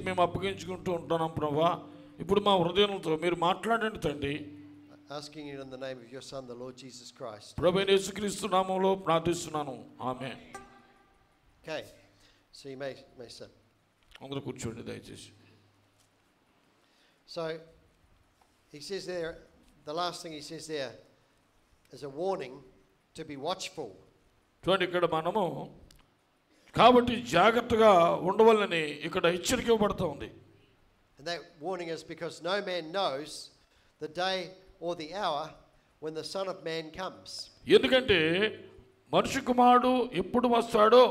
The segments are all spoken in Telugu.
మేము అప్పగించుకుంటూ ఉంటున్నాం ప్రభువా. ఇప్పుడు మా హృదయంతో మీరు మాట్లాడండి తండ్రి. Asking you in the name of your Son, the Lord Jesus Christ. ప్రభు అయిన యేసుక్రీస్తు నామములో ప్రార్థిస్తున్నాను. ఆమేన్. Okay, so you may sit. అందరూ కూర్చోండి దయచేసి. So he says there, the last thing he says there is a warning to be watchful. చూడండి, ఇక్కడ మనము కాబట్టి జాగ్రత్తగా ఉండవాలని ఇక్కడ హెచ్చరిక ఇవ్వబడుతూ ఉంది. And that warning is because no man knows the day or the hour when the Son of Man comes. ఎందుకంటే మనుష్య కుమారుడు ఎప్పుడు వస్తాడో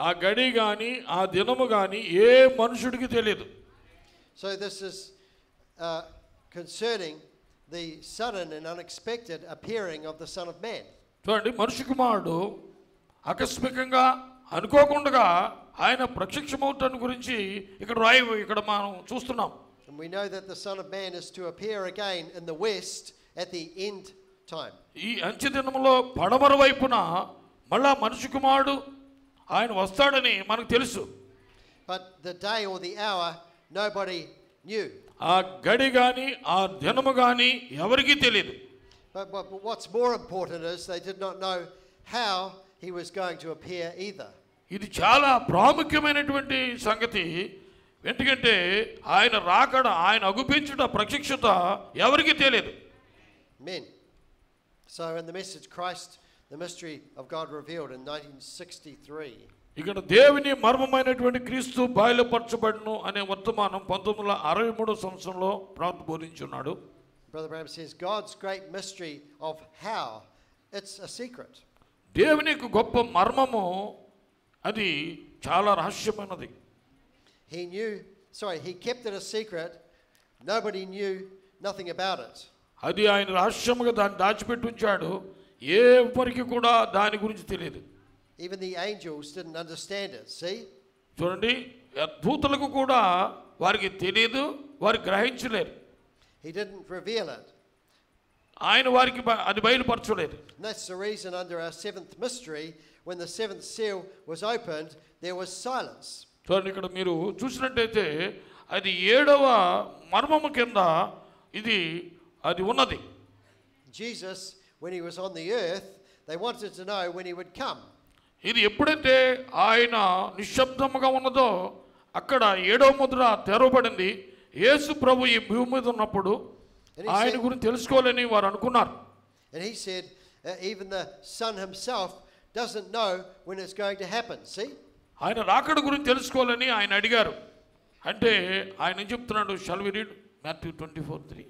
ఆ గడి కానీ ఆ దినము కానీ ఏ మనుషుడికి తెలియదు. So this is concerning the sudden and unexpected appearing of the Son of Man. చూడండి, మనుష్య కుమారుడు ఆకస్మికంగా అనుకోకుండా ఆయన ప్రత్యక్షమవుతాన్ని గురించి ఇక్కడ మనం చూస్తున్నాం. And we know that the Son of Man is to appear again in the west at the end time. ఈ అంచె దినములో పడమర వైపున మళ్ళా మనుష్య కుమారుడు ఆయన వస్తాడని మనకు తెలుసు. But the day or the hour nobody knew. ఆ గడి కానీ ఆ దినము కానీ ఎవరికీ తెలియదు. But what's more important is they did not know how he was going to appear either. ఇది చాలా ప్రాముఖ్యమైనటువంటి సంగతి. ఎందుకంటే ఆయన రాకడ, ఆయన అగుపించుట, ప్రత్యక్షత ఎవరికీ తెలియదు. Amen. So in the message Christ, the mystery of God revealed in 1963. ఇక్కడ దేవుని మర్మమైనటువంటి క్రీస్తు బయలుపరచబడును అనే వర్తమానం 1963 సంవత్సరంలో బోధించున్నాడు. Brother Branham says God's great mystery of how, it's a secret. దేవుని యొక్క గొప్ప మర్మము అది చాలా రహస్యమైనది. He kept it a secret. Nobody knew nothing about it. అది ఆయన రహస్యముగా దాన్ని దాచిపెట్టి ఉంచాడు. ఎవరికి కూడా దాని గురించి తెలియదు. Even the angels didn't understand it. See? చూడండి, దూతలకు కూడా వారికి తెలియదు, వారు గ్రహించలేరు. He didn't reveal it. ఆయన వారికి అది బయలుపరచలేదు. And that's the reason under our seventh mystery, when the seventh seal was opened, there was silence. చూడండి, ఇక్కడ మీరు చూసినట్టయితే అది 7వ మర్మము కింద అది ఉన్నది. Jesus, when he was on the earth, they wanted to know when he would come. ఇది ఎప్పుడైతే ఆయన నిశ్శబ్దముగా ఉన్నదో అక్కడ 7వ ముద్ర తెరవబడింది. యేసు ప్రభు ఈ భూమి మీద ఉన్నప్పుడు ఆయన గురించి తెలుసుకోవాలని వారు అనుకున్నారు. And he said even the Son himself doesn't know when it's going to happen. See? ఆయన రాకడ గురించి తెలుసుకోవాలని ఆయన అడిగారు. అంటే ఆయన ఏం చెప్తున్నాడు? Shall we read Matthew 24:3.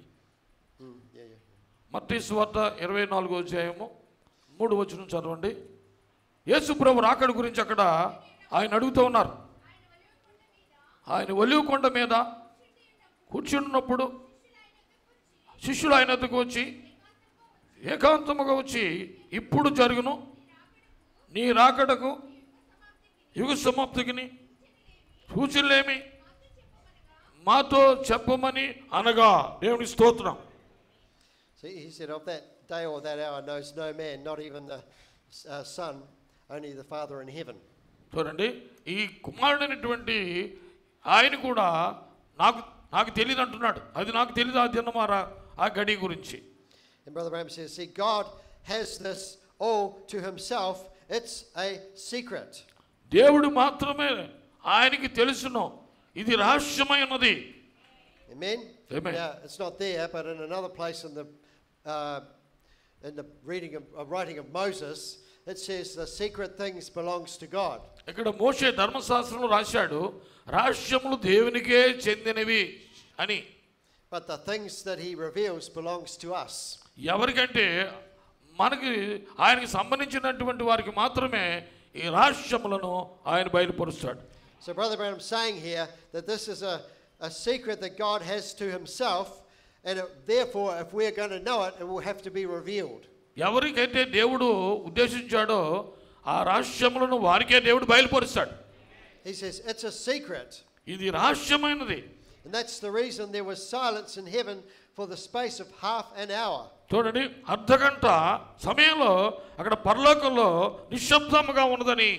మత్తయి సువార్త 24వ అధ్యాయము 3వ వచనం చదవండి. యేసు ప్రభు రాకడ గురించి అక్కడ ఆయన అడుగుతూ ఉన్నారు. ఆయన ఒలీవ కొండ మీద కూర్చున్నప్పుడు శిష్యులు ఆయన వద్దకు వచ్చి ఏకాంతముగా వచ్చి, ఇప్పుడు జరుగును నీ రాకడకు యుగ సమాప్తికి సూచనలేమి మాతో చెప్పమని అనగా. దేవుని స్తోత్రం. See, he said, of that day or that hour knows no man, not even the Son, only the Father in heaven. చూడండి, ఈ కుమారుడైనటువంటి ఆయన కూడా నాకు తెలియదు అంటున్నాడు. అది నాకు తెలియదు ఆ దినం ఆ గడి గురించి. And Brother Branham says, see, God has this all to himself. It's a secret. దేవుడు మాత్రమే ఆయనకి తెలుసును. ఇది రహస్యమైనది. Amen. Amen. Now, it's not there, but in another place in the writing of Moses, it says the secret things belongs to God. ఇక్కడ మోషే ధర్మశాస్త్రంలో రాశాడు, రహస్యములు దేవునికే చెందినవి అని. But the things that he reveals belongs to us. ఎవరికంటే మనకి ఆయనకి సంబంధించినటువంటి వారికి మాత్రమే ఈ రహస్యములను ఆయన బయలుపరుస్తాడు. So Brother Branham saying here that this is a secret that God has to himself, and therefore if we are going to know it, it will have to be revealed. ఎవరికైతే దేవుడు ఉద్దేశించాడో ఆ రహస్యములను వారికే దేవుడు బయలుపరుస్తాడు. He says it's a secret. ఇది రహస్యమైనది. And that's the reason there was silence in heaven for the space of half an hour. చూడండి, అర్ధగంట సమయంలో అక్కడ పరలోకంలో నిశ్శబ్దముగా ఉన్నదని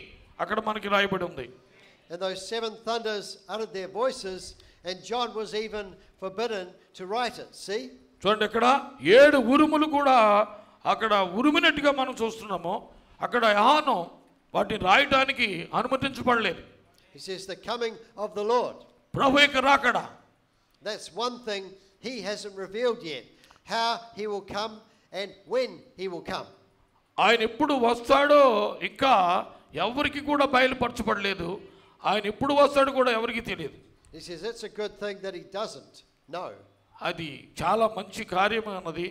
అక్కడ మనకి రాయబడి ఉంది. and those 7 thunders uttered their voices, and John was even forbidden to write it. See? చూడండి, ఇక్కడ 7 ఉరుములు కూడా అక్కడ ఉరుమినట్టుగా మనం చూస్తున్నాము. అక్కడ యోహాను వాటిని రాయడానికి అనుమతించబడలేదు. He says the coming of the Lord. ప్రభు యొక్క రాకడ. That's one thing he hasn't revealed yet. How he will come and when he will come. ఆయన ఎప్పుడు వస్తాడో ఇంకా ఎవరికి కూడా బయలుపరచబడలేదు. ఆయన ఎప్పుడు వస్తాడో కూడా ఎవరికి తెలియదు. He says it's a good thing that he doesn't know. అది చాలా మంచి కార్యం అన్నది,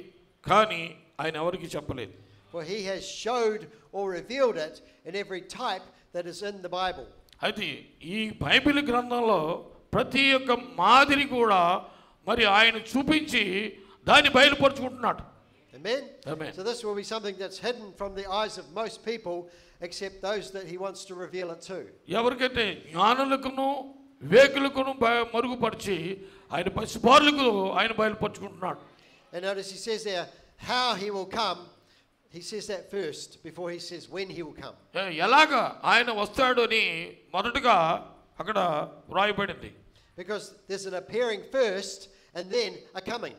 కానీ ఆయన ఎవరికి చెప్పలేదు. For he has showed or revealed it in every type that is in the Bible. అది ఈ బైబిల్ గ్రంథంలో ప్రతి ఒక్క మాదిరి కూడా మరి ఆయన చూపించి దాన్ని బయలుపరుచుకుంటున్నాడు. Amen? Amen. So this will be something that's hidden from the eyes of most people except those that he wants to reveal it to. ఎవరికైతే జ్ఞానులకును వివేకులకును మరుగుపరిచి ఆయన పసిబారులకు ఆయన బయలుపరుచుకుంటున్నాడు. And notice he says there how he will come. He says that first before he says when he will come. ఎలాగా ఆయన వస్తాడు అని మొదటగా అక్కడ వ్రాయబడింది. Because there's an appearing first and then a coming.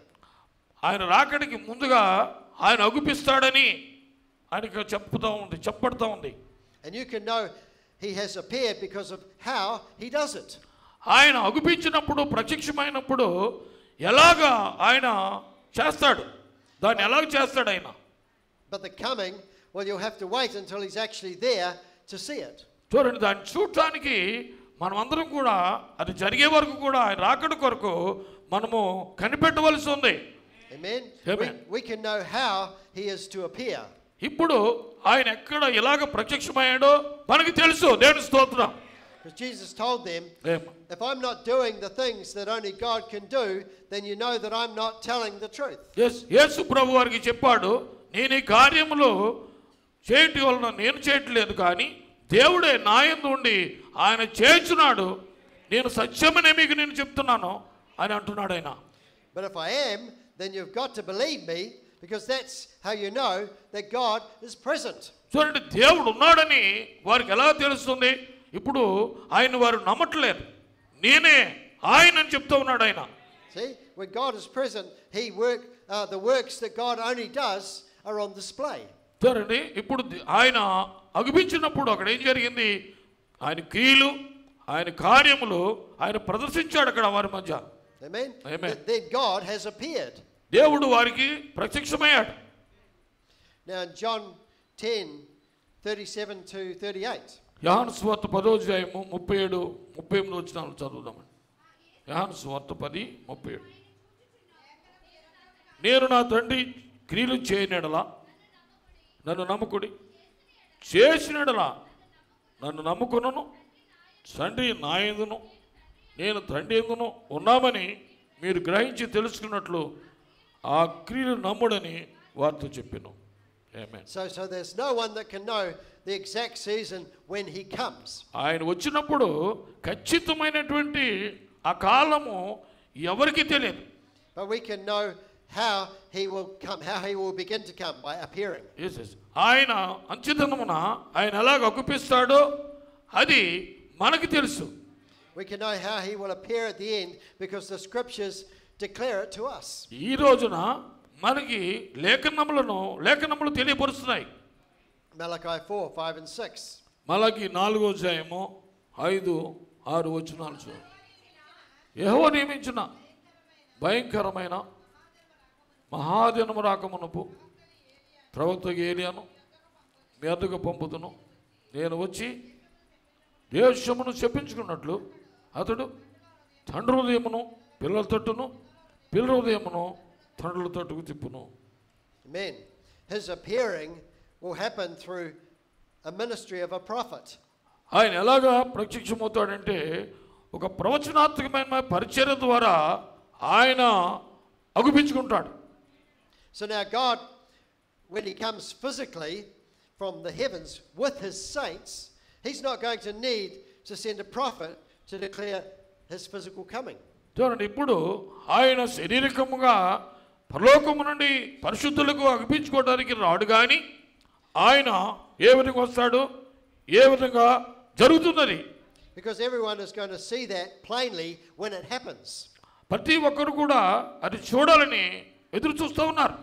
ఆయన రాకడికి ముందుగా ఆయన అగుపిస్తాడని ఆయనకు చెప్పబడుతూ ఉంది. And you can know he has appeared because of how he does it. ఆయన అగుపించినప్పుడు ప్రత్యక్షమైనప్పుడు ఎలాగా ఆయన చేస్తాడు, దాన్ని ఎలాగ చేస్తాడు ఆయన. But the coming, well, you'll have to wait until he's actually there to see it. చూడండి, దాన్ని చూడటానికి మనం అందరం కూడా అది జరిగే వరకు కూడా ఆయన రాకడ కొరకు మనము కనిపెట్టవలసి ఉంది. Amen? Amen. We can know how he is to appear. ఇప్పుడు ఆయన ఎక్కడ ఎలాగ ప్రత్యక్షమయ్యాడో మనకి తెలుసు. దేవుని స్తోత్రం. Because Jesus told them, ఏం? if I'm not doing the things that only God can do, then you know that I'm not telling the truth. యేసు ప్రభు వారికి చెప్పాడు, నేను ఈ కార్యములు చేయటం వలన నేను చేయట్లేదు, కానీ దేవుడే నా యందు ఉండి ఆయన చేస్తున్నాడు, నేను సత్యమనే మీకు నేను చెప్తున్నాను అని అంటున్నాడు ఆయన. But if I am, then you've got to believe me, because that's how you know that God is present. చూడండి, దేవుడు ఉన్నాడని వారికి ఎలా తెలుస్తుంది? ఇప్పుడు ఆయన వారు నమ్మట్లేదు, నేనే ఆయన అని చెప్తూ ఉన్నాడు ఆయన. See, when God is present, the works that God only does are on display. చూడండి, ఇప్పుడు ఆయన అగుపించినప్పుడు అక్కడ ఏం జరిగింది? ఆయన క్రియలు, ఆయన కార్యములు ఆయన ప్రదర్శించాడు అక్కడ వారి మధ్య. Amen? Amen. Then God has appeared. దేవుడు వారికి ప్రత్యక్షమయ్యాడు. Now in John 10:37 to 38. యోహాను సువార్త 10వ అధ్యాయము 37-38 వచనాలు చదువుదామండి. యోహాను సువార్త 10:37. నేను నా తండ్రి క్రియలు చేయనెడలా నన్ను నమ్ముకుడి, చేసినడలా నన్ను నమ్ముకును, తండ్రి నా యందును నేను తండ్రి యందును ఉన్నామని మీరు గ్రహించి తెలుసుకున్నట్లు ఆ క్రియలు నమ్ముడని వారితో చెప్పాను. ఆమేన్. So there's no one that can know the exact season when he comes. ఆయన వచ్చినప్పుడు ఖచ్చితమైనటువంటి ఆ కాలము ఎవరికి తెలియదు. But we can know how he will come, how he will begin to come by appearing. ఆయన అంచెదినమున ఆయన ఎలాగ అగుపిస్తాడో అది మనకి తెలుసు. We can know how he will appear at the end because the scriptures declare it to us. ఈ రోజున మనకి లేఖనములు తెలియపరుస్తున్నాయి. Malachi 4:5 and 6. మలాకి 4వ అధ్యాయము 5-6 వచనాలు చూడండి. యెహోవా నియమించిన భయంకరమైన మహాదినము రాకమునపు ప్రవక్త ఏలియాను మీదకు పంపుతును. నేను వచ్చి దేశమును చెప్పించుకున్నట్లు అతడు తండ్రి హృదయమును పిల్లల తట్టును, పిల్లల హృదయమును తండ్రుల తట్టుకు తిప్పును. Amen. His appearing will happen through a ministry of a prophet. ఆయన ఎలాగా ప్రత్యక్షమవుతాడంటే ఒక ప్రవచనాత్మకమైన పరిచర్య ద్వారా ఆయన అగుపించుకుంటాడు. So now God, when he comes physically from the heavens with his saints, he's not going to need to send a prophet to declare his physical coming. చూడండి, ఇప్పుడు ఆయన శారీరకముగా పరలోకము నుండి పరిశుద్ధులకు అగుపించుకోవడానికి రాడు, కానీ ఆయన ఏ విధంగా వస్తాడు, ఏ విధంగా జరుగుతున్నది Because everyone is going to see that plainly when it happens. ప్రతి ఒక్కరు కూడా అది చూడాలని ఎదురు చూస్తూ ఉన్నారు.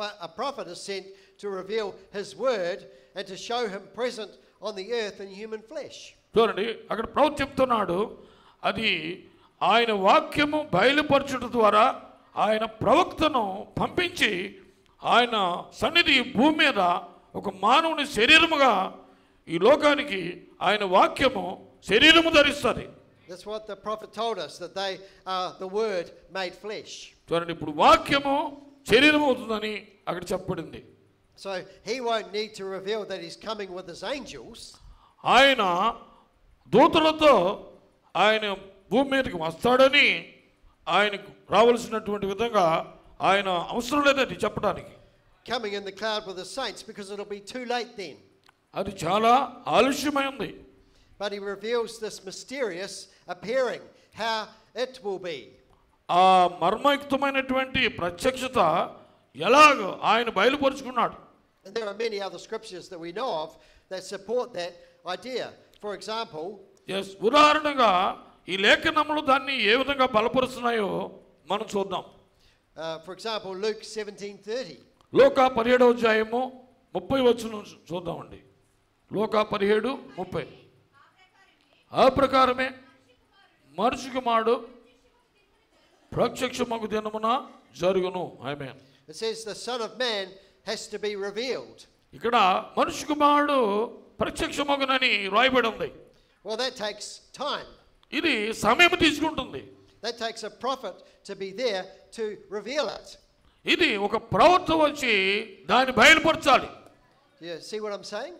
But a prophet is sent to reveal his word and to show him present on the earth in human flesh. చూడండి, అక్కడ ప్రవక్త చెప్తున్నాడు, అది ఆయన వాక్యము బయలుపరచుట ద్వారా ఆయన ప్రవక్తను పంపించి ఆయన సన్నిధి భూమి మీద ఒక మానవుని శరీరముగా ఈ లోకానికి ఆయన వాక్యము శరీరము ధరిస్తుంది. That's what the prophet told us, that they are the word made flesh. చూడండి, ఇప్పుడు వాక్యము శరీరం అవుతుందని అక్కడ చెప్పబడింది. So he won't need to reveal that he's coming with his angels. ఆయన దూతలతో ఆయన భూమి మీదకి వస్తాడని ఆయనకు రావాల్సినటువంటి విధంగా ఆయన అవసరం లేదని చెప్పడానికి. Coming in the cloud with the saints, because it'll be too late then. అది చాలా ఆలస్యమైంది. But he reveals this mysterious appearing, how it will be. ఆ మర్మయుక్తమైనటువంటి ప్రత్యక్షత ఎలాగో ఆయన బయలుపరుచుకున్నాడు. And there are many other scriptures that we know of that support that idea. For example, ఉదాహరణగా ఈ లేఖనములు దాన్ని ఏ విధంగా బలపరుస్తున్నాయో మనం చూద్దాం. For example, Luke 17:30. లోకా 17వ అధ్యాయము 30 వచనం చూద్దామండి. లోకా 17:30. ఆ ప్రకారమే మనిషి కుమారుడు ప్రత్యక్షమగు దినమున జరుగును. ఆమేన్. It says the Son of Man has to be revealed. ఇక్కడ మనిషి కుమారుడు ప్రత్యక్షమగునని రాయబడి ఉంది. Well, that takes time. ఇది సమయం తీసుకుంటుంది. That takes a prophet to be there to reveal it. ఇది ఒక ప్రవక్త వచ్చి దాన్ని బయలుపరచాలి. You see what I'm saying?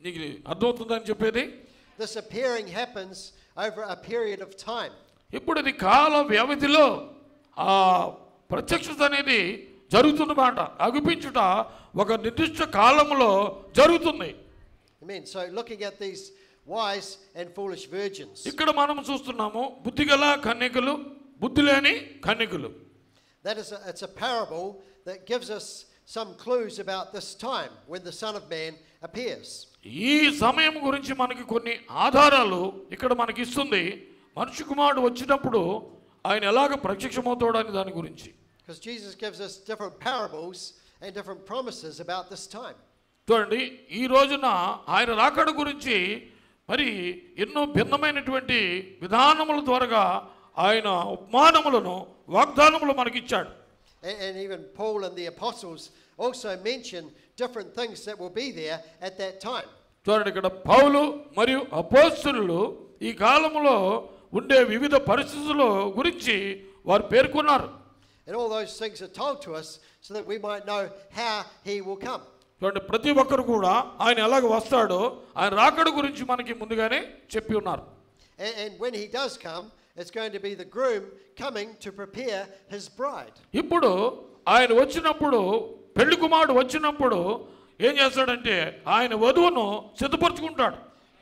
నీకు అర్థమవుతుందని చెప్పేది? This appearing happens over a period of time. ఇప్పుడు ఇది కాల వ్యవధిలో ఆ ప్రత్యక్షత అనేది జరుగుతున్నమాట. అగుపించుట ఒక నిర్దిష్ట కాలంలో జరుగుతుంది. Amen. So looking at these wise and foolish virgins. ఇక్కడ మనం చూస్తున్నాము బుద్ధిగల కన్యకలు, బుద్ధి లేని కన్యకలు. That is it's a parable that gives us some clues about this time when the Son of Man appears. ఈ సమయం గురించి మనకి కొన్ని ఆధారాలు ఇక్కడ మనకి ఇస్తుంది. మనుష్య కుమారుడు వచ్చినప్పుడు ఆయన ఎలాగ ప్రత్యక్షమవుతాడని దాని గురించి. Because Jesus gives us different parables and different promises about this time. చూడండి, ఈ రోజున ఆయన రాకడ గురించి మరి ఎన్నో భిన్నమైనటువంటి విధానముల ద్వారా ఆయన ఉపమానములను వాగ్దానములు మనకిచ్చాడు. And even Paul and the apostles also mention different things that will be there at that time. చూడండి, ఇక్కడ పౌలు మరియు అపోస్తలులు ఈ కాలంలో ఉండే వివిధ పరిస్థితుల గురించి వారు పేర్కొన్నారు. And all those things are told to us so that we might know how he will come. చూడండి, ప్రతి ఒక్కరు కూడా ఆయన ఎలాగ వస్తాడో ఆయన రాకడ గురించి మనకి ముందుగానే చెప్పి ఉన్నారు. And when he does come, it's going to be the groom coming to prepare his bride. ఇప్పుడు ఆయన వచ్చినప్పుడు, పెళ్లి కుమారుడు వచ్చినప్పుడు ఏం చేస్తాడంటే ఆయన వధువును సిద్ధపరచుకుంటాడు.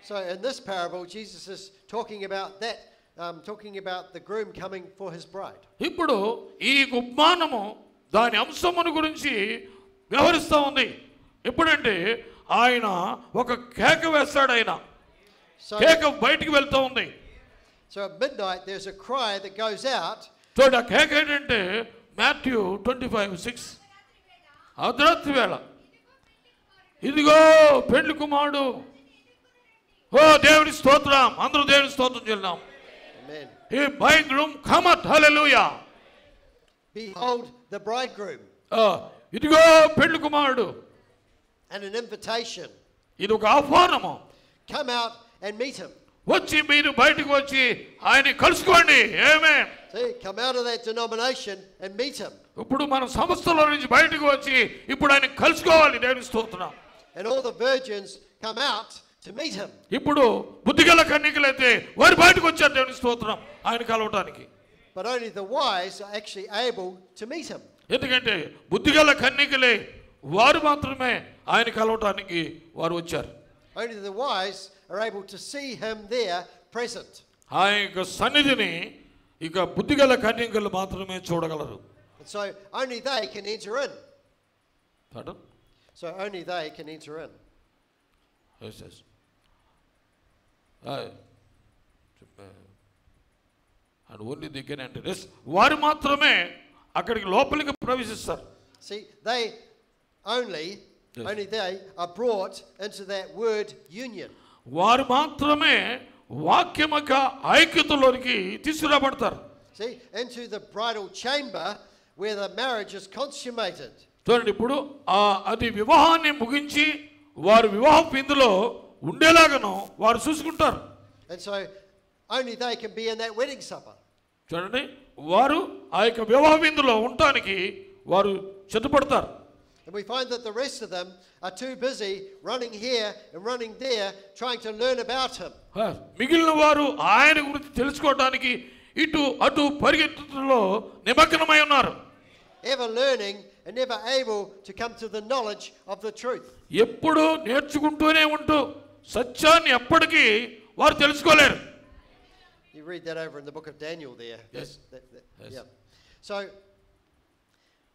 So in this parable, Jesus is talking about that, talking about the groom coming for his bride. ఇప్పుడు ఈ ఉపమానము దాని అంశమును గురించి వ్యవహరిస్తూ ఉంది. ఎప్పుడంటే ఆయన ఒక కేక వేస్తాడు. ఆయన కేక బయటికి వెళ్తూ ఉంది. So at midnight there's a cry that goes out. చూడండి, ఆ కేక ఏంటంటే మాథ్యూ 25:6 అర్ధరాత్రి వేళ, ఇదిగో పెళ్లి కుమారుడు. ఓ దేవుని స్తోత్రం, అందరూ దేవుని స్తోత్రం చెల్దాం. Amen. ఈ bridegroom cometh, hallelujah. Behold the bridegroom. ఇదిగో పెళ్లి కుమారుడు. And an invitation. ఇది ఒక ఆహ్వానము. Come out and meet him. వచ్చి మీరు బయటకు వచ్చి ఆయన కలుసుకోండి. ఆమేన్. See, come out of that denomination and meet him. ఇప్పుడు మన సంస్థల నుంచి బయటకు వచ్చి ఇప్పుడు ఆయన కలుసుకోవాలి. దేవుని స్తోత్రం. And all the virgins come out to meet him. ఇప్పుడు బుద్ధిగల కన్యకలైతే వారు బయటకు వచ్చారు. దేవుని స్తోత్రం, ఆయన కలవటానికి. But only the wise are actually able to meet him. ఎందుకంటే బుద్ధిగల కన్యకలే వారు మాత్రమే ఆయన కలవటానికి వారు వచ్చారు. Only the wise are able to see him there present. ఆయన యొక్క సన్నిధిని ఇక బుద్ధిగల కన్యకలు మాత్రమే చూడగలరు. And so only they can enter in. Pardon? So only they can enter in. Yes, yes. And only they can enter. వారు మాత్రమే అక్కడికి లోపలికి ప్రవేశిస్తారు. See, they only they are brought into that word union. వారు మాత్రమే వాక్యం యొక్క ఐక్యతలోనికి తీసుకురాబడతారు. See, into the bridal chamber where the marriage is consummated. చూడండి, ఇప్పుడు అది వివాహాన్ని ముగించి వారు వివాహ విందులో ఉండేలాగాను వారు చూసుకుంటారు. And so only they can be in that wedding supper. చూడండి, వారు ఆ యొక్క వివాహ విందులో ఉండటానికి వారు సిద్ధపడతారు. And we find that the rest of them are too busy running here and running there trying to learn about him. మిగిలిన వారు ఆయన గురించి తెలుసుకోవడానికి ఇటు అటు పరిగెత్తులో నిమగ్నమై ఉన్నారు. Ever learning and never able to come to the knowledge of the truth. ఎప్పుడు నేర్చుకుంటూనే ఉంటూ సత్యాన్ని ఎప్పటికీ వారు తెలుసుకోలేరు. You read that over in the book of Daniel there. Yes. Yes. Yeah. So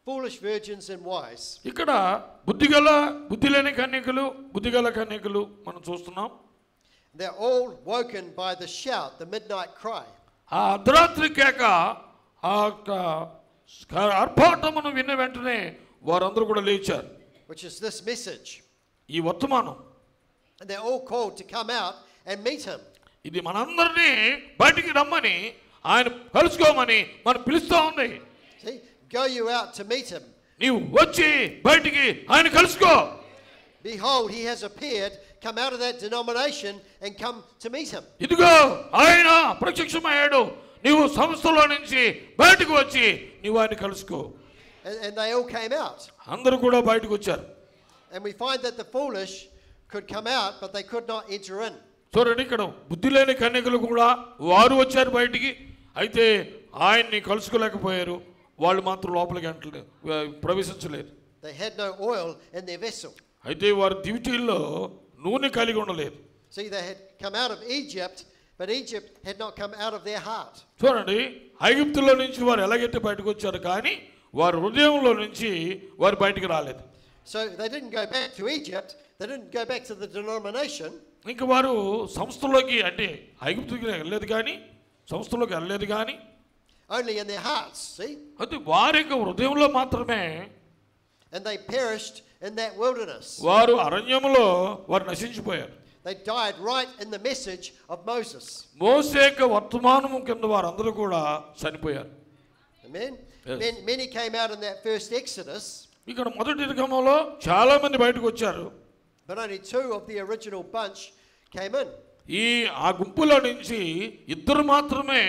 foolish virgins and wise. ఇక్కడ బుద్ధి లేని కన్యకలు, బుద్ధిగల కన్యకలు మనం చూస్తున్నాం. They're all woken by the shout, the midnight cry. ఆ అర్ధరాత్రి కేక, ఆ ఆర్భాటమును విన్న వెంటనే వారందరూ కూడా లేచారు. Which is this message. ఈ వర్తమానం. And they're all called to come out and meet him. ఇది మనందరినీ బయటికి రమ్మని, ఆయన కలుసుకోమని మనం పిలుస్తూ ఉంది. See, go you out to meet him. నీవు వచ్చి బయటికి ఆయన కలుసుకో. Behold, he has appeared. Come out of that denomination and come to meet him. ఇదిగో ఆయన ప్రత్యక్షమయ్యాడు. నీవు సంస్థలో నుంచి బయటకు వచ్చి నీవు ఆయన కలుసుకో. And they all came out. అందరూ కూడా బయటకు వచ్చారు. And we find that the foolish could come out, but they could not enter in. చూడండి, ఇక్కడ బుద్ధి లేని కన్యకలు కూడా వారు వచ్చారు బయటికి, అయితే ఆయన్ని కలుసుకోలేకపోయారు. వాళ్ళు మాత్రం లోపలికి ప్రవేశించలేదు. They had no oil in their vessel. అయితే వారు దివిటీల్లో నూనె కలిగి ఉండలేదు. See, they had come out of Egypt, but Egypt had not come out of their heart. చూడండి, ఐగుప్తులో నుంచి వారు ఎలాగైతే బయటకు వచ్చారు, కానీ వారి హృదయంలో నుంచి వారు బయటికి రాలేదు. So they didn't go back to Egypt. They didn't go back to the denomination. ఇంకా వారు సంస్థలోకి, అంటే ఐగుప్తుకి వెళ్ళలేదు కానీ, సంస్థలోకి వెళ్ళలేదు కానీ, only in their hearts. See, అయితే వారి యొక్క హృదయంలో మాత్రమే. And they perished in that wilderness. వారు అరణ్యములో వారు నశించిపోయారు. They died right in the message of Moses. మోసే యొక్క వర్తమానము కింద వారందరూ కూడా చనిపోయారు. Amen. Yes. Many came out in that first Exodus. ఇక్కడ మొదటి నిర్గమంలో చాలా మంది బయటకు వచ్చారు. But only 2 of the original bunch came in. ఆ గుంపులో నుంచి 2 మాత్రమే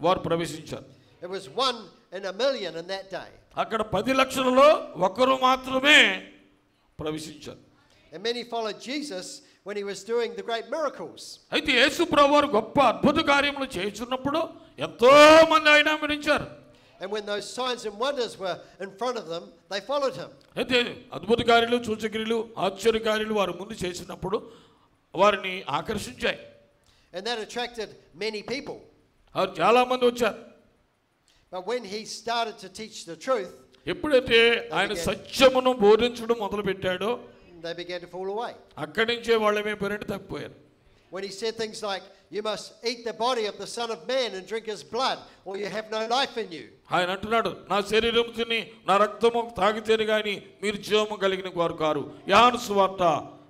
వారు ప్రవేశించారు. It was 1 in a million in that day. అక్కడ 10 లక్షలలో 1 మాత్రమే ప్రవేశించారు. And many followed Jesus when he was doing the great miracles. అయితే యేసు ప్రభువారు గొప్ప అద్భుత కార్యములు చేస్తున్నప్పుడు ఎంతో మంది ఆయన వెంబడించారు. And when those signs and wonders were in front of them, they followed him. అయితే అద్భుత కార్యాలు, సూచక్రియలు, ఆశ్చర్యకార్యాలు వారు ముందు చేసినప్పుడు వారిని ఆకర్షించాయి. And that attracted many people. చాలా మంది వచ్చారు. But when he started to teach the truth, ఎప్పుడైతే ఆయన సత్యమును బోధించడం మొదలు పెట్టాడో they began to fall away. అక్కడి నుంచే వాళ్ళమే పెరటి తప్పిపోయారు. When he said things like, you must eat the body of the Son of Man and drink his blood, or you have no life in you. ఆయన అంటున్నాడు, నా శరీరం తిని నా రక్తము తాగితేనే కానీ మీరు జీవము కలిగిన వారు కారు. యోహాను సువార్త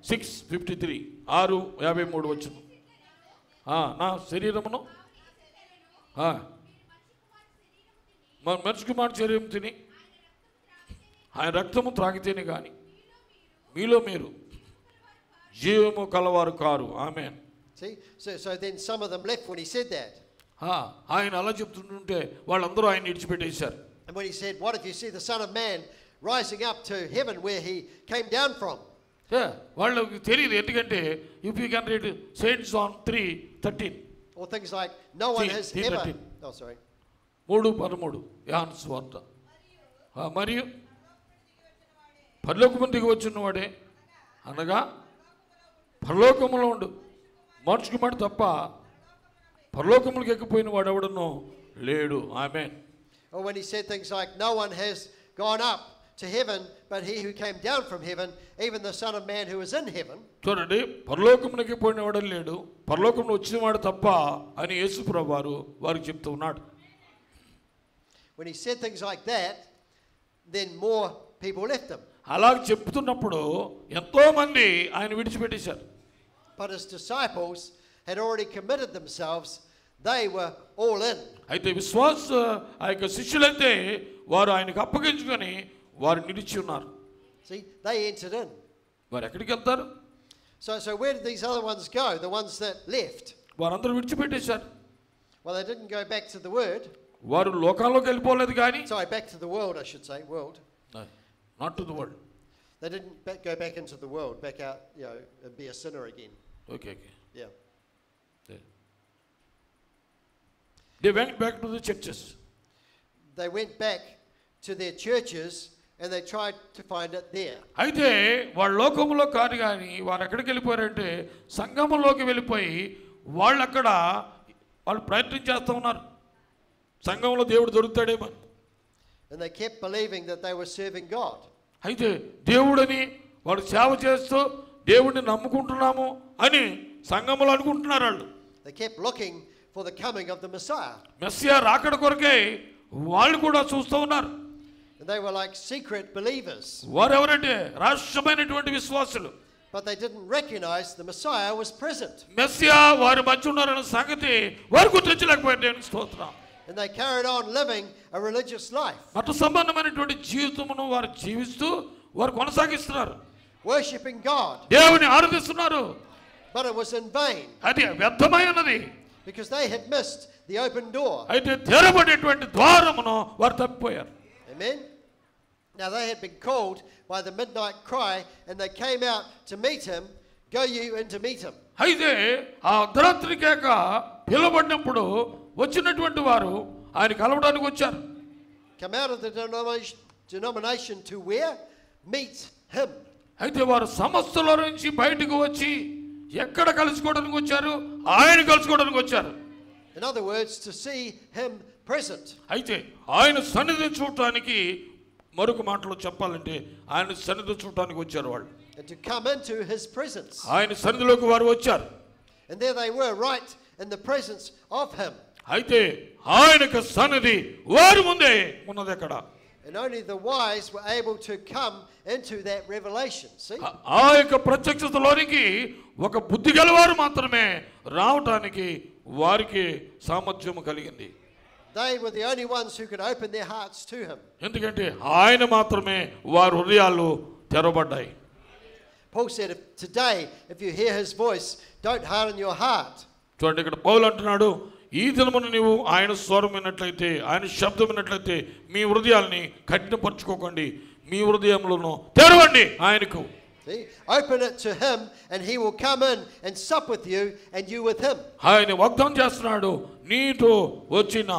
6:53 6:53 వచ్చును. నా శరీరమును మనిషి కుమారుడు శరీరం తిని ఆయన రక్తము త్రాగితేనే కానీ మీలో మీరు జీవము కలవారు car. Amen. See, so then some of them left when he said that. ఆయన అలా చెప్తుంటే వాళ్ళందరూ ఆయన విడిచిపెట్టేశారు. And when he said, what if you see the Son of Man rising up to heaven where he came down from? వాళ్ళకి తెలియదు, ఎందుకంటే if you can read Saint John 3:13 or things like no one has ever 3:13 యోహాను సువార్త. మరియు పరలోకము దిగి వచ్చినవాడే, అనగా పరలోకములో ఉండు మనిషికి మాట తప్ప పరలోకములకు ఎక్కిపోయిన వాడు ఎవడనో లేడు. ఆమేన్. Or when he said things like no one has gone up to heaven but he who came down from heaven, even the Son of Man who is in heaven. చూడండి, పరలోకమునికి పోయిన వాడు లేడు, పరలోకమును వచ్చిన వాడు తప్ప అని యేసు ప్రభువారు వారికి చెప్తూ ఉన్నాడు. when he said things like that, then more people left him. అలాగ చెప్తున్నప్పుడు ఎంతో మంది ఆయన విడిచిపెట్టేశారు. But his disciples had already committed themselves. They were all in. అయితే ఆ యొక్క శిష్యులైతే వారు ఆయనకు అప్పగించుకొని వారు నిలిచి ఉన్నారు. See, they entered in. వారు ఎక్కడికి వెళ్తారు? So where did these other ones go? The ones that left? వారందరూ విడిచిపెట్టేశారు. Well, they didn't go back to the word. వారు లోకాల్లోకి వెళ్ళిపోలేదు కానీ, Sorry, back to the world, I should say, world. Not to the world. They didn't go back into the world, back out, and be a sinner again. Okay. Yeah. They went back to the churches. They went back to their churches and they tried to find it there. అయితే వాళ్ళ లోకములో కాదు కానీ వారు ఎక్కడికి వెళ్ళిపోయారంటే సంఘములోకి వెళ్ళిపోయి వాళ్ళు ప్రయత్నం చేస్తూ ఉన్నారు, సంఘంలో దేవుడు దొరుకుతాడేమో. And they kept believing that they were serving God. అయితే దేవుడని వాళ్ళు సేవ చేస్తూ దేవుడిని నమ్ముకుంటున్నాము అని సంఘములో అనుకుంటున్నారు వాళ్ళు. They kept looking for the coming of the Messiah. Messiah రాకడ కొరకే వాళ్ళు కూడా చూస్తూ ఉన్నారు. And they were like secret believers. వారు ఎవరంటే రహస్యమైనటువంటి విశ్వాసులు. But they didn't recognize the Messiah was present. Messiah వారి మధ్య ఉన్నారన్న సంగతి వారు గుర్తించలేకపోయారు. దేవునికి స్తోత్రం. And they carried on living a religious life. మత సంబంధమైనటువంటి జీవితమును వారు జీవిస్తూ వారు కొనసాగిస్తున్నారు. Worshipping God. దేవుని ఆరాధిస్తున్నారు. But it was in vain. అది వ్యర్థమై ఉన్నది. Because they had missed the open door. అయితే తెరబడేటువంటి ద్వారమును వారు తప్పిపోయారు. Amen. Now they had been called by the midnight cry and they came out to meet him. Go you in to meet him. అయితే ఆ అర్ధరాత్రి కేక పిలువబడినప్పుడు వచ్చినటువంటి వారు ఆయన కలవడానికి వచ్చారు. Come out of the denomination to where? Meet him. అయితే వారు సమస్తలో నుంచి బయటకు వచ్చి ఎక్కడ కలుసుకోవడానికి వచ్చారు? ఆయన కలుసుకోవడానికి వచ్చారు. In other words, to see him present. అయితే ఆయన సన్నిధిని చూడటానికి, మరొక మాటలో చెప్పాలంటే ఆయన సన్నిధిని చూడటానికి వచ్చారు వాళ్ళు. And to come into his presence. ఆయన సన్నిధిలోకి వారు వచ్చారు. And there they were, right in the presence of him. అయితే ఆయనకు సన్నిధి వారి ముందే ఉన్నది అక్కడ. And only the wise were able to come into that revelation. See? ఆ యొక్క ప్రత్యక్షతలోనికి ఒక బుద్ధి గలవారు మాత్రమే రావటానికి వారికి సామర్థ్యం కలిగింది. They were the only ones who could open their hearts to him. ఎందుకంటే ఆయన మాత్రమే వారి హృదయాలు తెరవబడ్డాయి. Paul said, today, if you hear his voice, don't harden your heart. చూడండి, ఇక్కడ పౌలు అంటున్నాడు, ఈ దినమున నీవు ఆయన స్వరం విన్నట్లయితే, ఆయన శబ్దం విన్నట్లయితే మీ హృదయాల్ని కఠినపరచుకోకండి, మీ హృదయంలోనూ తెరవండి ఆయనకు. See? Open it to him and he will come in and sup with you and you with him. ఆయన వాగ్దానం చేస్తున్నాడు, నీతో వచ్చిన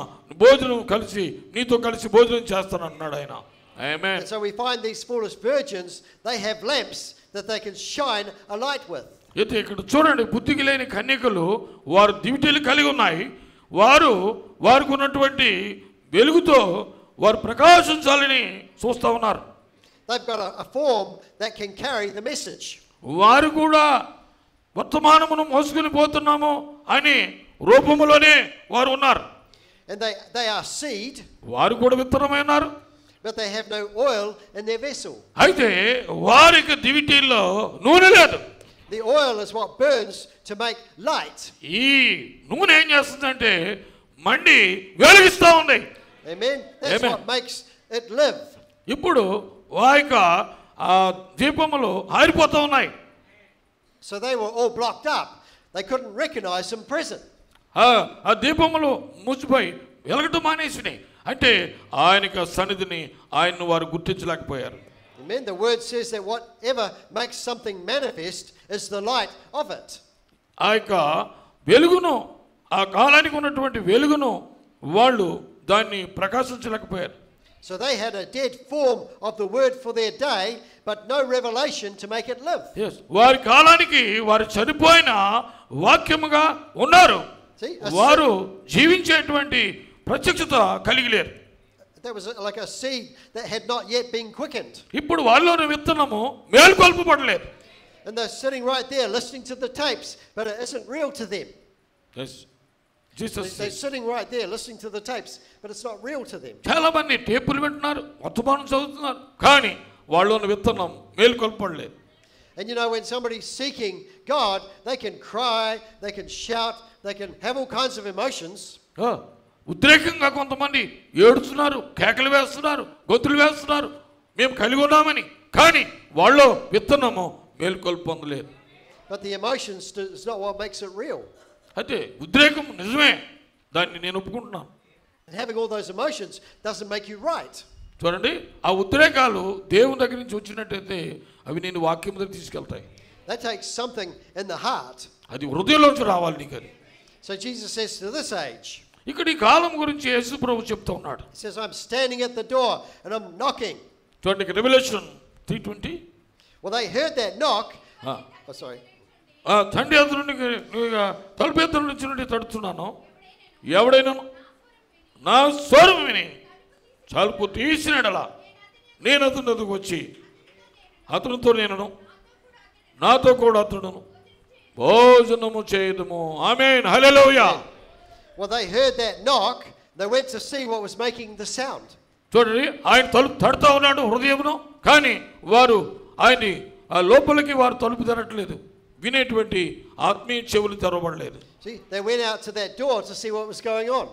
భోజనం కలిసి నీతో కలిసి భోజనం చేస్తాను అన్నాడు ఆయన. ఆమేన్. And so we find these foolish virgins, they have lamps that they can shine a light with. అయితే ఇక్కడ చూడండి, బుద్ధికి లేని కన్యకలు వారు దివిటీలు కలిగి ఉన్నాయి. వారికి ఉన్నటువంటి వెలుగుతో వారు ప్రకాశించాలని చూస్తూ ఉన్నారు. They've got a form that can carry the message. వారు కూడా వర్తమానమును మోసుకొని పోతున్నాము అని రూపములోనే వారు ఉన్నారు. And they are seed. వారు కూడా విత్తనమై ఉన్నారు. But they have no oil in their vessel. అయితే వారికి దివిటీల్లో నూనె లేదు. The oil is what burns to make light. ఈ నూనె ఏం చేస్తుందంటే మండి వెలిగిస్తూ ఉంది. Amen. That's Amen. what makes it live. ఇప్పుడు ఆ దీపములు ఆరిపోతూ ఉన్నాయి. So they were all blocked up. They couldn't recognize him present. ఆ దీపములు మూసిపోయి వెలగటం మానేసినాయి. అంటే ఆయనకు సన్నిధిని ఆయన్ను వారు గుర్తించలేకపోయారు. Amen. The word says that whatever makes something manifest is the light of it. ఆ యొక్క వెలుగును, ఆ కాలానికి ఉన్నటువంటి వెలుగును వాళ్ళు దాన్ని ప్రకాశించలేకపోయారు. So they had a dead form of the word for their day, but no revelation to make it live. Yes. వారి కాలానికి వారు చనిపోయిన వాక్యముగా ఉన్నారు. వారు జీవించేటువంటి ప్రత్యక్షత కలిగి లేరు. That was like a seed that had not yet been quickened. ఇప్పుడు వాళ్ళలోని విత్తనము మేల్కొల్పబడలేదు. And they're sitting right there listening to the tapes, but it isn't real to them. Yes. Jesus They're sitting right there listening to the tapes, but it's not real to them. చాలా మంది టేపులు వింటున్నారు, వర్తమానం చదువుతున్నారు, కానీ వాళ్ళలోని విత్తనం మేల్కొల్పడలేదు. And you know, when somebody's seeking God, they can cry, they can shout, they can have all kinds of emotions. ఉద్రేకంగా కొంతమంది ఏడుస్తున్నారు, కేకలు వేస్తున్నారు, గొంతులు వేస్తున్నారు, మేము కలిగి ఉన్నామని. కానీ వాళ్ళు విత్తనము మేల్కొల్పొందలేదు. But the emotions is not what makes it real. అయితే ఉద్రేకం నిజమే, దాన్ని నేను ఒప్పుకుంటున్నాను. And having all those emotions doesn't make you right. చూడండి, ఆ ఉద్రేకాలు దేవుని దగ్గర నుంచి వచ్చినట్టయితే అవి నేను వాక్యం దగ్గర తీసుకెళ్తాయి. That takes something in the heart. అది హృదయంలోంచి రావాలి నీకు అది. So Jesus says to this age, ఇక్కడ ఈ కాలం గురించి యేసు ప్రభు చెప్తూ ఉన్నాడు. He says, I'm standing at the door and I'm knocking. చూడండి, revolution 3:20. Well, they heard that knock. Oh, sorry. తండ్రి ఎదురు నుండి తలుపు ఎదురు నుంచి నుండి తడుతున్నాను, ఎవడైనా నా స్వరం విని తలుపు తీసినడలా నేను అతని ఎదురుకు వచ్చి అతనితో నేను నాతో కూడా అతడును భోజనము చేయదము. ఆమేన్, హల్లెలూయా. Well, they heard that knock. They went to see what was making the sound. చూడండి, ఆయన తలుపు తడుతూ ఉన్నాడు హృదయమును, కానీ వారు ఆయన్ని ఆ లోపలికి వారు తలుపు తెరట్లేదు, వినేటువంటి ఆత్మీయ చెవులు తెరవబడలేదు. See, they went out to that door to see what was going on.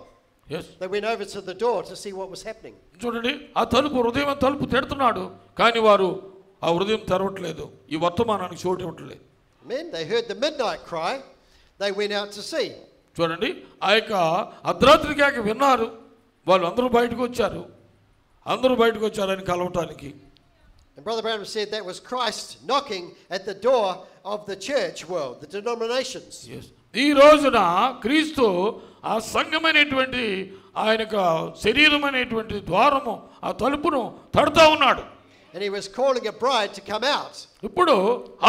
Yes. They went over to the door to see what was happening. చూడండి, ఆ తలుపు హృదయం తలుపు తెడుతున్నాడు, కానీ వారు ఆ హృదయం తెరవట్లేదు, ఈ వర్తమానానికి చోటు ఇవ్వట్లేదు. Amen. They heard the midnight cry. They went out to see. చూడండి, ఆ యొక్క అర్ధరాత్రి కేక విన్నారు, వాళ్ళు అందరూ బయటకు వచ్చారు, ఆయన కలవటానికి. And Brother Branham said that was Christ knocking at the door of the church world, the denominations. Yes. ఈ రోజున క్రీస్తు ఆ సంఘమైనటువంటి ఆయన శరీరం అనేటువంటి ద్వారము ఆ తలుపును తడుతూ ఉన్నాడు. And he was calling a bride to come out. ఇప్పుడు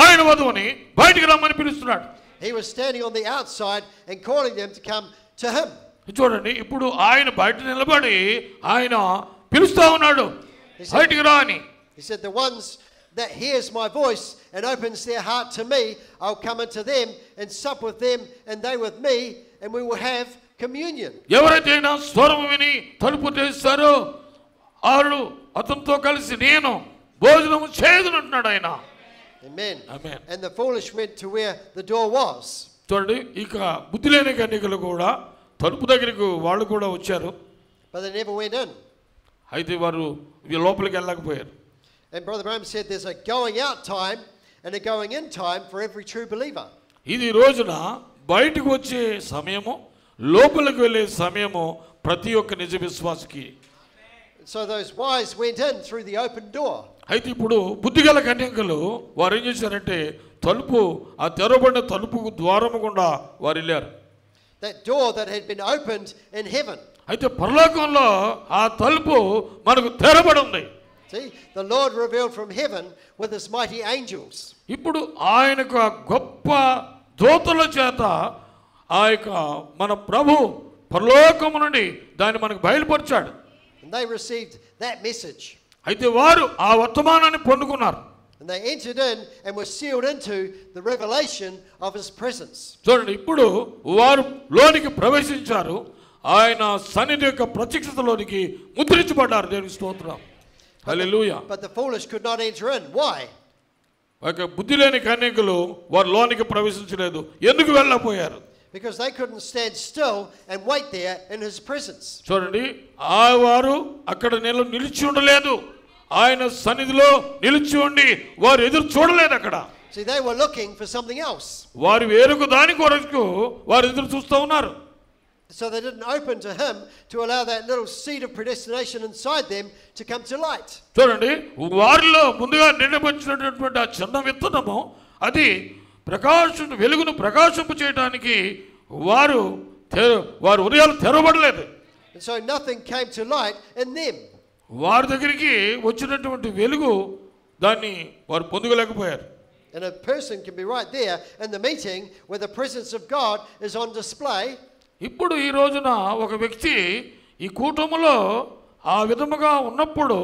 ఆయన వధువుని బయటికి రమ్మని పిలుస్తున్నాడు. He was standing on the outside and calling them to come to him. చూడండి, ఇప్పుడు ఆయన బయట నిలబడి ఆయన పిలుస్తా ఉన్నాడు, బయటికి రా అని. He said, the ones that hears my voice and opens their heart to me, I'll come unto them and sup with them and they with me, and we will have communion. ఎవరైతే నా స్వరం విని తలుపు తెస్తారో వారు అతనితో కలిసి నేను భోజనము చేయదును అంటున్నాడు ఆయన. Amen. Amen. And the foolish went to where the door was. చూడండి, ఇక బుద్ధి లేని కన్యకలు కూడా తలుపు దగ్గరికి వాళ్ళు కూడా వచ్చారు, But they never went in. అయితే వారు లోపలికి వెళ్ళకపోయారు. And Brother Branham said there's a going out time and a going in time for every true believer. ఇది రోజున బయటకు వచ్చే సమయము, లోపలికి వెళ్ళే సమయము ప్రతి ఒక్క నిజ విశ్వాసికి. So those wise went in through the open door. అయితే ఇప్పుడు బుద్ధిగల కన్యకలు వారు ఏం చేశారంటే తలుపు ఆ తెరవబడిన తలుపు ద్వారము గుండా వారు వెళ్ళారు. That door that had been opened in heaven. అయితే పరలోకంలో ఆ తలుపు మనకు తెరబడి ఉంది. See, the Lord revealed from heaven with his mighty angels. ఇప్పుడు ఆయనకు గొప్ప దూతల చేత ఆ యొక్క మన ప్రభు పరలోకము నుండి దాన్ని మనకు బయలుపరిచాడు. And they received that message. అయితే వారు ఆ వర్తమానాన్ని పొందుకున్నారు. And they entered in and were sealed into the revelation of his presence. చూడండి, ఇప్పుడు వారు లోనికి ప్రవేశించారు, ఆయన సన్నిధి యొక్క ప్రత్యక్షతలోనికి ముద్రించబడ్డారు. దేవునికి స్తోత్రం, హల్లెలూయా. But the foolish could not enter in. Why? ఒక బుద్ధి లేని కన్యకలు వారు లోనికి ప్రవేశించలేదు. ఎందుకు వెళ్ళకపోయారు? Because they couldn't stand still and wait there in his presence. చూడండి, ఆ వారు అక్కడ నిలిచి ఉండలేదు, ఆయన సన్నిధిలో నిలిచి ఉండి వారు ఎదురు చూడలేదు అక్కడ. See, they were looking for something else. వారు వేరొక దాని కొరకు వారు ఎదురు చూస్తూ ఉన్నారు. So they didn't open to him to allow that little seed of predestination inside them to come to light. చూడండి, వారిలో ముందుగా నిర్ణయించినటువంటి ఆ చిన్న విత్తనము అది వెలుగును ప్రకాశింప చేయడానికి వారు హృదయాలు తెరవబడలేదు. And so nothing came to light in them. వారి దగ్గరికి వచ్చినటువంటి వెలుగు దాన్ని వారు పొందలేకపోయారు. And a person can be right there in the meeting where the presence of God is on display. ఇప్పుడు ఈ రోజున ఒక వ్యక్తి ఈ కూటములో ఆ విధముగా ఉన్నప్పుడు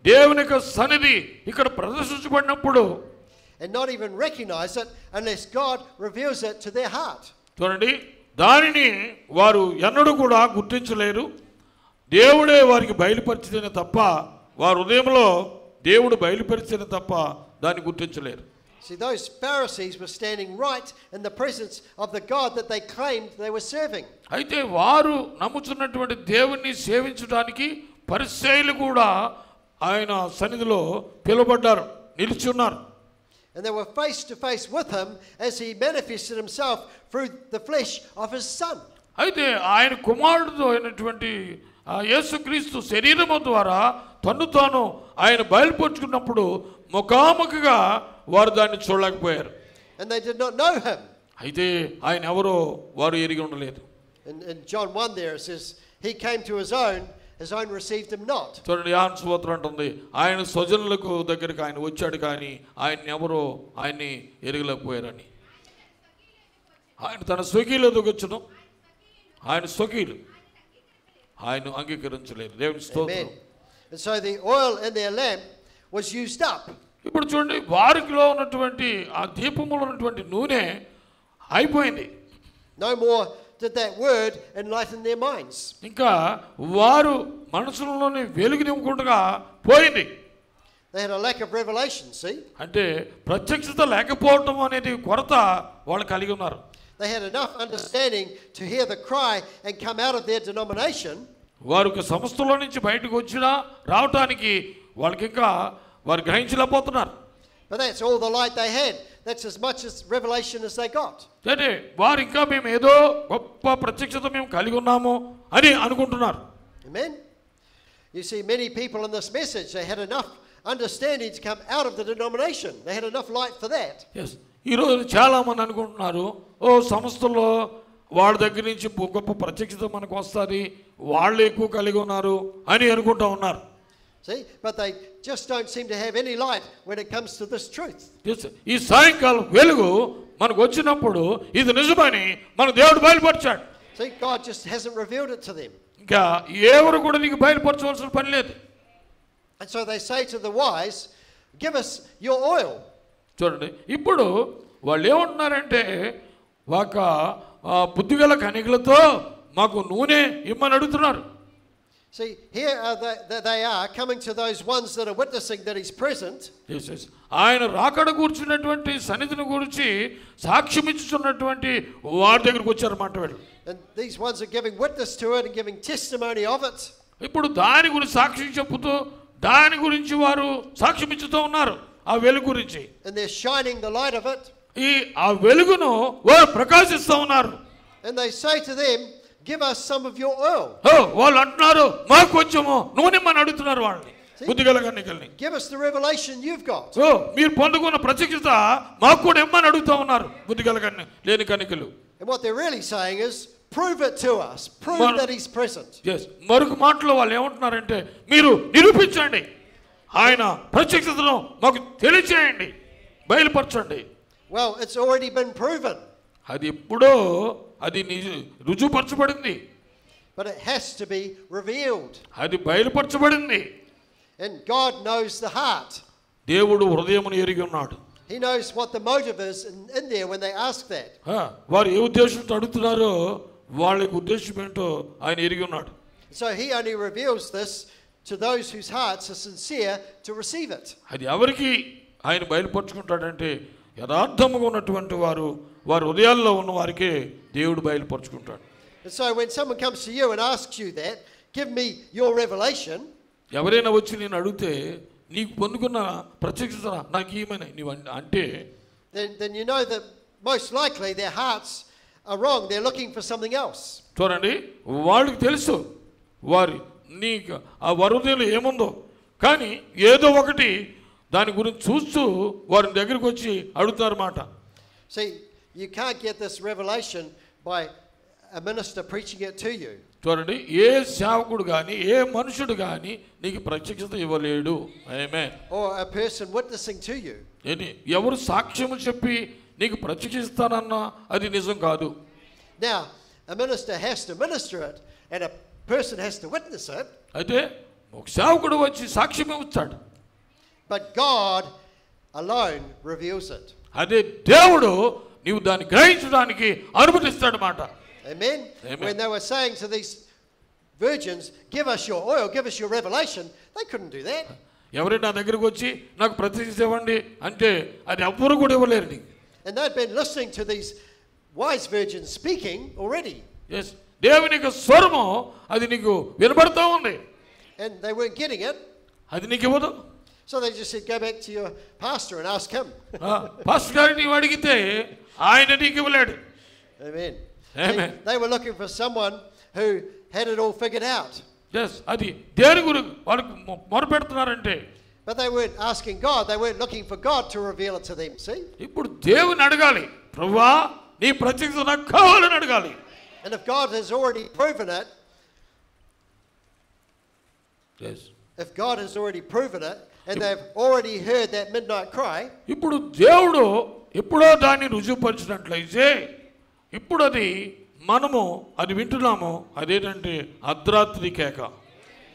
దేవుని యొక్క సన్నిధి ఇక్కడ ప్రదర్శించబడినప్పుడు And not even recognize it unless God reveals it to their heart. చూడండి, దానిని వారు ఎన్నడూ కూడా గుర్తించలేరు. దేవుడే వారికి బయలుపరిచితేనే తప్ప, వారి హృదయంలో దేవుడు బయలుపరిచితేనే తప్ప దాన్ని గుర్తించలేరు. See, those Pharisees were standing right in the presence of the God that they claimed they were serving. అయితే వారు నమ్ముచున్నటువంటి దేవుణ్ణి సేవించడానికి పరిసయ్యులు కూడా ఆయన సన్నిధిలో పిలువబడ్డారు, నిలిచి ఉన్నారు. And they were face to face with him as he manifested himself through the flesh of his son. అయితే ఆయన కుమారుడు అయినటువంటి యేసుక్రీస్తు శరీరము ద్వారా తన్ను తాను ఆయన బయలుపరుచుకున్నప్పుడు ముఖాముఖిగా వారు దాన్ని చూడలేకపోయారు. And they did not know him. అయితే ఆయన ఎవరో వారు ఎరిగి ఉండలేదు. In John 1 there it says, he came to his own received him not. చూడండి, యోహాను సువార్త అంటుంది, ఆయన స్వజనులకు దగ్గరికి ఆయన వచ్చాడు కానీ ఆయన ఎవరో ఆయన్ని ఎరగలేకపోయారని. ఆయన తన స్వకీయుల దగ్గర ఆయన స్వకీయులు ఆయన అంగీకరించలేదు. దేవుని స్తోత్రం. And so the oil in their lamp was used up. ఇప్పుడు చూడండి, వారికిలో ఉన్నటువంటి ఆ దీపములో ఉన్నటువంటి నూనె అయిపోయింది. No more did that word enlighten their minds. ఇంకా వారు మనసులోని వెలుగు నింపుకుంటగా పోయింది. They had a lack of revelation, see? అంటే ప్రత్యక్షత లేకపోవటం అనేది కొరత వాళ్ళు కలిగి ఉన్నారు. They had enough understanding to hear the cry and come out of their denomination. వారు సంస్థలో నుంచి బయటకు వచ్చినా రావటానికి వాళ్ళకి ఇంకా వారు గ్రహించలేకపోతున్నారు. But that's all the light they had. That's as much as revelation as they got. అంటే వారు ఇంకా మేము ఏదో గొప్ప ప్రత్యక్షత మేము కలిగి ఉన్నాము అని అనుకుంటున్నారు. Amen. You see, many people in this message, they had enough understanding to come out of the denomination. They had enough light for that. Yes. ఈరోజు చాలా మంది అనుకుంటున్నారు, ఓ సంస్థల్లో వాళ్ళ దగ్గర నుంచి గొప్ప ప్రత్యక్షత మనకు వస్తుంది, వాళ్ళు ఎక్కువ కలిగి ఉన్నారు అని అనుకుంటూ ఉన్నారు. See, but they just don't seem to have any light when it comes to this truth. ఈ సాయంకాలం వెలుగు మనకు వచ్చినప్పుడు ఇది నిజమని మన దేవుడు బయలుపరిచాడు. See, God just hasn't revealed it to them. ఇంకా ఎవరు కూడా నీకు బయలుపరచవలసిన పని లేదు. And so they say to the wise, give us your oil. చూడండి, ఇప్పుడు వాళ్ళు ఏమంటున్నారంటే ఒక బుద్ధిగల కనికలతో మాకు నూనె ఇమ్మని అడుగుతున్నారు. See, here they are coming to those ones that are witnessing that he's present. Yes, yes. ఆయన రాకడ కూర్చున్నటువంటి సన్నిధిని గురించి సాక్ష్యం ఇచ్చుతున్నటువంటి వారి దగ్గరికి వచ్చారన్నమాట వీళ్ళు. And these ones are giving witness to it and giving testimony of it. ఇప్పుడు దాని గురించి సాక్ష్యం చెప్పుతూ దాని గురించి వారు సాక్ష్యం ఇచ్చుతూ ఉన్నారు, ఆ వెలుగు గురించి. And they're shining the light of it. ఆ వెలుగును వారు ప్రకాశిస్తూ ఉన్నారు. And they say to them, give us some of your oil. వాళ్ళు అంటున్నారు, మాకు కొంచెము నూనె అని అడుగుతున్నారు వాళ్ళని, బుద్ధిగల కన్యకల్ని. Give us the revelation you've got. మీరు పొందుకున్న ప్రత్యక్షత మాకు కూడా ఇమ్మని అడుగుతూ ఉన్నారు బుద్ధిగల లేని కన్యకలు. And what they're really saying is, prove it to us. Prove that he's present. Yes. మరొక మాటలో వాళ్ళు ఏమంటున్నారంటే, మీరు నిరూపించండి, ఆయన ప్రత్యక్షతను మాకు తెలియచేయండి, బయలుపరచండి. Well, it's already been proven. అది ఎప్పుడో అది రుజువుపరచబడింది. But it has to be revealed. అది బయలుపరచబడింది. And God knows the heart. దేవుడు హృదయమును ఎరిగి ఉన్నాడు. He knows what the motive is in there when they ask that. వారు ఏ ఉద్దేశంతో అడుగుతున్నారో వాళ్ళకి ఉద్దేశం ఏంటో ఆయన ఎరిగి ఉన్నాడు. So he only reveals this to those whose hearts are sincere to receive it. అది ఎవరికి ఆయన బయలుపరుచుకుంటాడంటే యథార్థముగా ఉన్నటువంటి వారు, వారి హృదయాల్లో ఉన్న వారికే దేవుడు బయలుపరుచుకుంటాడు. And so when someone comes to you and asks you that, give me your revelation. ఎవరైనా వచ్చి నేను అడిగితే నీకు పొందుకున్న ప్రత్యక్షత నాకు ఏమని నీవు అంటే, then you know that most likely their hearts are wrong. They're looking for something else. చూడండి, వాళ్ళకి తెలుసు వారి నీకు ఆ హృదయంలో ఏముందో, కానీ ఏదో ఒకటి దాని గురించి చూస్తూ వారి దగ్గరికి వచ్చి అడుగుతారు మాట. See, you can't get this revelation by a minister preaching it to you. చూడండి, ఏ సేవకుడు కానీ ఏ మనుషుడు కానీ నీకు ప్రత్యక్షత ఇవ్వలేడు. ఆమేన్. Or a person witnessing to you. ఎవరు సాక్ష్యము చెప్పి నీకు ప్రత్యక్షిస్తానన్నా అది నిజం కాదు. Now, a minister has to minister it and a person has to witness it. అయితే ఒక సేవకుడు వచ్చి సాక్ష్యం ఇస్తాడు. But God alone reveals it. అదే దేవుడు నీవు దాన్ని గ్రహించడానికి అనుమతిస్తాడు మాట. Amen? Amen. When they were saying to these virgins, give us your oil, give us your revelation, they couldn't do that. ఎవరైనా నా దగ్గరికి వచ్చి నాకు ప్రత్యక్షత ఇవ్వండి అంటే అది ఎవ్వరు కూడా ఇవ్వలేరు నీకు. And they'd been listening to these wise virgins speaking already. Yes, దేవుని యొక్క స్వరము అది నీకు వినబడతా ఉంది, And they weren't getting it. అది నీకు ఇవ్వదు. So they just said, go back to your pastor and ask him. Pastor గారిని నీవు అడిగితే ఆయన నీకు ఇవ్వలేడు. Amen. Amen. They were looking for someone who had it all figured out. Yes, అది దేని గురించి వాళ్ళకి మొరపెడుతున్నారంటే, But they weren't asking God. They weren't looking for God to reveal it to them. See? ఇప్పుడు దేవుని అడగాలి, ప్రభువా నీ ప్రత్యక్షత నాకు కావాలని అడగాలి. And if God has already proven it, if God has already proven it, and they've already heard that midnight cry, ఇప్పుడు దేవుడు ఎప్పుడో దాన్ని రుజువుపరిచినట్లయితే ఇప్పుడు అది మనము అది వింటున్నాము, అదేంటంటే అర్ధరాత్రి కేక.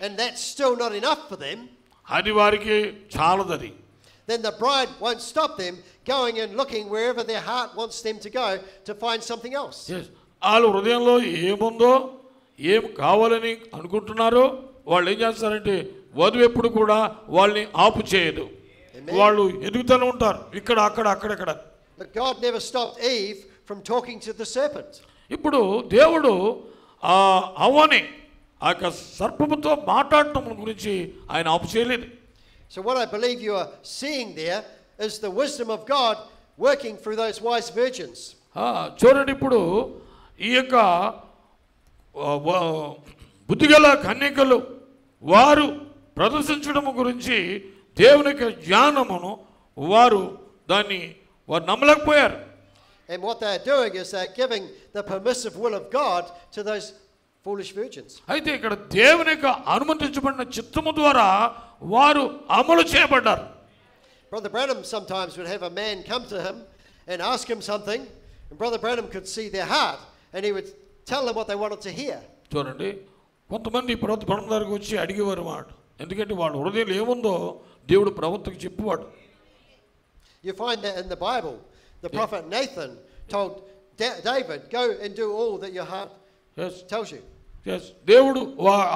and that's still not enough for them, అది వారికి చాలదది. then the bride won't stop them going and looking wherever their heart wants them to go to find something else. వాళ్ళ హృదయంలో ఏముందో ఏం కావాలని అనుకుంటున్నారో వాళ్ళు ఏం చేస్తారంటే వధువు ఎప్పుడు కూడా వాళ్ళని ఆపు చేయదు. వాళ్ళు ఎదుగుతూనే ఉంటారు ఇక్కడ అక్కడ అక్కడక్కడ. But God never stopped Eve from talking to the serpent. ఇప్పుడు దేవుడు ఆ అవ్వని ఆ యొక్క సర్పముతో మాట్లాడటం గురించి ఆయన ఆపు చేయలేదు. So what I believe you are seeing there is the wisdom of God working through those wise virgins. చూడండి, ఇప్పుడు ఈ యొక్క బుద్ధిగల కన్యకలు వారు ప్రదర్శించడం గురించి దేవుని యొక్క జ్ఞానమును వారు దాన్ని వారు నమ్మలేకపోయారు. And what they're doing is they're giving the permissive will of God to those foolish virgins. అయితే ఇక్కడ దేవుని యొక్క అనుమతించబడిన చిత్తము ద్వారా వారు అమలు చేయబడ్డారు. Brother Branham sometimes would have a man come to him and ask him something, and Brother Branham could see their heart, and he would tell them what they wanted to hear. చూడండి, కొంతమంది ప్రవక్త దగ్గరికి వచ్చి అడిగేవారు మాట, ఎందుకంటే వాళ్ళ హృదయంలో ఏముందో దేవుడు ప్రవక్తకు చెప్పేవాడు. You find that in the Bible. The prophet Nathan told David, go and do all that your heart tells you. దేవుడు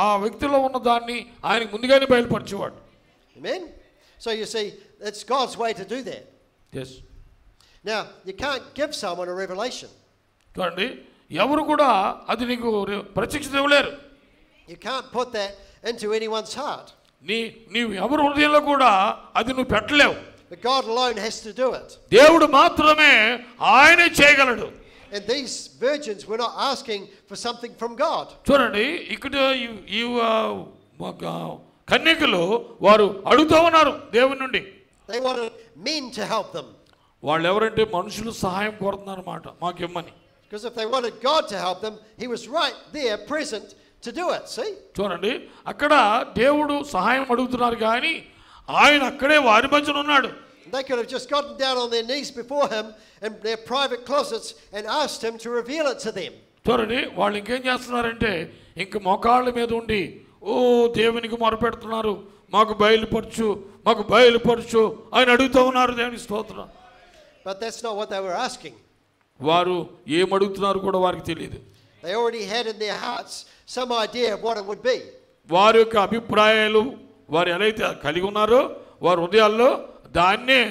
ఆ వ్యక్తిలో ఉన్న దాన్ని ఆయనకు ముందుగానే బయలుపరిచేవాడు. Amen. So you see, it's God's way to do that. Now, you can't give someone a revelation. చూడండి, ఎవరు కూడా అది నీకు ప్రత్యక్షత ఇవ్వలేరు. You can't put that into anyone's heart. నీవు ఎవరి హృదయంలో కూడా అది నువ్వు పెట్టలేవు. But God alone has to do it. దేవుడు మాత్రమే ఆయనే చేయగలడు. And these virgins were not asking for something from God. చూడండి, ఇక్కడ ఈ కన్యకలు వారు అడుగుతూ ఉన్నారు దేవుని నుండి. They wanted men to help them. వాళ్ళు ఎవరంటే మనుషులు సహాయం కోరుతున్నారు అన్నమాట, మాకు ఇమ్మని. Because if they wanted God to help them, he was right there present to do it. See? చూడండి, అక్కడ దేవుడు సహాయం అడుగుతున్నారు కానీ ఆయన అక్కడే వారి మధ్యన ఉన్నాడు. They could have just gotten down on their knees before him in their private closets and asked him to reveal it to them. చూడండి, వాళ్ళు ఇంకేం చేస్తున్నారంటే ఇంక మోకాళ్ళ మీద ఉండి ఓ దేవునికి మొరపెడుతున్నారు, మాకు బయలుపరచు మాకు బయలుపరచు ఆయన అడుగుతూ ఉన్నారు. దేవుని స్తోత్రం. But that's not what they were asking. వారు ఏం అడుగుతున్నారు కూడా వారికి తెలియదు. They already had in their hearts some idea of what it would be. వారి యొక్క అభిప్రాయాలు వారు ఎలా అయితే కలిగి ఉన్నారో వారి హృదయాల్లో దాన్నే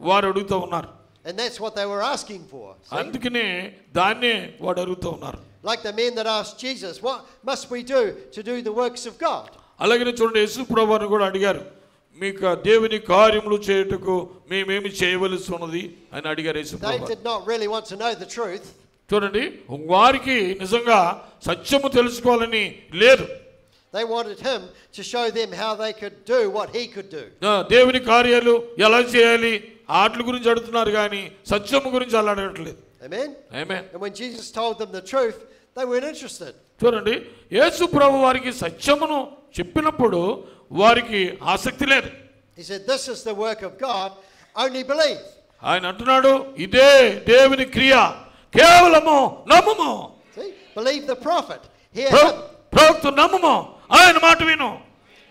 వారు అడుగుతూ ఉన్నారు. And that's what they were asking for. అందుకనే దాన్నే వాడు అడుగుతూ ఉన్నారు. Like the men that asked Jesus, what must we do to do the works of God? అలాగనే చూడండి, యేసు ప్రభువుని కూడా అడిగారు, మీకు దేవుని కార్యములు చేయుటకు మేమేమి చేయవలసి ఉన్నది అని అడిగారు యేసు They ప్రభువు. did not really want to know the truth. చూడండి, వారికి నిజంగా సత్యము తెలుసుకోవాలని లేదు. They wanted him to show them how they could do what he could do. దేవుని కార్యాలు ఎలా చేయాలి వాటి గురించి అడుగుతున్నారు కానీ సత్యము గురించి అలా అడగట్లేదు. Amen? Amen. And when Jesus told them the truth, they weren't interested. చూడండి, యేసు ప్రభు వారికి సత్యమును చెప్పినప్పుడు వారికి ఆసక్తి లేదు. He said, this is the work of God, only believe. ఆయన అంటున్నాడు, ఇదే దేవుని క్రియ, కేవలము నమ్ముము. See? Believe the prophet. Hear him. ప్రవక్త నమ్ముము, ఆయన మాట విను.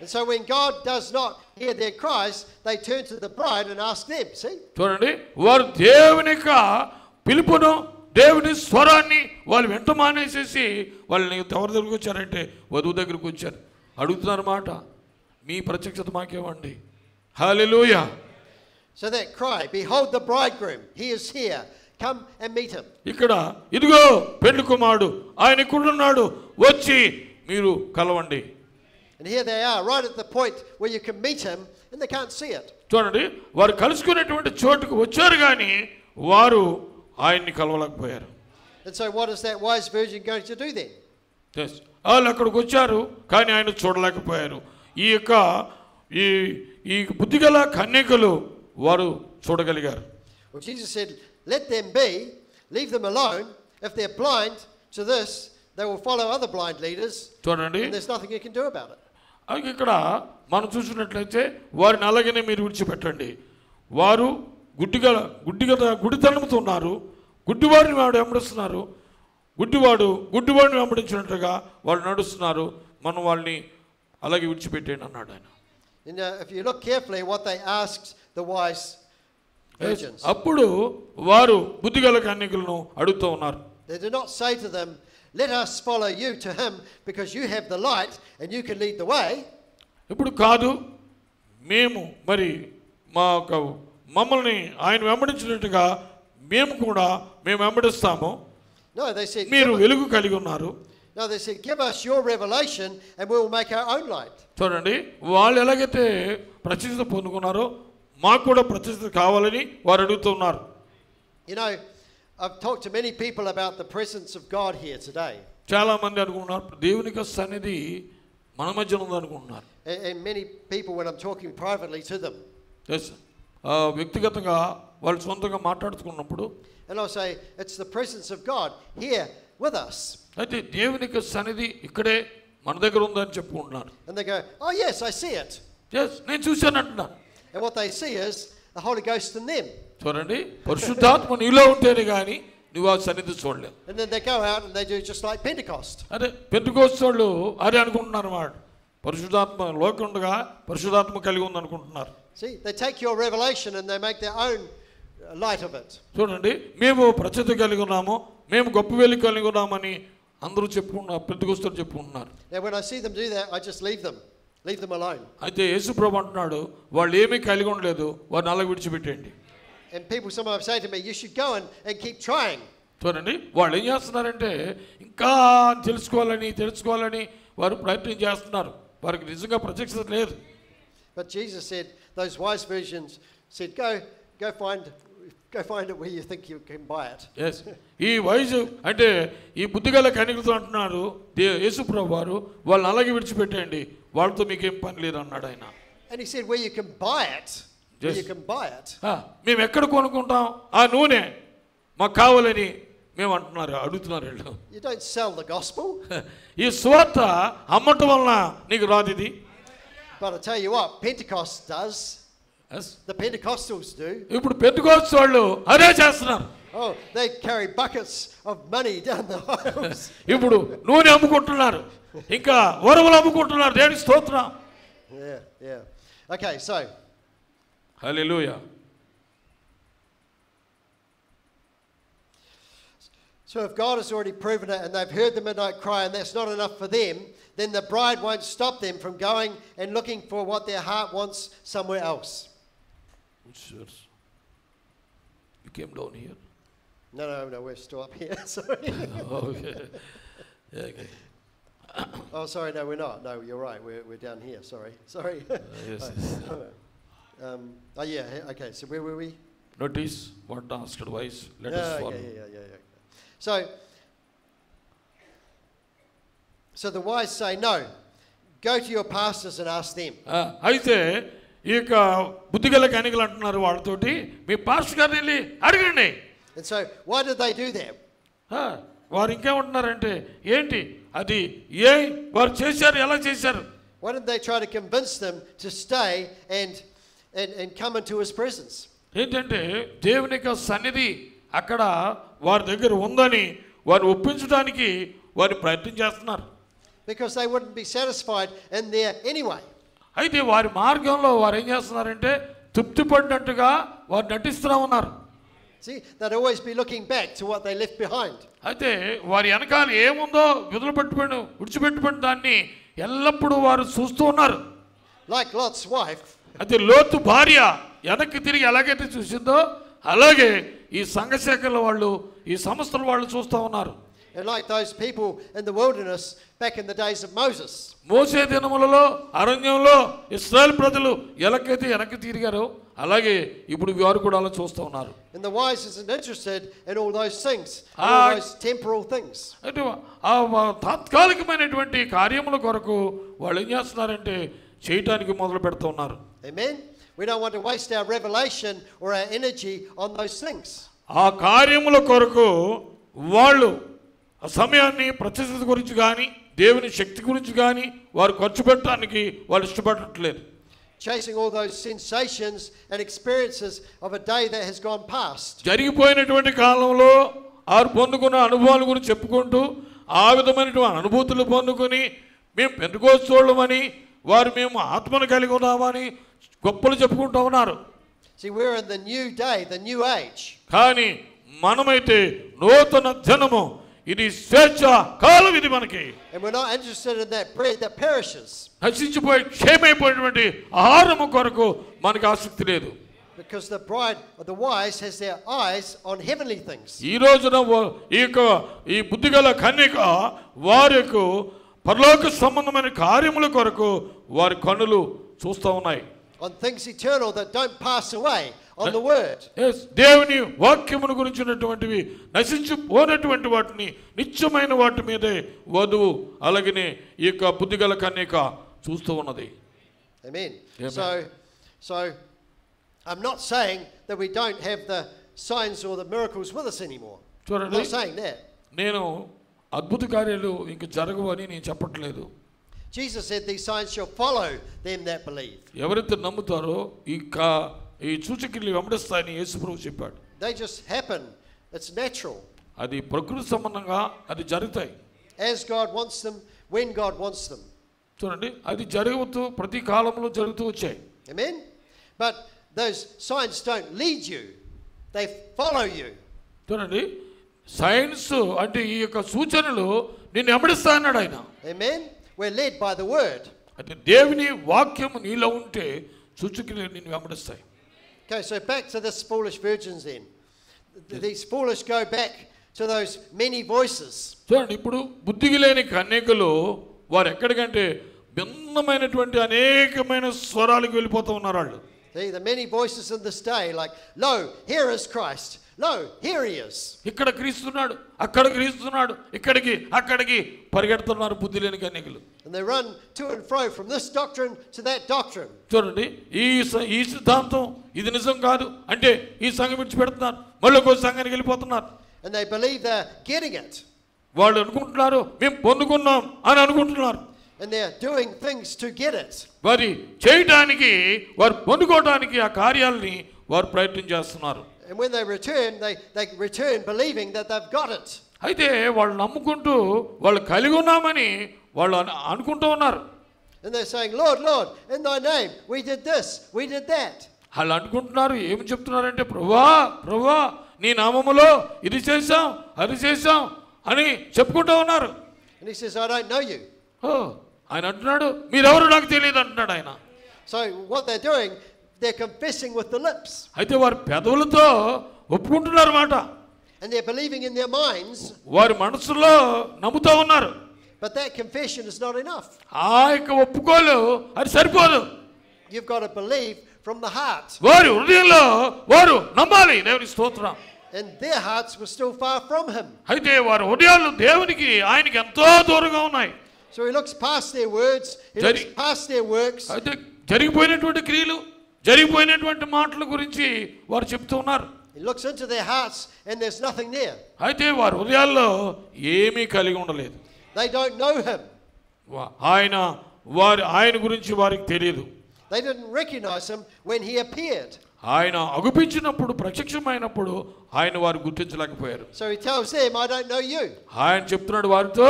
And so when God does not hear their cries, they turn to the bride and ask them. See? చూడండి, వారు దేవుని యొక్క పిలుపును దేవుని స్వరాన్ని వాళ్ళు వెంట మానేసేసి వాళ్ళని ఎవరి దగ్గరికి వచ్చారంటే వధువు దగ్గరికి వచ్చారు. అడుగుతున్నారు మాట, మీ ప్రత్యక్షత మాకేమండి. హల్లెలూయా. So that cry, behold the bridegroom, he is here, come and meet him. ఇక్కడ ఇదిగో పెళ్లి కుమారుడు ఆయన ఇక్కడున్నాడు, వచ్చి మీరు కలవండి. And here they are, right at the point where you can meet him, and they can't see it. చూడండి, వారు కలుసుకునేటువంటి చోటుకు వచ్చారు కానీ వారు ఆయన్ని కలవలేకపోయారు. And so what is that wise virgin going to do then? వాళ్ళు అక్కడికి వచ్చారు కానీ ఆయన చూడలేకపోయారు. ఈ యొక్క ఈ బుద్ధిగల కన్యకలు వారు చూడగలిగారు. Well, Jesus said, let them be, leave them alone. If they're blind to this, they will follow other blind leaders. చూడండి, and there's nothing you can do about it. ఇక్కడ మనం చూసినట్లయితే వారిని అలాగనే మీరు విడిచిపెట్టండి. వారు గుడ్డితనంతో ఉన్నారు, గుడ్డివాడిని వాడు వెంబడిస్తున్నారు, గుడ్డివాడిని వెంబడించినట్లుగా వాళ్ళు నడుస్తున్నారు, మనం వాళ్ళని అలాగే విడిచిపెట్టేయండి అన్నాడు ఆయన. If you look carefully what they asked the wise virgins. అప్పుడు వారు బుద్ధిగల కన్యకలను అడుగుతూ ఉన్నారు. They did not say to them, let us follow you to him because you have the light and you can lead the way. ఇప్పుడు కాదు, మేము మరి మమ్మల్ని ఆయన వెంబడించినట్టుగా మేము వెంబడిస్తాము. No, they said, మీరు వెలుగు కలిగి ఉన్నారు. No, they said, give us your revelation and we will make our own light. చూడండి, వాళ్ళు ఎలాగైతే ప్రతిష్ఠ పొందుకున్నారో మాకు కూడా ప్రతిష్ఠ కావాలని వారు అడుగుతున్నారు. You know, I've talked to many people about the presence of God here today. చాలా మంది అనుకుంటున్నారు దేవుని యొక్క సన్నిధి మన మధ్య ఉంది అనుకుంటున్నారు. And many people, when I'm talking privately to them, వ్యక్తిగతంగా వాళ్ళు సొంతంగా మాట్లాడుతున్నప్పుడు, and I'll say it's the presence of God here with us. అయితే దేవుని యొక్క సన్నిధి ఇక్కడే మన దగ్గర ఉందని చెప్పుకుంటున్నారు. And they go, oh yes, I see it. నేను చూశాను అంటున్నాను. And what they see is the Holy Ghost in them. చూడండి, పరిశుద్ధాత్మ నీలో ఉంటేనే కానీ నువ్వు ఆ సన్నిధి చూడలేవు. And then they go out and they do just like Pentecost. అదే పెంతెకోస్తు వాళ్ళు అదే అనుకుంటున్నారు అన్నమాట. పరిశుద్ధాత్మ లోకంగా పరిశుద్ధాత్మ కలిగి ఉంది అనుకుంటున్నారు. See, they take your revelation and they make their own light of it. చూడండి, మేము ప్రసిద్ధి కలిగి ఉన్నాము, మేము గొప్ప వెలుగు కలిగి ఉన్నామని అందరూ చెప్పుకున్నారు, పెంతెకోస్తులు చెప్పుకుంటున్నారు. Now when I see them do that, I just leave them alone. అయితే యేసు ప్రభు అంటున్నాడు, వాళ్ళు ఏమీ కలిగి ఉండలేదు, వారిని అలా విడిచిపెట్టండి. And people sometimes say to me, you should go and keep trying. చూడండి, వాళ్ళు ఏం చేస్తున్నారంటే ఇంకా తెలుసుకోవాలని వారు ప్రయత్నం చేస్తున్నారు, వారికి నిజంగా ప్రత్యక్షత లేదు. But Jesus said, those wise virgins said, go find it where you think you can buy it. Yes. ఈ వయసు అంటే ఈ బుద్ధిగల కన్యకలతో అంటున్నారు యేసు ప్రభు వారు, వాళ్ళని అలాగే విడిచిపెట్టండి, వాళ్ళతో మీకేం పని లేదు అన్నాడు ఆయన. And he said, where you can buy it. Yes. You can buy it. మేము ఎక్కడ కొనుక్కుంటాం ఆ నూనె మాకు కావాలని మేము అడుగుతున్నారు వీళ్ళు. You don't sell the gospel. ఈ సువార్త అమ్మటం వలన నీకు రాదు ఇది. But I tell you what, Pentecost does. Yes. The Pentecostals do. ఇప్పుడు పెంతెకోస్తు వాళ్ళు అదే చేస్తున్నారు. Oh, they carry buckets of money down the aisles. ఇప్పుడు నూనె అమ్ముకుంటున్నారు, ఇంకా వరములు అమ్ముకుంటున్నారు. దేవునికి స్తోత్రం. Yeah. Okay, so hallelujah. So if God has already proven it and they've heard the midnight cry and that's not enough for them, then the bride won't stop them from going and looking for what their heart wants somewhere else. You came down here. No, we're still up here. Sorry. Okay. Oh, sorry, no, we're not. No, you're right. We're down here. Sorry. Yes. Okay. So where were we? Notice what asked wise. Let us follow. Yeah. So the wise say, no, go to your pastors and ask them. అయితే ఈ యొక్క బుద్ధిగల కన్యకలు అంటున్నారు వాళ్ళతోటి, మీ పాస్టర్ గారిని వెళ్ళి అడగండి. And so why did they do that? వారు ఇంకేమంటున్నారంటే ఏంటి అది వారు చేశారు, ఎలా చేశారు? Why didn't they try to convince them to stay and come into his presence? ఏంటంటే దేవుని యొక్క సన్నిధి అక్కడ వారి దగ్గర ఉందని వారు ఒప్పించడానికి వారు ప్రయత్నం చేస్తున్నారు. Because they wouldn't be satisfied in there anyway. అయితే వారి మార్గంలో వారు ఏం చేస్తున్నారంటే తృప్తి పడినట్టుగా వారు నటిస్తూ ఉన్నారు. See, they'd always be looking back to what they left behind. అయితే వారి వెనకాల ఏముందో విడిచిపెట్టుబడి దాన్ని ఎల్లప్పుడూ వారు చూస్తూ ఉన్నారు. Like Lot's wife. అయితే లోతు భార్య వెనక్కి తిరిగి ఎలాగైతే చూసిందో అలాగే ఈ సంఘశాఖల వాళ్ళు ఈ సంస్థల వాళ్ళు చూస్తూ ఉన్నారు. And like those people in the wilderness back in the days of Moses. మోసే దినములలో అరణ్యంలో ఇశ్రాయేలు ప్రజలు ఎలాగైతే వెనక్కి తిరిగారో అలాగే ఇప్పుడు వారు కూడా అలా చూస్తూ ఉన్నారు. And the wise isn't interested in all those things, all those temporal things. అంటే ఆ తాత్కాలికమైనటువంటి కార్యముల కొరకు వాళ్ళు ఏం చేస్తున్నారంటే చేయటానికి మొదలు పెడుతూ ఉన్నారు. Amen. We don't want to waste our revelation or our energy on those things. ఆ కార్యముల కొరకు వాళ్ళు ఆ సమయాన్ని ప్రత్యక్షత గురించి కానీ దేవుని శక్తి గురించి కానీ వారు ఖర్చు పెట్టడానికి వాళ్ళు ఇష్టపడట్లేదు. Chasing all those sensations and experiences of a day that has gone past. జరిగిపోయినటువంటి కాలంలో వారు పొందుకున్న అనుభవాల గురించి చెప్పుకుంటూ ఆ విధమైనటువంటి అనుభూతులు పొందుకొని మేము పెందుకోసోళ్ళమని వారు మేము ఆత్మను కలిగి ఉన్నామని గొప్పలు చెప్పుకుంటూ ఉన్నారు. See, we're in the new day, the new age. కానీ మనమైతే నూతన జనము, ఇది స్వేచ్ఛ కాలం ఇది మనకి. And we're not interested in that bread that perishes. నశించిపోయి క్షేమైపోయినటువంటి ఆహారము కొరకు మనకు ఆసక్తి లేదు. Because the bride of the wise has their eyes on heavenly things. ఈ రోజున ఈ బుద్ధిగల కన్యక వారికి పరలోక సంబంధమైన కార్యముల కొరకు వారి కన్నులు చూస్తూ ఉన్నాయి. On things eternal that don't pass away, on the word. దేవుని వాక్యమును గురించినటువంటివి నశించిపోయినటువంటి వాటిని నిత్యమైన వాటి మీదే వధువు అలాగనే ఈ యొక్క బుద్ధిగల కన్యక చూస్తూ ఉన్నది. Amen. Amen. So I'm not saying that we don't have the signs or the miracles with us anymore. I'm not saying that. నేను అద్భుత కార్యాలు ఇంక జరగవని నేను చెప్పట్లేదు. Jesus said these signs shall follow them that believe. ఎవరైతే నమ్ముతారో ఈ సూచక్రియలు వెంబడిస్తాయని యేసుప్రభు చెప్పాడు. They just happen. It's natural. అది ప్రకృతి సంబంధంగా అది జరుగుతాయి. As God wants them, when God wants them. చూడండి, అది జరుగుతూ ప్రతి కాలంలో జరుగుతూ వచ్చాయి. Amen. But those signs don't lead you. They follow you. చూడండి, సైన్స్ అంటే ఈ యొక్క సూచనలు నిన్ను వెంబడిస్తా అన్నాడు ఆయన. Amen. We're led by the word. అంటే దేవుని వాక్యం నీలో ఉంటే సూచక్రియలు నిన్ను వెంబడిస్తాయి. Okay, so back to this foolish virgins then. These foolish go back to those many voices. చూడండి, ఇప్పుడు బుద్ధికి లేని కన్యకలు వారు ఎక్కడికంటే భిన్నమైనటువంటి అనేకమైన స్వరాలకు వెళ్ళిపోతూ ఉన్నారు వాళ్ళు. See, the many voices in this day, like, lo, here is Christ. Lo, here he is. ఇక్కడ క్రీస్తున్నాడు, అక్కడ క్రీస్తున్నాడు, ఇక్కడికి అక్కడికి పరిగెడుతున్నారు బుద్ధి లేని కన్యకలు. And they run to and fro from this doctrine to that doctrine. చూడండి, ఈ సిద్ధాంతం ఇది నిజం కాదు అంటే ఈ సంఘం విడిచిపెడుతున్నారు, మళ్ళీ ఒక సంఘానికి వెళ్ళిపోతున్నారు. And they believe they're getting it. వాళ్ళు అనుకుంటున్నారు మేము పొందుకున్నాం అని అనుకుంటున్నారు. And they're doing things to get it. వారి చేయడానికి వారు పొందుకోవడానికి ఆ కార్యాలని వారు ప్రయత్నం చేస్తున్నారు. And when they return believing that they've got it. అయితే వాళ్ళు నమ్ముకుంటూ వాళ్ళు కలిగి ఉన్నామని వాళ్ళు అనుకుంటూ ఉన్నారు. And they're saying, Lord, Lord, in thy name we did this, we did that. వాళ్ళు అనుకుంటున్నారు, ఏమి చెప్తున్నారంటే ప్రభువా ప్రభువా నీ నామములో ఇది చేశాం అది చేశాం అని చెప్పుకుంటూ ఉన్నారు. And he says, I don't know you. ఆయన అంటున్నాడు మీరెవరు నాకు తెలియదు అంటున్నాడు ఆయన. So what they're doing, they're confessing with the lips. అయితే వారు పెదవులతో ఒప్పుకుంటున్నారు మాట. And they're believing in their minds. వారి మనసులో నమ్ముతూ ఉన్నారు. But that confession is not enough. ఆ యొక్క ఒప్పుకోలు అది సరిపోదు. You've got to believe from the heart. వారి హృదయంలో వారు నమ్మాలి. దేవుని స్తోత్రం. And their hearts were still far from him. అయితే వారి హృదయాలు దేవునికి ఆయనకి ఎంతో దూరంగా ఉన్నాయి. So he looks past their words, he looks past their works. అయితే జరిగిపోయినటువంటి క్రియలు జరిగిపోయినటువంటి మాటల గురించి వారు చెప్తూ ఉన్నారు. He looks into their hearts and there's nothing there. అయితే వారి హృదయాల్లో ఏమీ కలిగి ఉండలేదు. They don't know him. ఆయన గురించి వారికి తెలియదు. They didn't recognize him when he appeared. ఆయన అగుపించినప్పుడు ప్రత్యక్షమైనప్పుడు ఆయన వారు గుర్తించలేకపోయారు. So he tells them, I don't know you. ఆయన చెప్తున్నాడు వారితో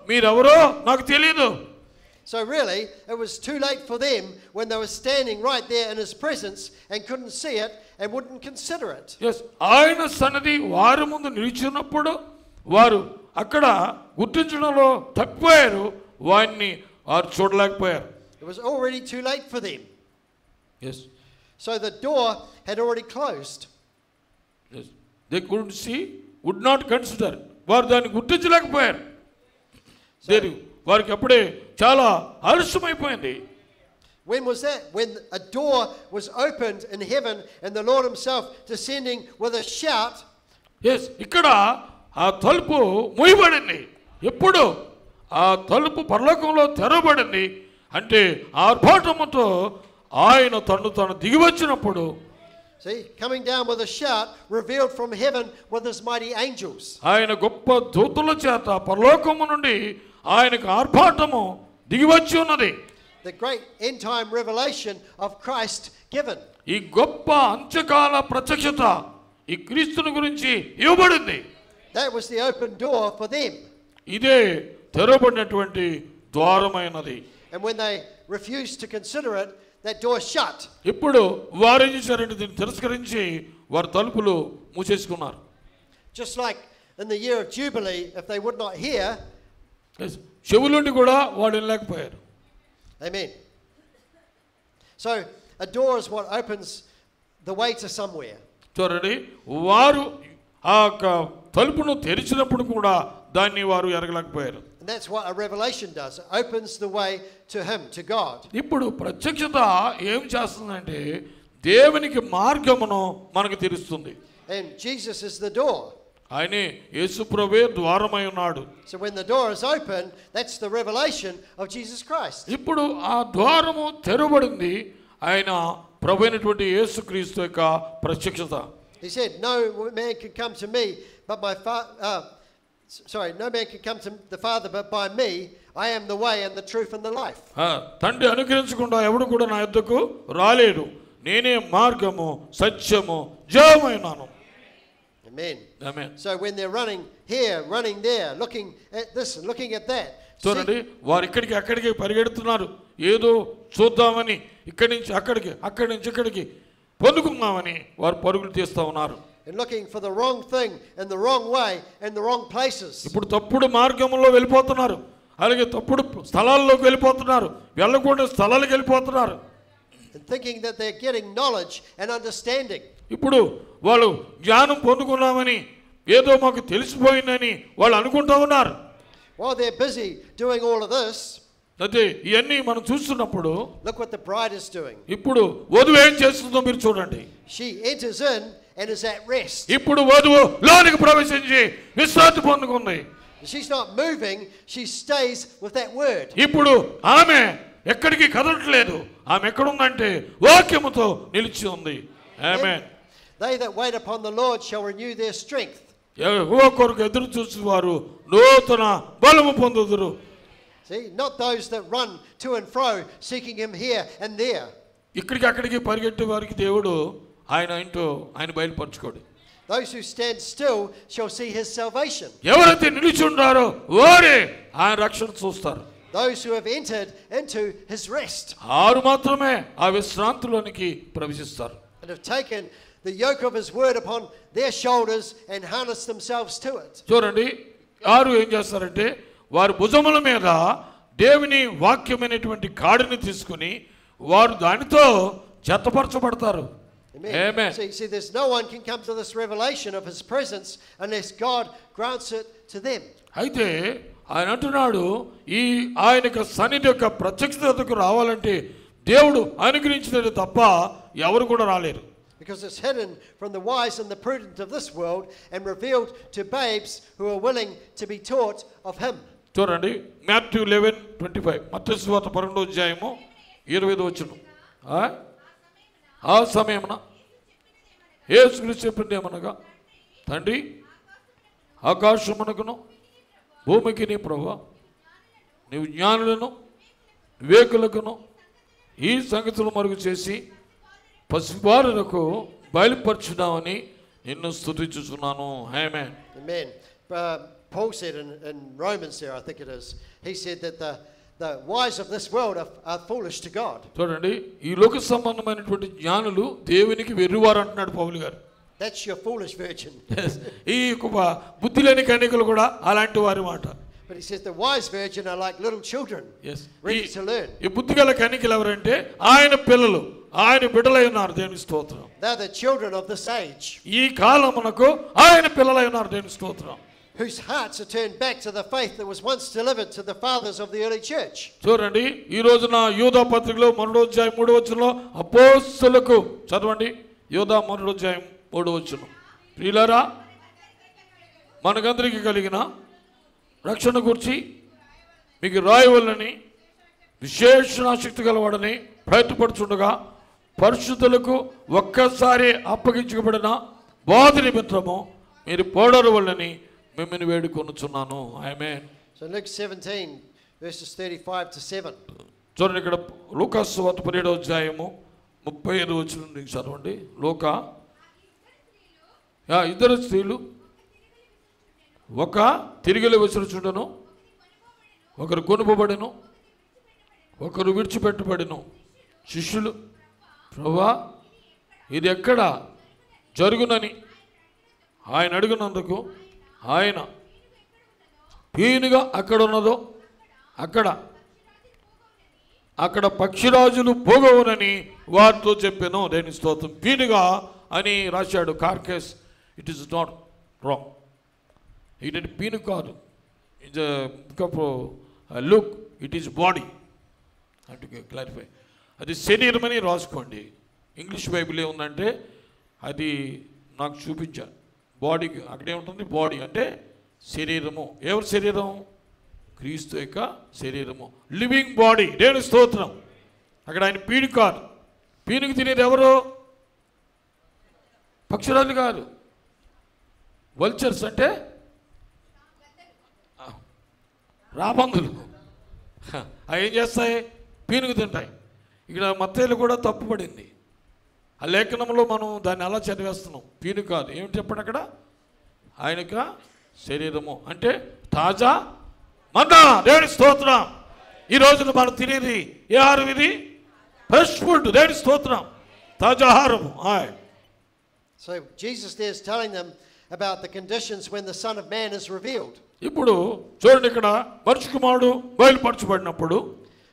మీరెవరో నాకు తెలియదు. So really, it was too late for them when they were standing right there in his presence and couldn't see it, and wouldn't consider it. Yes, ఆయన సన్నిధి వారి ముందు నిలిచినప్పుడు వారు అక్కడ గుర్తించడంలో తప్పిపోయారు, వారిని వారు చూడలేకపోయారు. It was already too late for them. Yes. So the door had already closed. Yes. They couldn't see, would not consider. వారు దాన్ని గుర్తించలేకపోయారు. వారికి అప్పుడే చాలా ఆలస్యమైపోయింది. When was that? When a door was opened in heaven and the Lord himself descending with a shout. Yes, ఇక్కడ ఆ తలుపు మూయబడింది. ఎప్పుడు ఆ తలుపు పరలోకంలో తెరవబడింది అంటే ఆర్భాటముతో ఆయన తను దిగి వచ్చినప్పుడు, see, coming down with a shout, revealed from heaven with his mighty angels. ఆయన గొప్ప దూతల చేత పరలోకము నుండి ఆయనకు ఆర్భాటము దిగి వచ్చి ఉన్నది. The great end time revelation of Christ given. ఈ గొప్ప అంత్యకాల ప్రత్యక్షత ఈ క్రీస్తుని గురించి ఇవ్వబడింది. That was the open door for them. ఇదే తెరవబడినటువంటి ద్వారమైనది. And when they refused to consider it, that door shut. ఇప్పుడు వారు ఏం చేశారంటే దీన్ని తిరస్కరించి వారు తలుపులు మూసేసుకున్నారు. Just like in the year of Jubilee, if they would not hear, చెవులుండి కూడా వాడు వినలేకపోయారు. Amen. So a door is what opens the way to somewhere. చూడండి, వారు ఆ తలుపును తెరిచినప్పుడు కూడా దాన్ని వారు ఎరగలేకపోయారు. And that's what a revelation does. It opens the way to him, to God. ఇప్పుడు ప్రత్యక్షత ఏం చేస్తుందంటే దేవునికి మార్గమును మనకు తెరుస్తుంది. And Jesus is the door. ఆయనే యేసు ప్రభువే ద్వారమై ఉన్నాడు. So when the door is open, that's the revelation of Jesus Christ. ఇప్పుడు ఆ ద్వారము తెరవబడింది, ఆయన ప్రభువైనటువంటి యేసుక్రీస్తు యొక్క ప్రత్యక్షత. He said, no man can come to me but no man can come to the Father but by me. I am the way and the truth and the life. తండ్రి అనుగ్రహించకుండా ఎవడు కూడా నా యొద్దకు రాలేడు, నేనే మార్గము సత్యము జీవమైనాను. Amen. Amen. So when they're running here, running there, looking at this and looking at that. చూడండి, వారు ఇక్కడికి అక్కడికి పరిగెడుతున్నారు, ఏదో చూద్దామని, ఇక్కడి నుంచి అక్కడికి అక్కడి నుంచి ఇక్కడికి పొందుకుందామని వారు పరుగులు తీస్తూ ఉన్నారు. And looking for the wrong thing and the wrong way and the wrong places. ఇప్పుడు తప్పుడు మార్గంలో వెళ్ళిపోతున్నారు, అలాగే తప్పుడు స్థలాల్లోకి వెళ్ళిపోతున్నారు, వెళ్ళకుండా స్థలాలకు వెళ్ళిపోతున్నారు. And thinking that they're getting knowledge and understanding. ఇప్పుడు వాళ్ళు జ్ఞానం పొందుకున్నామని, ఏదో మాకు తెలిసిపోయిందని వాళ్ళు అనుకుంటూ ఉన్నారు. While they're busy doing all of this, అదే ఇవన్నీ మనం చూస్తున్నప్పుడు look what the bride is doing. ఇప్పుడు వధువు ఏం చేస్తుందో మీరు చూడండి. She enters in and is at rest. ఇప్పుడు వధువు లోనికి ప్రవేశించి విశ్రాంతి పొందుకుంది. She's not moving, she stays with that word. ఇప్పుడు ఆమె ఎక్కడికి కదలట్లేదు, ఆమె ఎక్కడుందంటే వాక్యముతో నిలిచి ఉంది. ఆమేన్. They that wait upon the Lord shall renew their strength. యెహోవా కొరకు ఎదురు చూసేవారు నూతన బలము పొందుదురు. See, not those that run to and fro seeking him here and there. ఇక్కడికి అక్కడికి పరిగెట్టే వారికి దేవుడు ఆయన ఏంటో ఆయన బయలుపరచుకోడు. Those who stand still shall see his salvation. ఎవరైతే నిలిచి ఉన్నారో వారే ఆయన రక్షణ చూస్తారు. Those who have entered into his rest. వారు మాత్రమే ఆ విశ్రాంతిలోనికి ప్రవేశిస్తారు. And have taken the yoke of his word upon their shoulders and harnessed themselves to it. చూడండి, వారు ఏం చేస్తారంటే వారి భుజముల మీద దేవుని వాక్యమైనటువంటి కాడిని తీసుకుని వారు దానితో జతపరచబడతారు. Amen. See, there's no one can come to this revelation of his presence unless God grants it to them. అయితే ఆయన అంటున్నాడు, ఈ ఆయన యొక్క సన్నిధి యొక్క ప్రత్యక్షతకు రావాలంటే దేవుడు అనుగ్రహించినది తప్ప ఎవరు కూడా రాలేరు. Because it's hidden from the wise and the prudent of this world and revealed to babes who are willing to be taught of him. చూడండి, మాథ్యూ 11:25, మత్తయి సువార్త 12వ అధ్యాయము 25వ వచనం. ఆ సమయమున యేసుక్రీస్తు చెప్పింది ఏమనగా, తండ్రి ఆకాశమునకును భూమికి నీ ప్రభువా, నీవు జ్ఞానులను వివేకులకును ఈ సంగతులు మరుగు చేసి పసివారులకు బయలుపరచుదామని నిన్ను స్తుతించుచున్నాను. ఆమేన్. Amen. Paul said in Romans there, I think it is, he said that the wise of this world are foolish to God. చూడండి, ఈ లోక సంబంధమైనటువంటి జ్ఞానులు దేవునికి వెర్రివారు అంటున్నాడు పౌలు గారు. That's your foolish virgin. ఈ బుద్ధి లేని కన్యకలు కూడా అలాంటి వారి మాట. But he says the wise virgin are like little children, ready to learn. ఈ బుద్ధి గల కన్యకలు ఎవరంటే ఆయన పిల్లలు, ఆయన బిడ్డలై ఉన్నారు. దేవుని స్తోత్రం. They're the children of this age. ఈ కాలమునకు ఆయన పిల్లలై ఉన్నారు. దేవుని స్తోత్రం. Whose hearts are turned back to the faith that was once delivered to the fathers of the early church. చూడండి, ఈ రోజున యూదా పత్రికలో 2వ అధ్యాయం 3వ వచనంలో అపోస్తలులకు చదవండి. యూదా 2వ అధ్యాయం 3వ వచనం. ప్రియులారా, మనకందరికీ కలిగిన రక్షణ గురించి మీకు రాయవల్లని విశేష ఆసక్తి గలవాడని ప్రయత్నపడుచుండగా పరిశుద్ధులకు ఒక్కసారి అప్పగించబడిన బోధ నిమిత్తము మీరు పోడరవల్లని మిమ్మల్ని వేడుకొనుచున్నాను. ఆమేన్. So Luke 17 verses 35 to 7. చూడండి, ఇక్కడ లూకా సువార్త 17వ అధ్యాయము 35వ వచనం నుంచి చదవండి. లూకా, ఇద్దరు స్త్రీలు, ఒక తిరిగిలి విసురుచుండెను, ఒకరు కొనుపబడెను, ఒకరు విడిచిపెట్టబడెను. శిష్యులు, ప్రభువా, ఇది ఎక్కడ జరుగునని ఆయన అడిగినందుకు ఆయన పీనుగా అక్కడ ఉన్నదో అక్కడ పక్షిరాజులు పోగవునని వారితో చెప్పాను. దేని స్తోత్రం. పీనుగా అని రాశాడు. Carcass, it is not wrong. It పీను కాదు. Look, it is body. అంటే క్లారిఫై, అది శరీరం అని రాసుకోండి. ఇంగ్లీష్ బైబిల్ ఏముందంటే అది నాకు చూపించాను. బాడీకి అక్కడేముంటుంది, బాడీ అంటే శరీరము. ఎవరి శరీరం? క్రీస్తు యొక్క శరీరము, లివింగ్ బాడీ. దేవుని స్తోత్రం. అక్కడ ఆయన పీను కాదు. పీనుకు తినేది ఎవరు? పక్షురాలు కాదు. వల్చర్స్ అంటే రాబందులు. అవి ఏం చేస్తాయి? పీనుకు తింటాయి. ఇక్కడ మత్తయిలో కూడా తప్పుపడింది. ఆ లేఖనంలో మనం దాన్ని అలా చదివేస్తున్నాం. పీను కాదు. ఏమిటి చెప్పండి అక్కడ? ఆయనక శరీరము అంటే తాజా మన్నా. దేవుని స్తోత్రం. ఈ రోజున మనం తినేది ఏ ఆహారం? ఇది ఫ్రెష్ ఫుడ్. దేవుని స్తోత్రం. తాజా ఆహారము. So Jesus there is telling them about the conditions when the Son of Man is revealed. ఇప్పుడు చూడండి, ఇక్కడ మనుష్య కుమారుడు బయలుపరచబడినప్పుడు,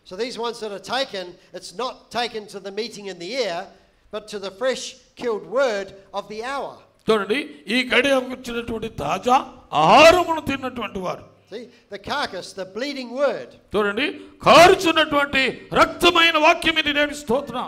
so these ones that are taken, it's not taken to the meeting in the air, but to the fresh killed word of the hour. చూడండి, ఈ గడియ వచ్చినటువంటి తాజా ఆహారమును తిన్నటువంటి వారు. See, the carcass, the bleeding word. చూడండి, కారుచున్నటువంటి రక్తమైన వాక్యం ఇది. దేవుని స్తోత్రం.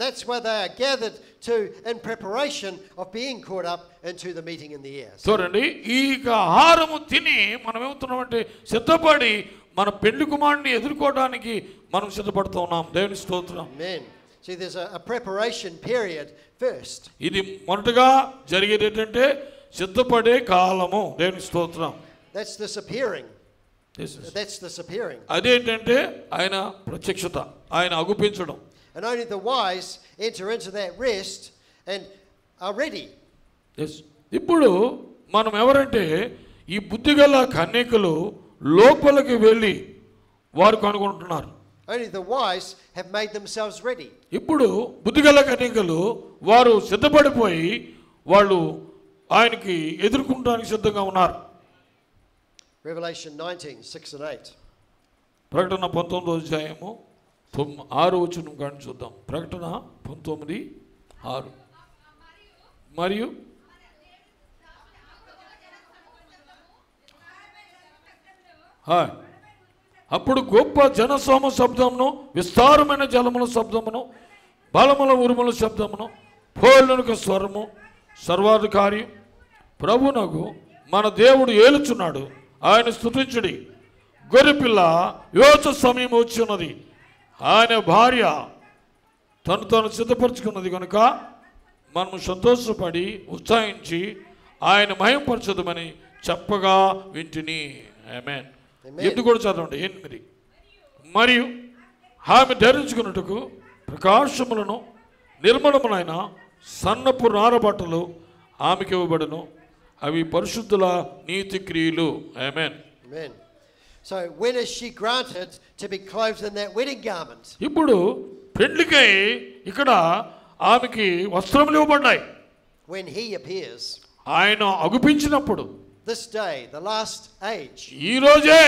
That's where they are gathered to in preparation of being caught up into the meeting in the air. చూడండి, ఈ ఆహారము తిని మనం ఏమవుతున్నామంటే సిద్ధపడి మన పెళ్లి కుమారుని ఎదుర్కోవడానికి మనం సిద్ధపడుతూ ఉన్నాం. దేవుని స్తోత్రం. Amen. See, there's a preparation period first. ఇది మొదటగా జరిగేది ఏంటంటే సిద్ధపడే కాలము. దేవుని స్తోత్రం. That's this appearing. That's this appearing. అదేంటంటే ఆయన ప్రత్యక్షత, ఆయన అగుపించడం. And only the wise enter into that rest and are ready. ఇప్పుడు మనం ఎవరంటే ఈ బుద్ధిగల కన్యకలు లోపలికి వెళ్ళి వారు కనుగొంటున్నారు. Only the wise have made themselves ready. ఇప్పుడు బుద్ధిగల కన్యకలు వారు సిద్ధపడిపోయి వాళ్ళు ఆయనకి ఎదుర్కొనడానికి సిద్ధంగా ఉన్నారు. Revelation 19, 6 and 8. ప్రకటన 19వ అధ్యాయము 6వ వచనం కానీ చూద్దాం. ప్రకటన 19:6. మరియు అప్పుడు గొప్ప జనసోమ శబ్దమును, విస్తారమైన జలముల శబ్దమును, బలముల ఉరుముల శబ్దమును, పోలునొక స్వరము, సర్వాధికారి ప్రభునగు మన దేవుడు ఏలుచున్నాడు, ఆయన స్తుతించుడి. గొర్రెపిల్ల యోచ సమయం వచ్చి ఉన్నది, ఆయన భార్య తను సిద్ధపరచుకున్నది కనుక మనము సంతోషపడి ఉత్సాహించి ఆయన మహిమపరచదమని చెప్పగా వింటిని. ఆమేన్. ఎందుకు కూడా చదవండి. 8. మరియు ఆమె ధరించుకున్నట్టుకు ప్రకాశములను నిర్మలములైన సన్నపు నారబట్టలు ఆమెకి ఇవ్వబడును, అవి పరిశుద్ధుల నీతి క్రియలు. ఆమేన్. Amen. So when is she granted to be clothed in that wedding garment? ఇప్పుడు పెండ్లికై ఇక్కడ ఆమెకి వస్త్రములు ఇవ్వబడ్డాయి. When he appears. ఆయన అగుపించినప్పుడు. This day, the last age. ఈ రోజే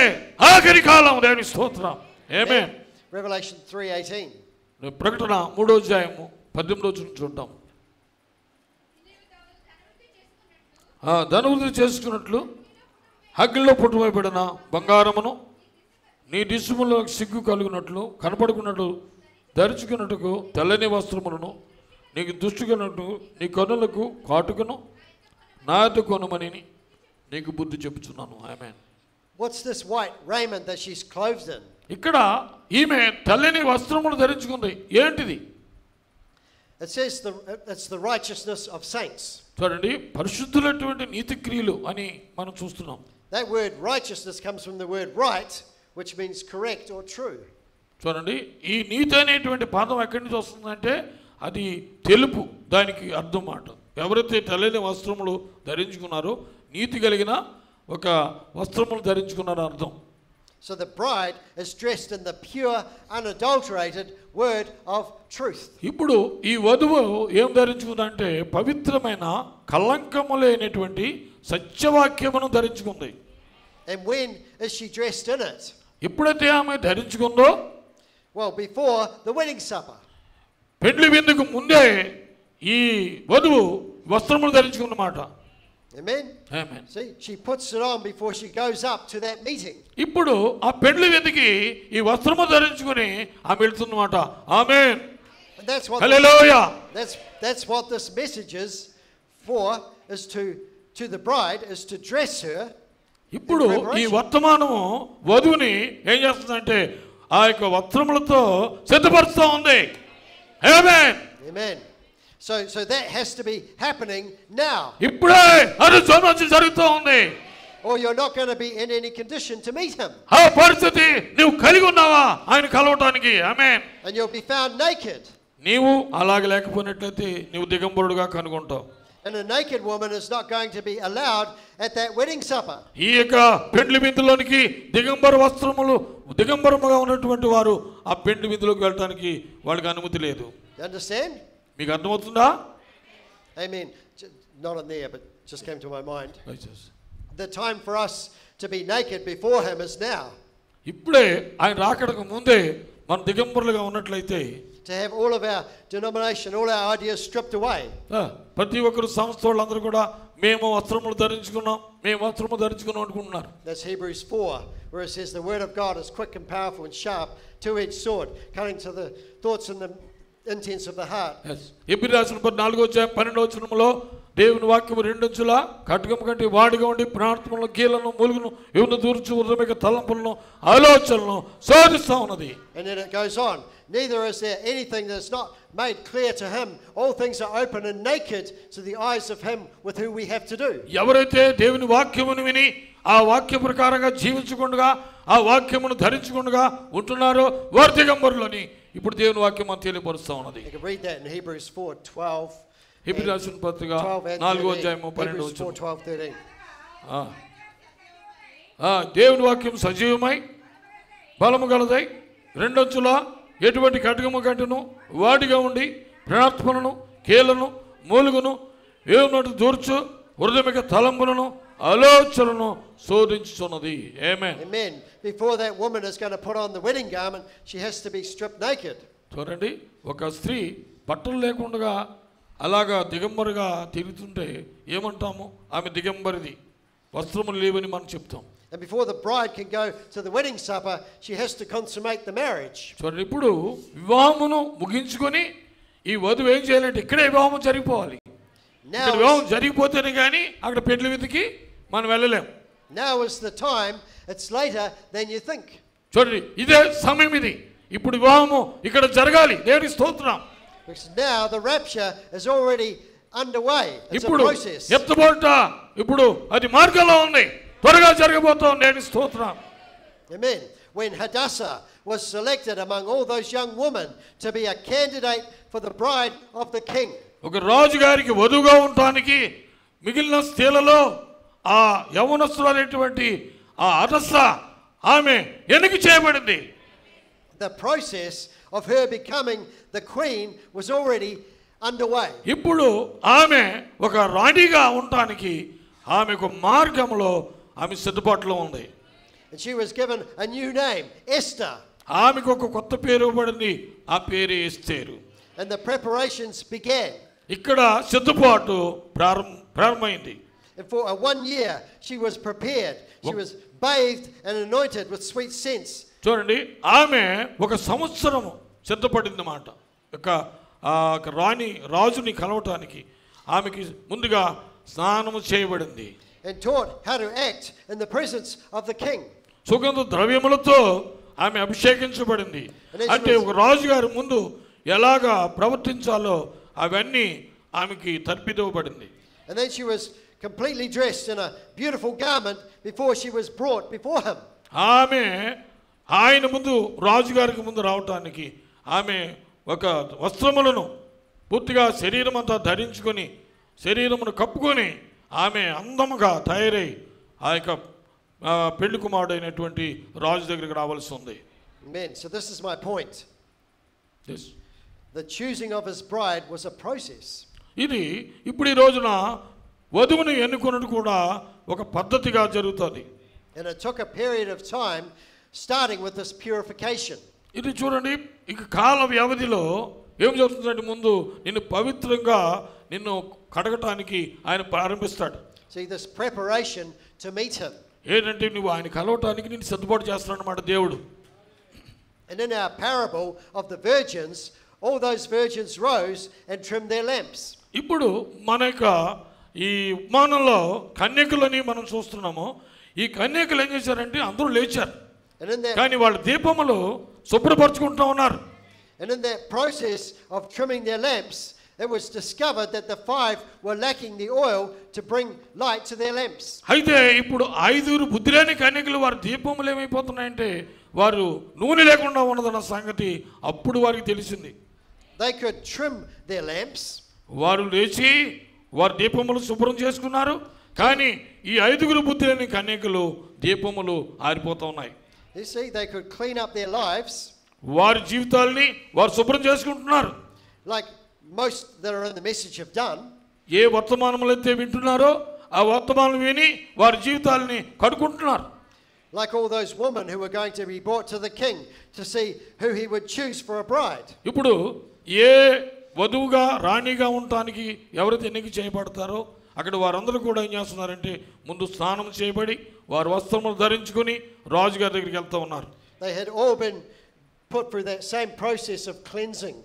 ఆఖరి కాలం. దేవుని స్తోత్రం. ఆమేన్. Revelation 3:18. ప్రకటన 3:18 చూద్దాం. ధనవృద్ధి చేసుకున్నట్లు అగ్నిలో పుట్టుబడిన బంగారమును నీ దిశములో సిగ్గు కలుగునట్లు కనపడుకున్నట్లు ధరించుకున్నట్టుకు తెల్లని వస్త్రములను నీకు దుష్టుకున్నట్టు నీ కన్నులకు కాటుకను నాయత కొనమని నీకు బుద్ధి చెప్పుచున్నాను. ఆమేన్. What's this white raiment that she's clothed in? ఇక్కడ ఈమె తెల్లని వస్త్రములు ధరించుకుంది. ఏంటిది? It says it's the righteousness of saints. చూడండి, పరిశుద్ధులైనటువంటి నీతి క్రియలు అని మనం చూస్తున్నాం. That word righteousness comes from the word right, which means correct or true. చూడండి, ఈ నీతి అనేటువంటి పదం ఎక్కడి నుంచి వస్తుందంటే అది తెలుపు, దానికి అర్థం మాట. ఎవరైతే తెల్లని వస్త్రములు ధరించుకున్నారో నీతి కలిగిన ఒక వస్త్రములు ధరించుకున్నారో అర్థం. So the bride is dressed in the pure, unadulterated word of truth. ఇప్పుడు ఈ వధువు ఏం ధరించుకుందంటే పవిత్రమైన కళంకము లేనటువంటి సత్యవాక్యమును ధరించుకుంది. And when is she dressed in it? ఎప్పుడైతే ఆమె ధరించుకుందో, Well, before the wedding supper. పెండ్లి విందుకు ముందే ఈ వధువు వస్త్రములు ధరించుకున్నమాట. Amen. Amen. See, she puts it on before she goes up to that meeting. ఇప్పుడు ఆ పెండ్లి విందుకి ఈ వస్త్రము ధరించుకుని ఆమె వెళ్తున్నమాట. ఆమేన్. And that's what hallelujah. that's what this message is for, is to the bride, is to dress her. ఇప్పుడు ఈ వర్తమానము వధువుని ఏం చేస్తుందంటే ఆ యొక్క వస్త్రములతో సిద్ధపరుస్తూ ఉంది. ఆమేన్. Amen. So that has to be happening now. ఇప్పుడే అది జరుగుతూ ఉంది. Or you're not going to be in any condition to meet him. ఆ పరిస్థితి నువ్వు కలిగి ఉన్నావా ఆయన కలవటానికి? ఆమేన్. And you'll be found naked. నీవు అలాగే లేకపోయినట్లయితే నీవు దిగంబరుడుగా కనుగొంటావు. And a naked woman is not going to be allowed at that wedding supper. ఈ యొక్క పెండ్లి విందులోనికి దిగంబరముగా ఉన్నటువంటి వారు ఆ పెండ్లి విందులోకి వెళ్ళడానికి వాళ్ళకి అనుమతి లేదు. You understand? మీకు అర్థమవుతుందా? Amen. Not in there, but just came to my mind. The time for us to be naked before him is now. ఇప్పుడే ఆయన రాకడకు ముందే మనం దిగంబరులుగా ఉన్నట్లయితే, to have all of our denomination, all our ideas stripped away. ప్రతి ఒక్కరు సంస్థ వాళ్ళందరూ కూడా మేము వస్త్రములు ధరించుకున్నాం అనుకుంటున్నారు. That's Hebrews 4, where it says the word of God is quick and powerful and sharp, two-edged sword, cutting to the thoughts and the intents of the heart. ఎబ్రీ రాసిన 4:12 దేవుని వాక్యము రెండంచుల ఖడ్గము కంటే వాడిగా ఉండి ప్రార్థనలను కీలను మూలుగును ఇవన్నీ దూర్చు హృదయమిక తలంపులను ఆలోచనలను శోధిస్తూ ఉన్నది. And then it goes on. Neither is there anything that's not made clear to him. All things are open and naked to the eyes of him with whom we have to do. ఎవరైతే దేవుని వాక్యమును విని ఆ వాక్య ప్రకారంగా జీవించకుండా ఆ వాక్యమును ధరించకుండా ఉంటున్నారో వారు దిగంబరులని ఇప్పుడు దేవుని వాక్యం అంతా తెలియపరుస్తూ ఉన్నది. You can read that in Hebrews 4:12. Hebrew రాసిన పత్రిక 4:12-13. దేవుని వాక్యం సజీవమై బలము గలదై రెండంచుల ఎటువంటి ఖడ్గము కంటెను వాడిగా ఉండి ప్రార్థనలను కీలను మూలుగును ఏమన్నట్టు దూర్చు హృదయమిక తలంపులను ఆలోచనలను శోధించుచున్నది. ఆమేన్. Amen. Before that woman is going to put on the wedding garment, she has to be stripped naked. చూడండి, ఒక స్త్రీ బట్టలు లేకుండా అలాగా దిగంబరిగా తిరుగుతుంటే ఏమంటాము? ఆమె దిగంబరిది, వస్త్రములు లేవని మనం చెప్తాం. And before the bride can go to the wedding supper, she has to consummate the marriage. చూడండి, ఇప్పుడు వివాహమును ముగించుకొని ఈ వధువు ఏం చేయాలంటే ఇక్కడే వివాహం జరిగిపోవాలి. ఇక్కడ వివాహం జరిగిపోతేనే కానీ అక్కడ పెండ్లి విందుకి మనం వెళ్ళలేం. Now is the time. It's later than you think. చూడండి, ఇదే సమయం ఇది. ఇప్పుడు వివాహము ఇక్కడ జరగాలి. దేవుని స్తోత్రం. Because now the rapture is already underway. It's a process. ఎత్తబోట ఇప్పుడు అది మార్గంలో ఉంది, త్వరగా జరగబోతోంది. దేవుని స్తోత్రం. Amen. When Hadassah was selected among all those young women to be a candidate for the bride of the king. ఒక రాజు గారికి వధువుగా ఉండటానికి మిగిలిన స్త్రీలలో ఆ యవనస్తులైనటువంటి ఆ హదస్సా ఆమె ఎన్నిక చేయబడింది. The process of her becoming the queen was already underway. ఇప్పుడు ఆమె ఒక రాణిగా ఉండటానికి ఆమెకు మార్గంలో ఆమె సిద్ధపాటులో ఉంది. And she was given a new name, Esther. ఆమెకు ఒక కొత్త పేరు ఇవ్వబడింది. ఆ పేరు ఎస్తేరు. And the preparations began. ఇక్కడ సిద్ధపాటు ప్రారంభమైంది. And for 1 year she was prepared. She was bathed and anointed with sweet scents. చూడండి, ఆమె ఒక సంవత్సరము సిద్ధపడింది మాట. ఒక రాజుని కలవటానికి ఆమెకి ముందుగా స్నానము చేయబడింది. And taught how to act in the presence of the king. సుగంధ ద్రవ్యములతో ఆమె అభిషేకించబడింది. అంటే ఒక రాజుగారి ముందు ఎలాగా ప్రవర్తించాలో అవన్నీ ఆమెకి తర్పిదవబడింది. And then she was completely dressed in a beautiful garment before she was brought before him. ఆమె ఆయన ముందు రాజుగారికి ముందు రావటానికి ఆమె ఒక వస్త్రములను పూర్తిగా శరీరం అంతా ధరించుకొని శరీరమును కప్పుకొని ఆమె అందముగా తయారై ఆ యొక్క పెళ్లి కుమారుడైనటువంటి రాజు దగ్గరికి రావాల్సి ఉంది. Amen. So this is my point. Yes. The choosing of his bride was a process. ఇది ఇప్పుడు ఈ రోజున వధువుని ఎన్నుకొనుట కూడా ఒక పద్ధతిగా జరుగుతుంది. And it took a period of time starting with this purification. ఇది చూడండి, ఇక కాల వ్యవధిలో ఏం జరుగుతుందంటే ముందు నిన్ను పవిత్రంగా నిన్ను కడగటానికి ఆయన ప్రారంభిస్తాడు. See, this preparation to meet him. ఏంటంటే నువ్వు ఆయన కలవటానికి నిన్ను సిద్ధపాటు చేస్తున్నాడు అన్నమాట దేవుడు. And in our parable of the virgins, all those virgins rose and trimmed their lamps. ఇప్పుడు మన యొక్క ఈ ఉపమానంలో కన్యకులని మనం చూస్తున్నాము. ఈ కన్యకులు ఏం చేశారంటే అందరూ లేచారు, కానీ వాళ్ళ దీపములు శుభ్రపరచుకుంటూ ఉన్నారు. And in that process of trimming their lamps, it was discovered that the 5 were lacking the oil to bring light to their lamps. అయితే ఇప్పుడు 5 బుద్ధిలేని కన్యకులు వారి దీపములు ఏమైపోతున్నాయంటే వారు నూనె లేకుండా ఉన్నదన్న సంగతి అప్పుడు వారికి తెలిసింది. They could trim their lamps. వారు లేచి వారి దీపములు శుభ్రం చేసుకున్నారు, కానీ ఈ 5 బుద్ధిలేని కన్యకులు దీపములు ఆరిపోతూ ఉన్నాయి. You see, they could clean up their lives. వారి జీవితాల్ని వారు శుభ్రం చేసుకుంటున్నారు. Like most that are in the message have done. ఏ వర్తమానములు అయితే వింటున్నారో ఆ వర్తమానం విని వారి జీవితాలని కడుక్కుంటున్నారు. Like all those women who were going to be brought to the king to see who he would choose for a bride. ఇప్పుడు ఏ వధువుగా రాణిగా ఉండటానికి ఎవరైతే ఎన్నిక చేయబడతారో అక్కడ వారందరూ కూడా ఏం చేస్తున్నారంటే ముందు స్నానం చేయబడి వారు వస్త్రములు ధరించుకొని రాజుగారి దగ్గరికి వెళ్తూ ఉన్నారు. They had all been put through that same process of cleansing.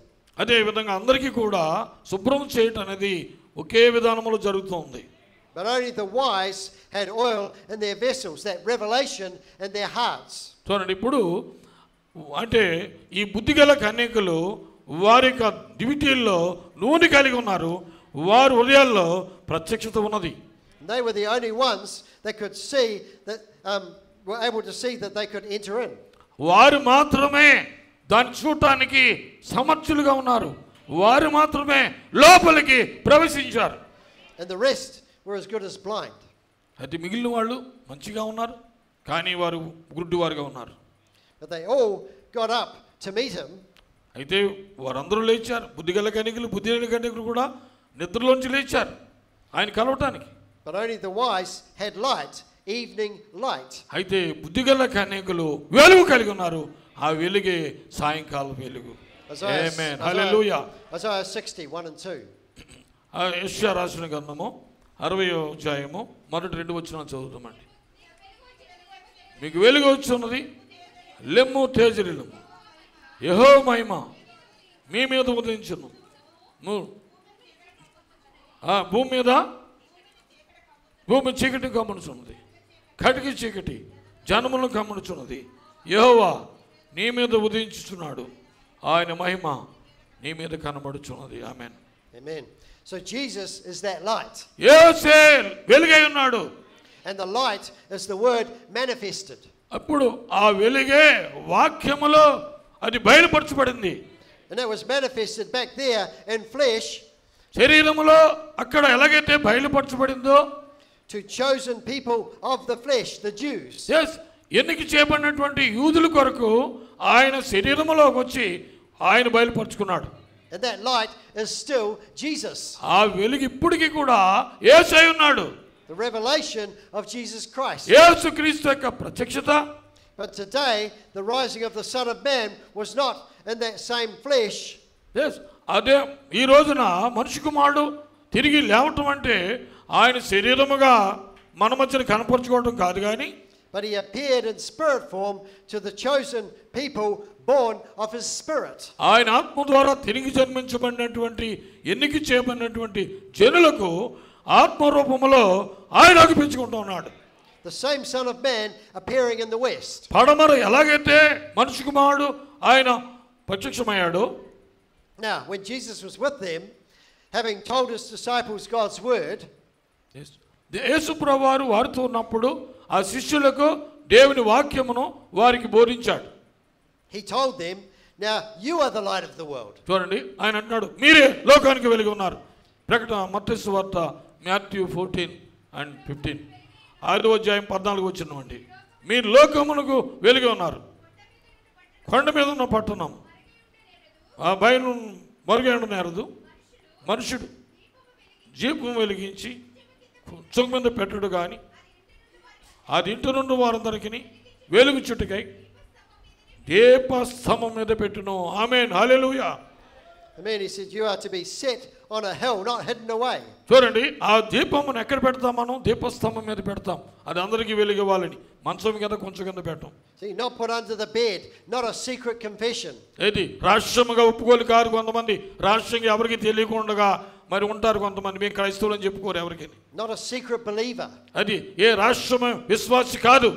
అదే విధంగా అందరికీ కూడా శుభ్రం చేయటం అనేది ఒకే విధానంలో జరుగుతుంది. But only the wise had oil in their vessels, that revelation in their hearts. చూడండి, ఇప్పుడు అంటే ఈ బుద్ధిగల కన్యకులు వారి యొక్క దివిటీల్లో నూనె కలిగి ఉన్నారు, వారి హృదయాల్లో ప్రత్యక్షత ఉన్నది. They were the only ones that could see that were able to see that they could enter in. వారు మాత్రమే దాన్ని చూడటానికి సమర్థులుగా ఉన్నారు, వారు మాత్రమే లోపలికి ప్రవేశించారు. And the rest were as good as blind. అయితే మిగిలిన వాళ్ళు మంచిగా ఉన్నారు, కానీ వారు గుడ్డివారుగా ఉన్నారు. But they all got up to meet him. అయితే వారందరూ లేచారు, బుద్ధిగల కన్యకులు బుద్ధిలేని కన్యకులు కూడా నిద్రలోంచి లేచారు ఆయన కలవటానికి. But only the wise had light, evening light. అయితే బుద్ధిగల కన్యకులు వెలుగు కలిగి ఉన్నారు, ఆ వెలుగే సాయంకాల వెలుగు. ఆమేన్, హల్లెలూయా. Isaiah 60, 1 and 2. యెషయా రాసిన గ్రంథము 60వ అధ్యాయము 1-2 వచనాలు చదువుతామండి. మీకు వెలుగు వచ్చున్నది, లెమ్ము తేజరిల్లుము, యెహోవా మహిమ మీ మీద ఉదయించును. భూమి చీకటి గమనించున్నది, కటికి చీకటి జనములను గమనించున్నది. యెహోవా నీ మీద ఉదయించుచున్నాడు, ఆయన మహిమ నీ మీద కనబడుచున్నది. ఆమేన్. Amen. So Jesus is that light. యేసే వెలుగై ఉన్నాడు. And the light is the word manifested. అప్పుడు ఆ వెలుగే వాక్యములో అది బయలుపరచబడింది. And it was manifested back there in flesh. శరీరములో అక్కడ ఎలాగైతే బయలుపరచబడిందో To chosen people of the flesh, the Jews. yes, ఎన్నిక చేయబడినటువంటి యూదుల కొరకు ఆయన శరీరములోకి వచ్చి ఆయన బయలుపరుచుకున్నాడు. And that light is still Jesus. ఆ వెలుగు ఇప్పటికీ కూడా యేసై ఉన్నాడు. The revelation of Jesus Christ. యేసుక్రీస్తు యొక్క ప్రత్యక్షత. But today the rising of the Son of Man was not in that same flesh. Yes, అదే ఈ రోజున మనిషి కుమారుడు తిరిగి లేవటం అంటే ఆయన శరీరముగా మన మధ్యన కనపరుచుకోవడం కాదు కానీ, but he appeared in spirit form to the chosen people born of his spirit. ఆయన ఆత్మ ద్వారా తిరిగి జన్మించబడినటువంటి ఎన్నిక చేయబడినటువంటి జనులకు ఆత్మ రూపములో ఆయన అగుపించుకుంటూ ఉన్నాడు. The same Son of Man appearing in the west. పడమర ఎలాగైతే మనిషి కుమారుడు ఆయన ప్రత్యక్షమయ్యాడు. Now when Jesus was with them, having told his disciples God's word, యేసు ప్రభువారు వారితో ఉన్నప్పుడు ఆ శిష్యులకు దేవుని వాక్యమును వారికి బోధించాడు. he told them, now you are the light of the world. చూడండి, ఆయన అంటున్నాడు మీరే లోకానికి వెలుగు ఉన్నారు. ప్రకటన మత్తయి సువార్త మాథ్యూ 14:15 5వ అధ్యాయం 14 వచనమండి. మీరు లోకమునకు వెలుగు ఉన్నారు. కొండ మీద ఉన్న పట్టణం ఆ బయలు మరుగైన నేరదు. మనుషుడు జీపం వెలిగించి కొంచెం మీద పెట్టడు కానీ అది ఇంటి నుండి వారందరికీ వెలుగు చుట్టుకై దీపస్తంభం మీద పెట్టును. ఆమేన్, హల్లెలూయా. Amen. He said you are to be set on a hill, not hidden away. చూడండి, ఆ దీపమును ఎక్కడ పెడతాం? మనం దీపస్తంభం మీద పెడతాం. అది అందరికీ వెలుగు ఇవ్వాలని. మంచం కింద కొంచెం కింద పెట్టాం. See, not put under the bed, not a secret confession. ఏది రహస్యముగా ఒప్పుకోలు కాదు. కొంతమంది రహస్యంగా ఎవరికి తెలియకుండా మరి ఉంటారు. కొంతమంది మేము క్రైస్తవులు అని చెప్పుకోరు ఎవరికి. Not a secret believer. అది ఏ రహస్యము విశ్వాసి కాదు.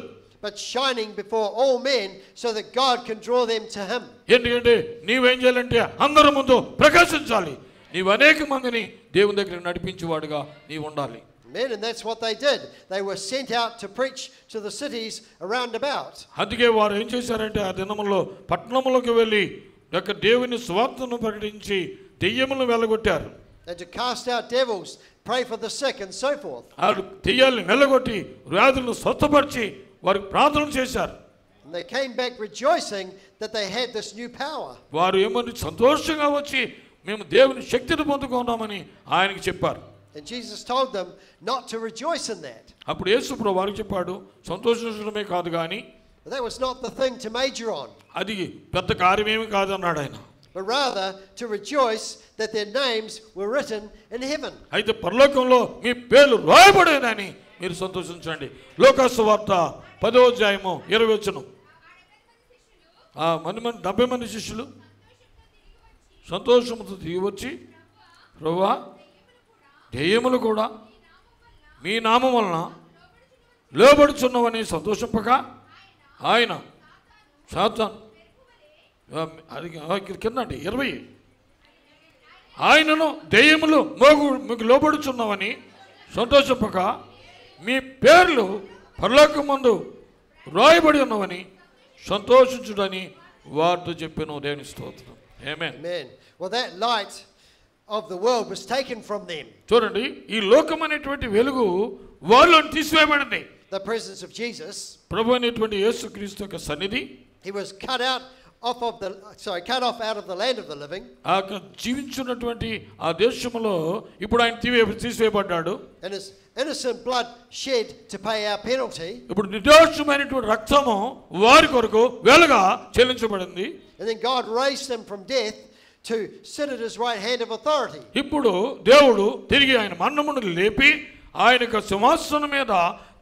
But shining before all men so that God can draw them to him. ఎందుకంటే నీవేం చేయాలంటే అందరి ముందు ప్రకాశించాలి. నీవు అనేక మందిని దేవుని దగ్గర నడిపించేవాడుగా నీవు ఉండాలి. Amen. And that's what they did. They were sent out to preach to the cities around about. అందుకే వారు ఏం చేశారంటే ఆ దినములో పట్టణములకు వెళ్ళి యొక్క దేవుని సువార్తను ప్రకటించి దెయ్యములను వెళ్ళగొట్టారు. And to cast out devils, pray for the sick and so forth. ఆ దెయ్యాలను వెళ్ళగొట్టి వ్యాధులను స్వస్థపరిచి వారికి ప్రార్థన చేశారు. And they came back rejoicing that they had this new power. వారు ఏమని సంతోషంగా వచ్చి మేము దేవుని శక్తిని పొందుకున్నామని ఆయనకి చెప్పారు. And Jesus told them not to rejoice in that. అప్పుడు యేసు ప్రభువు వారికి చెప్పాడు, సంతోషించడమే కాదు కానీ But that was not the thing to major on. అది పెద్ద కార్యమేమి కాదు అన్నాడు ఆయన. But rather to rejoice that their names were written in heaven. అయితే పరలోకంలో మీ పేర్లు రాయబడేనని మీరు సంతోషించండి. లూకాసు వార్త 10వ అధ్యాయము 20 వచనం. 70 మంది శిష్యులు సంతోషముతో తిరిగి వచ్చి, ప్రభువా దెయ్యములు కూడా మీ నామం వలన లోబడుచున్నవని సంతోషింపక ఆయన సాతాను అది కిందండి 20 ఆయనను దెయ్యములు మీకు లోబడుచున్నవని సంతోషింపక మీ పేర్లు పరలోకమందు రాయబడి ఉన్నవని సంతోషించుడని వారితో చెప్పాను. దేవుని స్తోత్రం. ఆమేన్. Amen. Well, that light of the world was taken from them. చూడండి, ఈ లోకం అనేటువంటి వెలుగు వాళ్ళలో తీసివేయబడింది. The presence of Jesus. ప్రభు అనేటువంటి యేసుక్రీస్తు యొక్క సన్నిధి. He was cut off out of the land of the living. ఆ జీవించున్నటువంటి ఆ దేశంలో ఇప్పుడు ఆయన తీసివేయబడ్డాడు. And his innocent blood shed to pay our penalty. ఇప్పుడు నిర్దోషమైనటువంటి రక్తము వారి కొరకు వెలుగా చెల్లించబడింది. And then God raised him from death to sit at his right hand of authority. ఇప్పుడు దేవుడు తిరిగి ఆయన మరణము నుండి లేపి ఆయనకు సింహాసనం మీద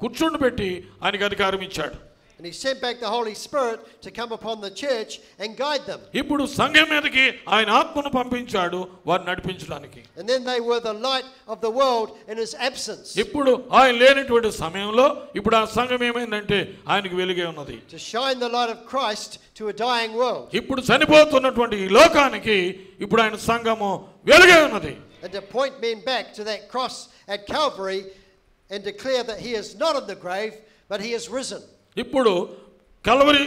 కూర్చుండబెట్టి ఆయనకు అధికారం ఇచ్చాడు. And he sent back the Holy Spirit to come upon the church and guide them. ఇప్పుడు సంఘం మీదకి ఆయన ఆత్మను పంపించాడు వారిని నడిపించడానికి. And then they were the light of the world in his absence. ఇప్పుడు ఆయన లేనటువంటి సమయంలో ఇప్పుడు ఆ సంఘం ఏమైందంటే ఆయనకు వెలుగే ఉన్నది. To shine the light of Christ to a dying world. ఇప్పుడు చనిపోతున్నటువంటి ఈ లోకానికి ఇప్పుడు ఆయన సంఘము వెలుగే ఉన్నది. And to point men back to that cross at Calvary and declare that he is not in the grave but he is risen. ఇప్పుడు కల్వరి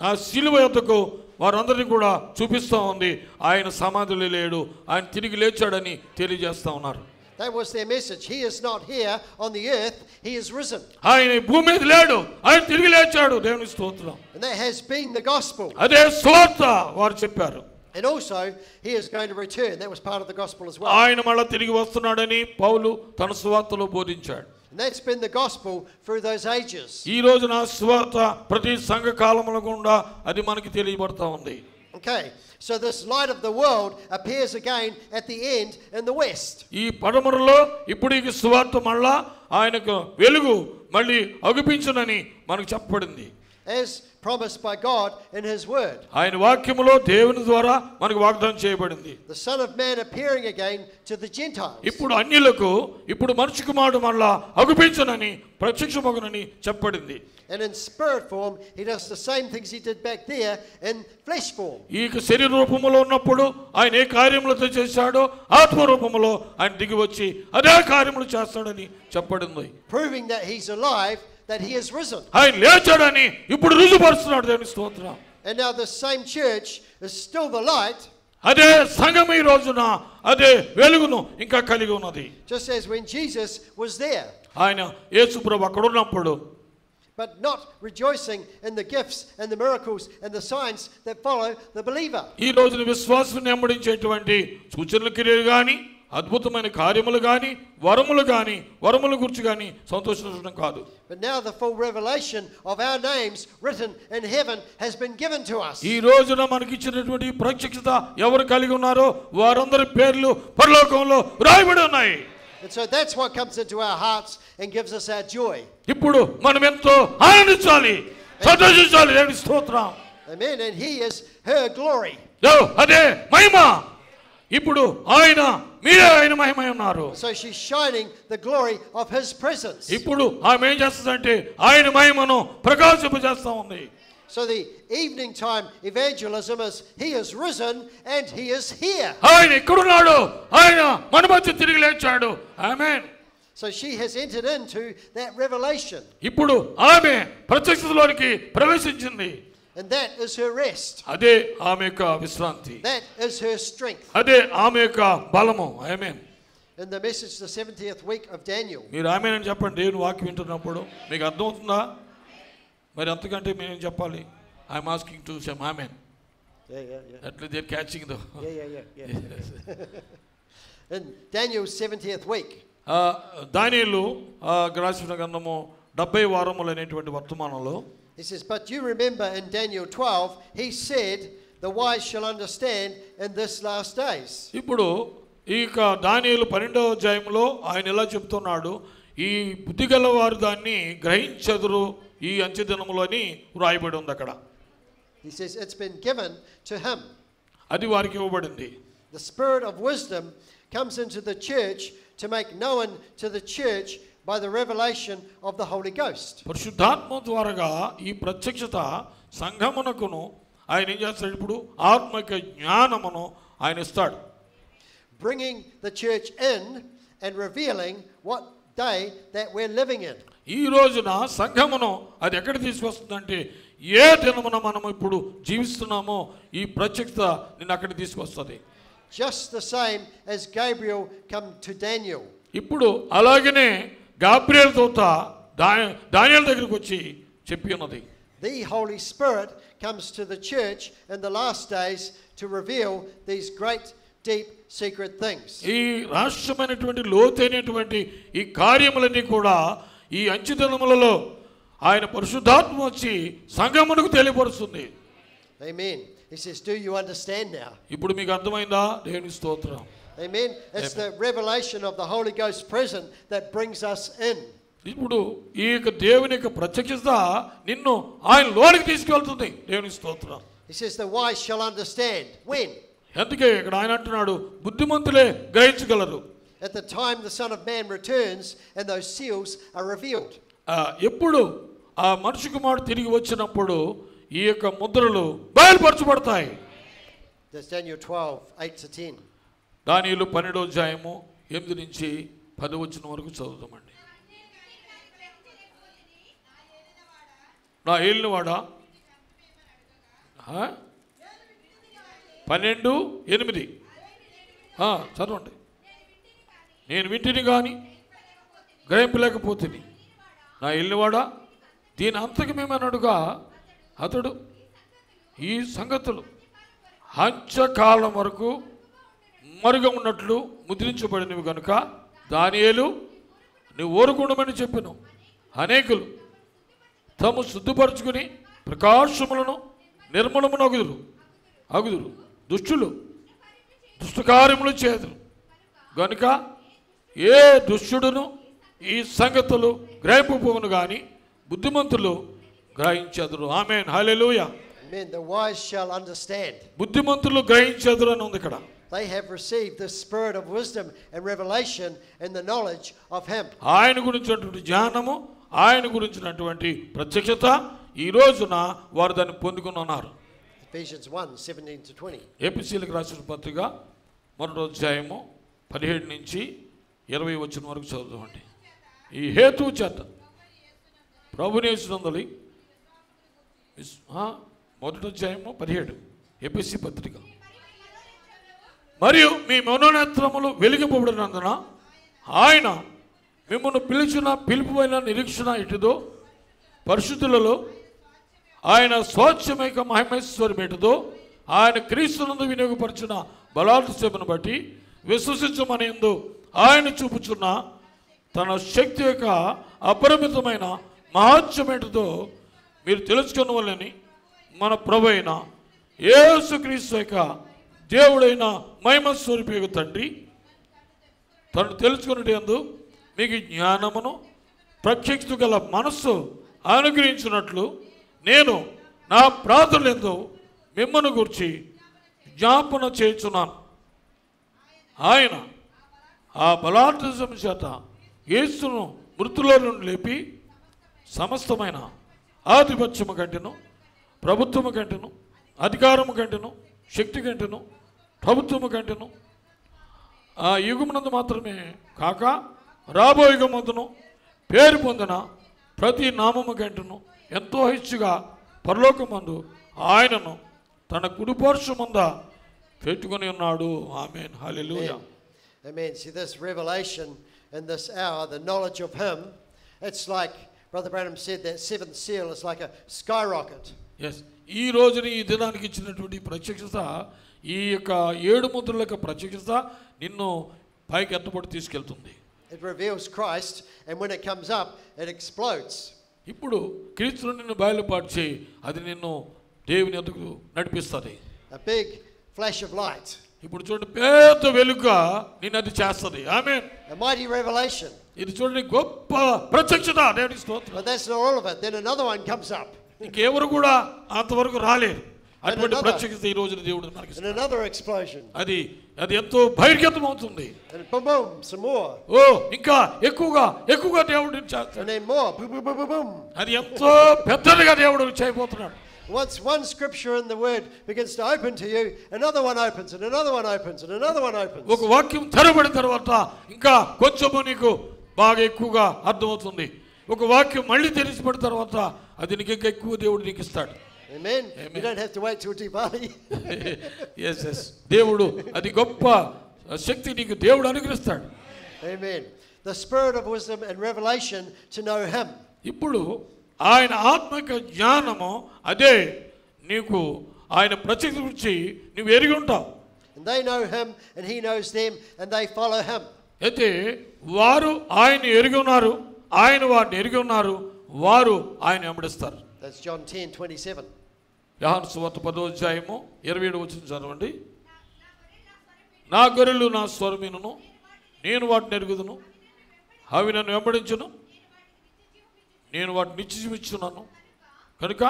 ఆ శిలువ యొద్దకు వారందరినీ కూడా చూపిస్తూ ఉంది. ఆయన సమాధిలో లేడు, ఆయన తిరిగి లేచాడని తెలియజేస్తూ ఉన్నారు. That was their message. He is not here on the earth, he is risen. ఆయన ఈ భూమి మీద లేడు, ఆయన తిరిగి లేచాడు. దేవుని స్తోత్రం. And that has been the gospel. అదే సువార్త వారు చెప్పారు. And also, he is going to return. That was part of the gospel as well. ఆయన మళ్ళా తిరిగి వస్తున్నాడని పౌలు తన సువార్తలో బోధించాడు. And that's been the gospel through those ages. ఈ రోజున సువార్త ప్రతి సంఘ కాలముల గుండా అది మనకి తెలియబడతా ఉంది. Okay, so this light of the world appears again at the end in the west. ఈ పడమరలో ఇప్పుడు ఈ సువార్త మళ్ళా ఆయనకు వెలుగు మళ్ళీ అగుపించునని మనకు చెప్పబడింది. As promised by God in his word. ఆయన వాక్యములో దేవుని ద్వారా మనకు వాగ్దానం చేయబడింది. The Son of Man appearing again to the Gentiles. ఇప్పుడు అన్యులకు ఇప్పుడు మనిషి కుమారుడు మళ్ళా అగుపించునని ప్రత్యక్షమగునని చెప్పబడింది. And in spirit form, he does the same things he did back there in flesh form. ఈ శరీర రూపములో ఉన్నప్పుడు ఆయన ఏ కార్యములతో చేశాడో ఆత్మ రూపములో ఆయన దిగి వచ్చి అదే కార్యములు చేస్తాడని చెప్పబడింది. Proving that he's alive, that he is risen. ఆయన లేచాడని ఇప్పుడు రుజుపరుస్తున్నాడు. దేవుని స్తోత్రం. And now the same church is still the light. అదే సంఘం ఈ రోజున అదే వెలుగును ఇంకా కలిగి ఉన్నది. Just as when Jesus was there. ఆయన యేసు ప్రభు అక్కడ ఉన్నప్పుడు. But not rejoicing in the gifts and the miracles and the signs that follow the believer. ఈ రోజున విశ్వాసాన్ని వెంబడించేటువంటి సూచనల క్రియలు గాని అద్భుతమైన కార్యములు గాని వరములు గాని వరముల గురించి గాని సంతోషించడం కాదు. But now the full revelation of our names written in heaven has been given to us. ఈ రోజున మనకి ఇచ్చినటువంటి ప్రత్యక్షత ఎవరు కలిగి ఉన్నారో వారందరి పేర్లు పరలోకంలో రాయబడి ఉన్నాయి. And so that's what comes into our hearts and gives us our joy. ఇప్పుడు మనం ఎంతో ఆనందించాలి, సంతోషించాలి. దేవుని స్తోత్రం. Amen. And he is her glory. అదే మహిమ. ఇప్పుడు ఆయన మీరే ఆయన మహిమ ఉన్నారు. So she's shining the glory of his presence. ఇప్పుడు ఆమె ఏం చేస్తుందంటే ఆయన మహిమను ప్రకాశింపజేస్తా ఉంది. So the evening time evangelism is he is risen and he is here. ఆయన ఎక్కడున్నాడు, ఆయన మన మధ్య తిరిగి లేచాడు. ఆమేన్. So she has entered into that revelation. ఇప్పుడు ఆమె ప్రత్యక్షతలోనికి ప్రవేశించింది. And that is her rest. అదే ఆమె యొక్క విశ్రాంతి. That is her strength. అదే ఆమె యొక్క బలము. ఆమేన్. In the message the 70th week of Daniel. మీరు ఆమేన్ అని చెప్పండి. దేవుని వాక్యం వింటున్నప్పుడు మీకు అర్థమవుతుందా? మరి అంతకంటే మేము చెప్పాలి. I'm asking to same amen. Yeah. అట్లా they catching though. Yeah. In Daniel's 70th week. దానియేలు రాసిన గ్రంథము 70 వారములు అనేటువంటి వర్తమానంలో He says, but you remember in Daniel 12, he said, the wise shall understand in this last days. ఇప్పుడు ఇక దానియేలు 12వ అధ్యాయంలో ఆయన ఎలా చెప్తున్నాడు, ఈ బుద్ధిగల వారు దాన్ని గ్రహించెదరు ఈ అంచె దినములో అని వ్రాయబడి ఉంది అక్కడ. He says it's been given to him. అది వారికి ఇవ్వబడింది. The spirit of wisdom comes into the church to make known to the church by the revelation of the Holy Ghost. పరిశుద్ధాత్మ ద్వారా ఈ ప్రత్యక్షత సంఘమునకును ఆయన ఏం చేస్తాడు, ఇప్పుడు ఆత్మిక జ్ఞానమును ఆయన ఇస్తాడు. Bringing the church in and revealing what day that we're living in. ఈ రోజున సంఘమును అది ఎక్కడ తీసుకొస్తుందంటే ఏ దినమున మనం ఇప్పుడు జీవిస్తున్నామో ఈ ప్రత్యక్షత నిన్ను అక్కడ తీసుకొస్తుంది. Just the same as Gabriel come to Daniel. ఇప్పుడు అలాగనే గాబ్రియల్ దూత దానియేలు దగ్గరికి వచ్చి చెప్పి ఉన్నది. The Holy Spirit comes to the church in the last days to reveal these great deep secret things. ఈ రహస్యమైనటువంటి లోతైనటువంటి ఈ కార్యములన్నీ కూడా ఈ అంచెదినములలో ఆయన పరిశుద్ధాత్మ వచ్చి సంఘమునకు తెలియపరుస్తుంది. Amen. He says, do you understand now? ఇప్పుడు మీకు అర్థమైందా? దేవుని స్తోత్రం. Amen. It's the revelation of the Holy Ghost present that brings us in. ఇప్పుడు ఈ యొక్క దేవుని యొక్క ప్రత్యక్షత నిన్ను ఆయన లోనికి తీసుకెళ్తుంది. దేవుని స్తోత్రం. He says the wise shall understand. When? అందుకే ఇక్కడ ఆయన అంటున్నాడు బుద్ధిమంతులే గ్రహించగలరు. At the time the Son of Man returns and those seals are revealed. ఎప్పుడు ఆ మనిషి కుమారుడు తిరిగి వచ్చినప్పుడు ఈ యొక్క ముద్రలు బయలుపరచబడతాయి. That's Daniel 12, 8 to 10. దానియేలు 12వ అధ్యాయము 8 నుంచి 10 వచనం వరకు చదువుతామండి. నా ఏలినవాడా 12:8 చదవండి. నేను వింటిని కానీ గ్రహింపలేకపోతుంది. నా ఇల్లువాడా దీని అంతకమేమనడుగా అతడు ఈ సంగతులు అంత్యకాలం వరకు మరుగ ఉన్నట్లు ముద్రించబడినవి కనుక దానియేలు నువ్వు ఊరుకుండమని చెప్పెను. అనేకులు తాము శుద్ధపరచుకుని ప్రకాశములను నిర్మలమును అగుదురు దుష్టులు దుష్టకార్యములు చేదురు గనుక ఏ దుష్టుడును ఈ సంగతులు గ్రహింపబోవును గాని బుద్ధిమంతులు గ్రహించెదరు. ఆమేన్, హల్లెలూయా. Amen. The wise shall understand. బుద్ధిమంతులు గ్రహించెదరు అని ఉంది ఇక్కడ. They have received the spirit of wisdom and revelation and the knowledge of him. ఆయన గురించినటువంటి జ్ఞానము, ఆయన గురించినటువంటి ప్రత్యక్షత ఈ రోజున వారు దాన్ని పొందుకుని ఉన్నారు. Ephesians 1:17 to 20. ఎఫెసీయులకు రాసిన పత్రిక 1వ అధ్యాయము 17 నుంచి 20 వచనం వరకు చదువుతామండి. ఈ హేతువు చేత ప్రభువుని యేసునందలి 1వ అధ్యాయము 17 ఎఫెసీ పత్రిక. మరియు మీ మనోనేత్రములు వెలిగింపబడినందున ఆయన మిమ్మల్ని పిలిచిన పిలుపువైన నిరీక్షణ ఇటుదో పరిశుద్ధులలో ఆయన స్వాచ్ఛమైక మహిమేశ్వరమేటుదో ఆయన క్రీస్తునందు వినియోగపరిచిన బలార్థ సేవను బట్టి విశ్వసించమనేందు ఆయన చూపుచున్న తన శక్తి యొక్క అపరిమితమైన మహాత్మ్యమేటుదో మీరు తెలుసుకున్నవాళ్ళని మన ప్రభు అయిన యేసుక్రీస్తు యొక్క దేవుడైన మహిమ స్వరూపి తండ్రి తను తెలుసుకున్నట్టు మీకు జ్ఞానమును ప్రత్యక్షత గల మనస్సు అనుగ్రహించినట్లు నేను నా ప్రార్థనలందు మిమ్మల్ని గురించి జ్ఞాపన చేయుచున్నాను. ఆయన ఆ బలార్థం చేత యేసును మృతుల నుండి లేపి సమస్తమైన ఆధిపత్యము కంటెను, ప్రభుత్వము కంటెను, అధికారము కంటెను, శక్తి కంటెను, ప్రభుత్వము కంటెను ఆ యుగమునందు మాత్రమే కాక రాబో యుగమందును పేరు పొందిన ప్రతి నామము కంటెను ఎంతో హెచ్చుగా పరలోకమందు ఆయనను తన కుడిపార్శ్వమంద పెట్టుకొని ఉన్నాడు. ఆమేన్, హల్లెలూయా. Amen. See, this revelation in this hour, the knowledge of him, it's like Brother Branham said, that seventh seal is like a skyrocket. Yes, ఈ రోజుని ఈ దినానికి ఇచ్చినటువంటి ప్రత్యక్షత, ఈ యొక్క 7 ముద్రల యొక్క ప్రత్యక్షత నిన్ను పైకి ఎత్తబడి తీసుకెళ్తుంది. It reveals Christ, and when it comes up, it explodes. ఇప్పుడు క్రీస్తును నిన్ను బయలుపరిచి అది నిన్ను దేవుని ఎదుగు నడిపిస్తుంది. A big flash of light. ఇప్పుడు చూడండి, పెద్ద వెలుగుగా నిన్ను అది చేస్తుంది. ఆమేన్. A mighty revelation. ఇది చూడండి, గొప్ప ప్రత్యక్షత. దేవునికి స్తోత్రం. But that's not all of it. Then another one comes up. ఇంకెవరు కూడా అంతవరకు రాలేరు. అటువంటి ప్రత్యక్షత ఈ రోజున దేవుడు మనకి And another explosion. అది ఎంతో బహిర్గతం అవుతుంది. And boom, boom, some more. ఓ, ఇంకా ఎక్కువగా దేవుడు చేస్తాడు. And then more. Boom, boom, boom, boom, boom. అది ఎంతో పెద్దదిగా దేవుడు చేయబోతున్నాడు. Once one scripture in the word begins to open to you, another one opens, and another one opens, and another one opens. ఒక వాక్యం తెరబడిన తర్వాత ఇంకా కొంచెము నీకు బాగా ఎక్కువగా అర్థమవుతుంది. ఒక వాక్యం మళ్ళీ తెరిచిపడిన తర్వాత అది నీకు ఇంకా ఎక్కువ దేవుడు నీకు ఇస్తాడు. Amen. You don't have to wait till Diwali. yes. దేవుడు అది గొప్ప శక్తి నీకు దేవుడు అనుగ్రహిస్తాడు. Amen. The spirit of wisdom and revelation to know him. ఇప్పుడు ఆయన ఆత్మిక జ్ఞానము అదే నీకు ఆయన ప్రత్యక్షత గురించి నువ్వు ఎరిగి ఉంటావు. And they know him, and he knows them, and they follow him. అయితే వారు ఆయన ఎరిగి ఉన్నారు, ఆయన వారిని ఎరిగి ఉన్నారు, వారు ఆయన వెంబడిస్తారు. That's John 10:27. యోహాను సువార్త 10వ అధ్యాయము 27వ వచనం చదవండి. నా గొర్రెలు నా స్వరమినును, నేను వాటిని ఎరుగుదును, అవి నన్ను వెంబడించును, నేను వాటిని నిత్యజీవించున్నాను కనుక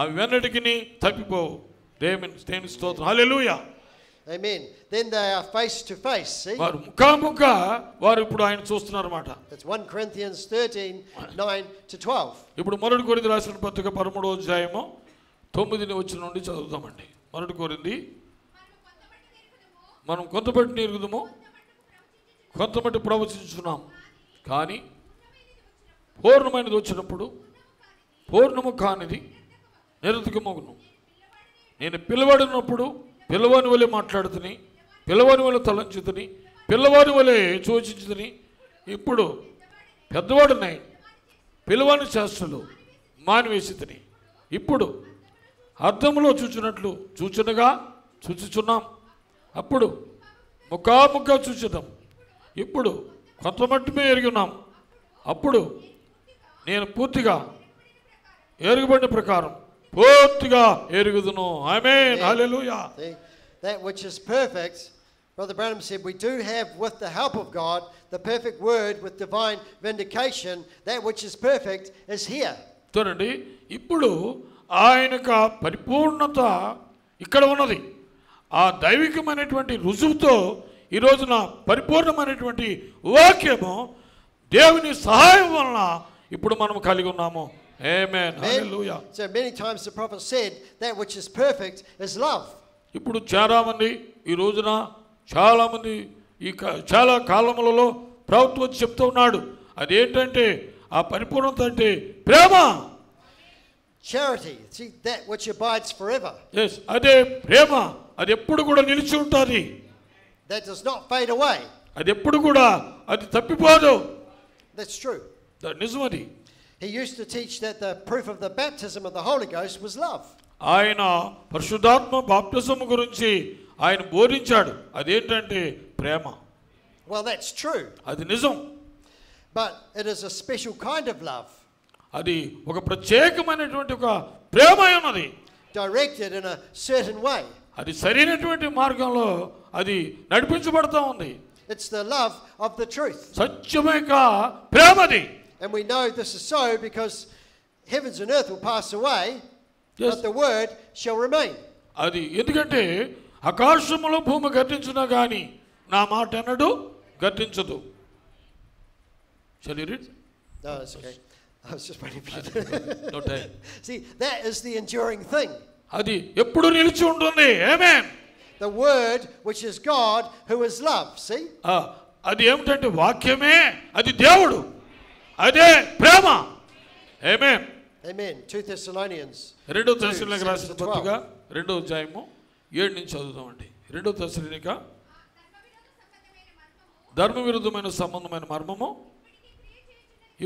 అవి వెన్నటికి తప్పిపోవు. దేవుని స్తోత్రం, హల్లెలూయా. Amen. Then they are face to face. See? వారు ముఖాముఖా వారు ఇప్పుడు ఆయన చూస్తున్నారు అన్నమాట. That's 1 Corinthians 13:9-12. ఇప్పుడు 1 కొరింథీ రాసిన పత్రిక 13వ అధ్యాయము 9వ వచనం నుండి చదువుతామండి. 1 కొరింథీ మనం కొంతమట్టి ఎరుగుదుము, కొంతమట్టి ప్రవచించున్నాం, కానీ పూర్ణమైనది వచ్చినప్పుడు పూర్ణము కానిది నిరర్ధకమగును. నేను పిలవడినప్పుడు పిలవని వలె మాట్లాడుతుని, పిలవని వలె తలంచుతుని, పిల్లవాడి వలె సూచించుదని ఇప్పుడు పెద్దవాడునై పిల్లవాని చేష్టలు మానివేసితిని. ఇప్పుడు అర్థంలో చూచినట్లు చూచునగా చూచుచున్నాం, అప్పుడు ముఖాముఖా చూచుదాం. ఇప్పుడు కొంత మట్టుమే ఎరిగి ఉన్నాం, అప్పుడు నేను పూర్తిగా ఎరుగుబడిన ప్రకారం పూర్తిగా ఎరుగుదును. ఆమేన్, హల్లెలూయా. That which is perfect, Brother Branham said, we do have, with the help of God, the perfect word with divine vindication. That which is perfect is here. చూడండి, ఇప్పుడు ఆయనకు పరిపూర్ణత ఇక్కడ ఉన్నది. ఆ దైవికమైనటువంటి రుజువుతో ఈ రోజున పరిపూర్ణమైనటువంటి వాక్యము దేవుని సహాయం వలన ఇప్పుడు మనం కలిగి ఉన్నాము. ఆమేన్, హల్లెలూయా. So many times the prophet said, that which is perfect is love. ఇప్పుడు చాలామంది ఈ రోజున చాలామంది చాలా కాలములలో ప్రభుత్వం వచ్చి చెప్తూ ఉన్నాడు, అదేంటంటే ఆ పరిపూర్ణత అంటే ప్రేమ. Charity, see, that which abides forever. Yes, అదే ప్రేమ, అది ఎప్పుడు కూడా నిలిచి ఉంటుంది, That does not fade away. అది ఎప్పుడు కూడా అది తప్పిపోదు. That's true. నిజమది. He used to teach that the proof of the baptism of the Holy Ghost was love. ఆయన పరిశుద్ధాత్మ బాప్తిజం గురించి ఆయన బోధించాడు, అదేంటంటే ప్రేమ. Well, that's true. అది నిజం, But it is a special kind of love, అది ఒక ప్రత్యేకమైనటువంటి ఒక ప్రేమ ఉన్నది, directed in a certain way. అది సరైనటువంటి మార్గంలో అది నడిపించబడతా ఉంది. It's the love of the truth. సత్యమేక ప్రేమది. And we know this is so because heavens and earth will pass away, Yes. but the word shall remain. అది ఎందుకంటే ఆకాశములో భూమి గర్తించునా కానీ నా మాట అన్నడు గర్తించదు. Shall you read? No, it's okay. I was just waiting for you. No time. See, that is the enduring thing. అది ఎప్పుడు నిలిచి ఉంటుంది. ఆమేన్. The word which is God who is love. See? అది ఏమిటంటే వాక్యమే, అది దేవుడు, అదే ప్రేమ. ఆమేన్. Amen. 2 Thessalonians. 2 తెస్సలోనికీయులకు రాసిన పత్రిక 2వ అధ్యాయము 7 నుంచి చదువుదామండి. 2 తెస్సలోనిక ధర్మ విరుద్ధమైన సంబంధమైన మర్మము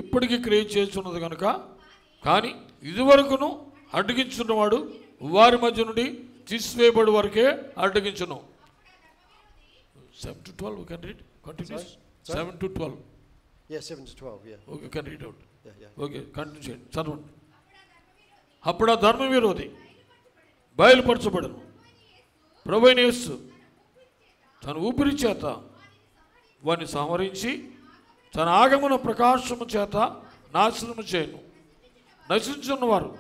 ఇప్పటికీ క్రియ చేస్తున్నది కనుక, కానీ ఇదివరకును అడ్డగించున్నవాడు వారి మధ్య నుండి తీసివేయబడి వరకే అడ్డగించును. 7 to 12 we can read. Continues. 7 to 12. Yeah, 7 to 12, yeah. Okay, can read out. Yeah. Okay, continue చేయండి, చదవండి. అప్పుడు ఆ ధర్మ విరోధి బయలుపరచబడను. ప్రభువైన యేసు తన ఊపిరి చేత వారిని సంహరించి తన ఆగమన ప్రకాశము చేత నాశనము చేయను. నశించున్నవారు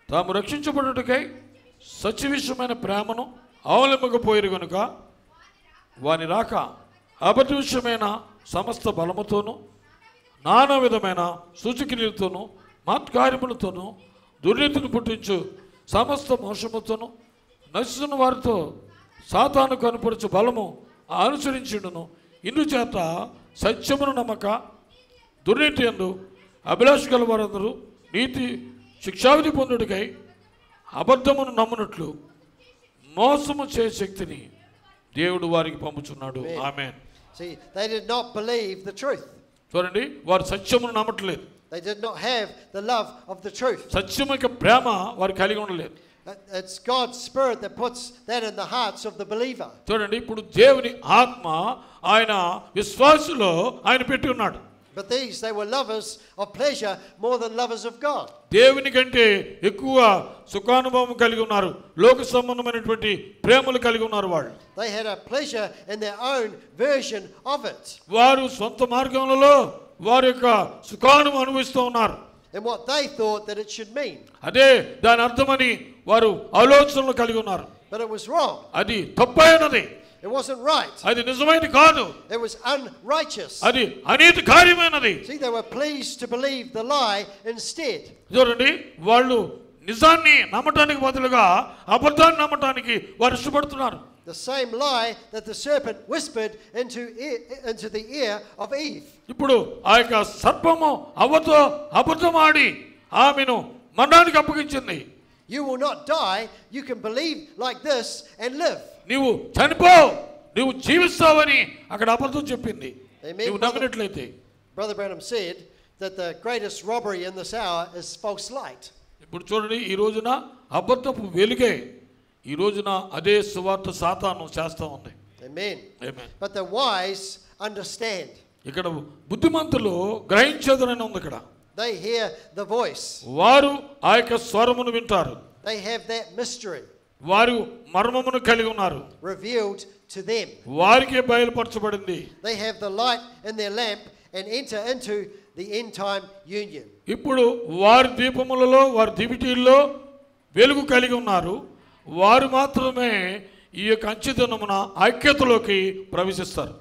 తాము రక్షించబడుటకై సత్య విషయమైన ప్రేమను అవలంబకపోయారు కనుక వాని రాక అబద్ధ విషయమైన సమస్త బలముతోనూ నానా విధమైన సూచక్రియలతోనూ మత్కార్యములతోనూ దుర్నీతిని పుట్టించు సమస్త మోసముతోనూ నశిస్తున్న వారితో సాతాను కనుపరచు బలము అనుసరించుడును. ఇందుచేత సత్యమును నమ్మక దుర్నీతి యందు అభిలాష గల వారందరూ నీతి శిక్షావిధి పొందుటకై అబద్ధమును నమ్మునట్లు మోసము చే శక్తిని దేవుడు వారికి పంపుచున్నాడు. ఆమేన్. See, they did not believe the truth. చూడండి, వారు సత్యమును నమ్మట్లేదు. They did not have the love of the truth. సత్యము యొక్క ప్రేమ వారు కలిగి ఉండలేదు. It's God's Spirit that puts that in the hearts of the believer. చూడండి, ఇప్పుడు దేవుని ఆత్మ ఆయన విశ్వాసులో ఆయన పెట్టి ఉన్నాడు. But these, they were lovers of pleasure more than lovers of God. దేవుని కంటే ఎక్కువ సుఖానుభవం కలిగి ఉన్నారు, లోక సంబంధమైనటువంటి ప్రేమలు కలిగి ఉన్నారు. వాళ్ళు They had a pleasure in their own version of it. వారు సొంత మార్గంలో వారి యొక్క సుఖానుభవం అనుభవిస్తూ ఉన్నారు. And what they thought that it should mean. అదే దాని అర్థమని వారు ఆలోచనలు కలిగి ఉన్నారు. But it was wrong. అది తప్పైనది, It wasn't right. అది నిజమైనది కాదు, It was unrighteous. అది అనీతి కార్యమైనది. See, they were pleased to believe the lie instead. చూడండి, వాళ్ళు నిజాన్ని నమ్మటానికి బదులుగా అబద్ధాన్ని నమ్మటానికి వారు ఇష్టపడుతున్నారు. The same lie that the serpent whispered into the ear of Eve. ఇప్పుడు ఆ యొక్క సర్పము అవ్వతో అబద్ధమాడి ఆమెను మరణానికి అప్పగించింది. You will not die. You can believe like this and live. నీవు చనిపో, నువ్వు జీవిస్తావని అక్కడ అబద్ధం చెప్పింది. Amen. నువ్వు నమ్మినట్లయితే. Brother Branham said that the greatest robbery in this hour is false light. ఇప్పుడు చూడండి, ఈ రోజున అబద్ధపు వెలుగే ఈ రోజున అదే సువార్త సాతాను చేస్తా ఉంది. Amen. Amen. But the wise understand. ఇక్కడ బుద్ధిమంతులు గ్రహించదనని ఉంది. ఇక్కడ They hear the voice. వారు ఆ యొక్క స్వరమును వింటారు. They have that mystery వారు మర్మమును కలిగి ఉన్నారు. revealed to them. వారికే బయలుపరచబడింది. They have the light in their lamp and enter into the end time union. ఇప్పుడు వారి దీపములలో వారి దివిటీల్లో వెలుగు కలిగి ఉన్నారు. వారు మాత్రమే ఈ యొక్క అంచెదినమున ఐక్యతలోకి ప్రవేశిస్తారు.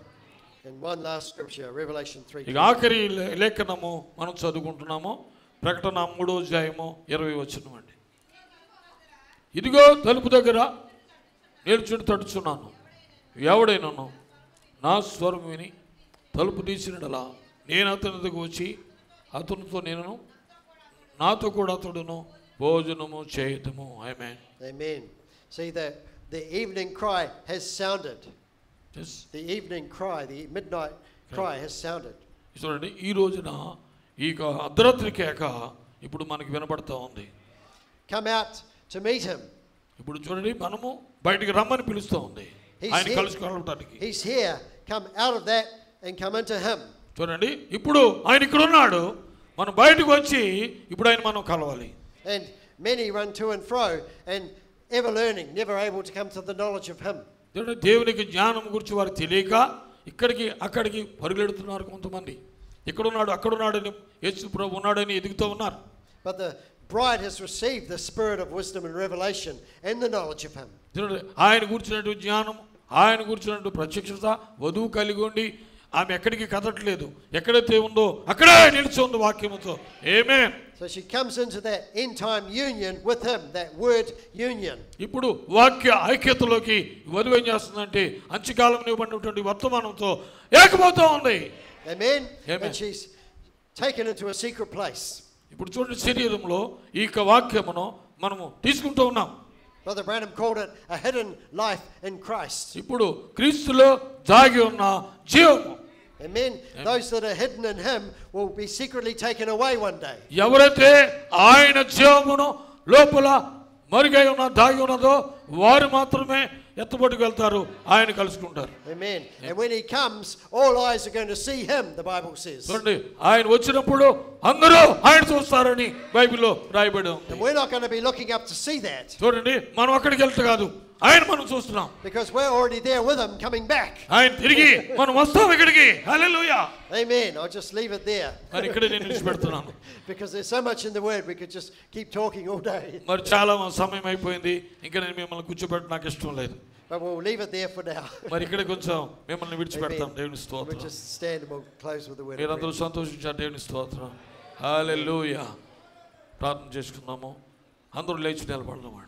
And one last scripture, Revelation 3. ఇక ఆఖరి లేఖనము మనం చదువుకుంటున్నాము. ప్రకటన 3వ అధ్యాయము 20వ వచనం అండి. ఇదిగో తలుపు దగ్గర నిలుచుని తడుచున్నాను. ఎవడైనాను నా స్వరం విని తలుపు తీసినడలా నేను అతని దగ్గరకు వచ్చి అతనితో నేను నాతో కూడా అతడును భోజనము చేయుదుము. ఆమేన్. Amen. See that the evening cry has sounded. Yes. The evening cry, the midnight cry has sounded. చూడండి, ఈ రోజున ఈ అర్ధరాత్రి కేక ఇప్పుడు మనకి వినపడతా ఉంది. Come out to meet him. ఇప్పుడు చూడండి, మనము బయటికి రమ్మని పిలుస్తూ ఉంది ఆయన కలుసుకోవడానికి. He's here. Come out of that and come into him. చూడండి, ఇప్పుడు ఆయన ఇక్కడ ఉన్నాడు. మనం బయటకు వచ్చి ఇప్పుడు ఆయన మనం కలవాలి. And many run to and fro and ever learning, never able to come to the knowledge of him. చూడండి, దేవునికి జ్ఞానం గురించి వారు తెలియక ఇక్కడికి అక్కడికి పరుగులెడుతున్నారు. కొంతమంది ఇక్కడున్నాడు అక్కడున్నాడని యేసు ప్రభు ఉన్నాడని ఎదుగుతూ ఉన్నారు. But the bride has received the spirit of wisdom and revelation and the knowledge of him. చూడండి, ఆయన కూర్చున్నట్టు జ్ఞానం, ఆయన కూర్చున్నట్టు ప్రత్యక్షత వధువు కలిగి ఉండి ఆమె ఎక్కడికి కదట్లేదు. ఎక్కడైతే ఉందో అక్కడే నిలిచి ఉంది వాక్యముతో. ఆమేన్. So she comes into that end time union with him, that word union. ఇప్పుడు వాక్య ఐక్యతలోకి వధువు ఏం చేస్తుందంటే అంత్యకాలం ఇవ్వబడినటువంటి వర్తమానంతో ఏకమవుతూ ఉంది. Amen. Amen. And she's taken into a secret place. ఇప్పుడు చూడండి, శరీరంలో ఈ వాక్యమును మనము తీసుకుంటూ ఉన్నాం. Brother Branham called it a hidden life in Christ. ఇప్పుడు క్రీస్తులో దాగి ఉన్న జీవము. Amen. Those that are hidden in him will be secretly taken away one day. ఎవరైతే ఆయన జీవమును లోపల మరుగై ఉన్న దాగి ఉన్నదో వారు మాత్రమే ఎత్తబడికి వెళ్తారు, ఆయన కలుసుకుంటారు. Amen. And when he comes, all eyes are going to see him, the Bible says. చూడండి, ఆయన వచ్చినప్పుడు అందరూ ఆయన చూస్తారని బైబిల్లో రాయబడి ఉంది. And we're not going to be looking up to see that. చూడండి, మనం అక్కడికి వెళ్తే కాదు, ఆయన మనం చూస్తున్నాం. Because we're already there with him coming back. ఆయన తిరిగి మనం వస్తాం ఇక్కడికి. హల్లెలూయా. Amen. I'll just leave it there. మరి ఇక్కడే నేను నిలిచిపెడుతున్నాను. Because there's so much in the word we could just keep talking all day. మరి చాలా సమయం అయిపోయింది. ఇంకా నేను మిమ్మల్ని కూర్చోబెట్టి నాకు ఇష్టం లేదు. But we'll leave it there for now. మరి ఇక్కడ కొంచెం మిమ్మల్ని విడిచిపెడతాం. దేవుని We'll స్తోత్రం. just stand and we'll close with the word. of మీరందరూ prayer. సంతోషించారు. దేవుని స్తోత్రం. హల్లెలూయా. ప్రార్థన చేసుకుందాము. అందరూ లేచి నిలబడదామండి.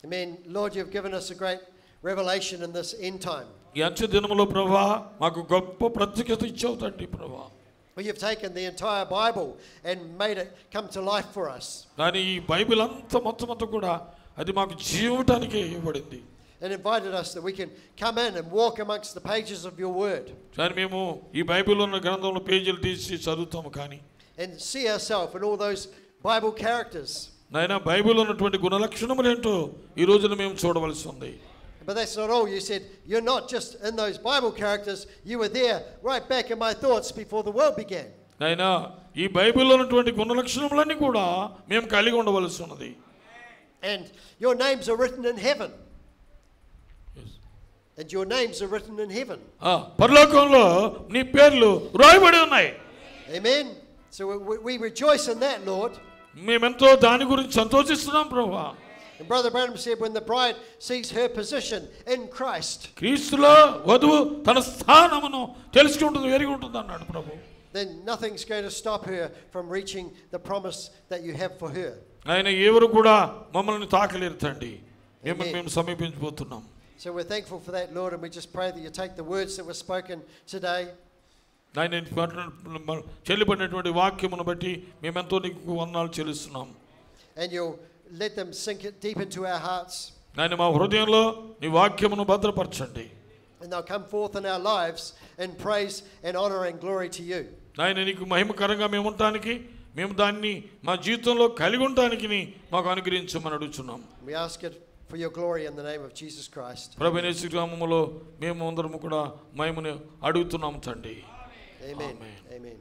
Amen. Lord, you've given us a great revelation in this end time. ఈ అంచె దినములో ప్రభువా మాకు గొప్ప ప్రత్యేకత ఇచ్చావు తండ్రి ప్రభువా. Well, you've taken the entire Bible and made it come to life for us. కానీ ఈ బైబిల్ అంతా మొత్తం కూడా అది మాకు జీవితానికి ఇవ్వబడింది. And invited us that we can come in and walk amongst the pages of your word. కానీ మేము ఈ బైబిల్లో ఉన్న గ్రంథంలో పేజీలు తీసి చదువుతాము కానీ And see ourselves in all those Bible characters. నాయన బైబిల్లో ఉన్నటువంటి గుణలక్షణములు ఏంటో ఈ రోజున మేము చూడవలసి ఉంది. But that's not all. You said you're not just in those Bible characters. You were there right back in my thoughts before the world began. నాయన ఈ బైబిల్లో ఉన్నటువంటి గుణలక్షణములన్నీ కూడా మేము కలిగి ఉండవలసి ఉన్నది. And your names are written in heaven. And your names are written in heaven. పరలోకంలో నీ పేర్లు రాయబడి ఉన్నాయి. Amen. So we rejoice in that, Lord. మేమెంతో దాని గురించి సంతోషిస్తున్నాం ప్రభువా. And Brother Branham said when the bride sees her position in Christ, క్రీస్తులో వధువు తన స్థానమును తెలుసుకుంటుంది, ఎరిగి ఉంటుంది అన్నాడు ప్రభు. then nothing's going to stop her from reaching the promise that you have for her. ఆయన ఎవరు కూడా మమ్మల్ని తాకలేరు తండ్రి. మేము సమీపించబోతున్నాం. So we're thankful for that, Lord, and we just pray that you take the words that were spoken today. ఆయన చెల్లిబడినటువంటి వాక్యమును బట్టి మేమెంతో నీకు వందనాలు చెల్లిస్తున్నాం. And you'll let them sink it deep into our hearts. ఆయన మా హృదయంలో నీ వాక్యమును భద్రపరచండి. and they'll come forth in our lives in praise and honor and glory to you. నాయన నీకు మహిమకరంగా మేము ఉండటానికి, మేము దాన్ని మా జీవితంలో కలిగి ఉండటానికి మాకు అనుగ్రహించమని అడుగుచున్నాం. We ask it for your glory in the name of Jesus Christ. ప్రభువైన యేసు నామములో మేము అందరము కూడా మహిమను అడుగుతున్నాము తండ్రి. Amen. Amen.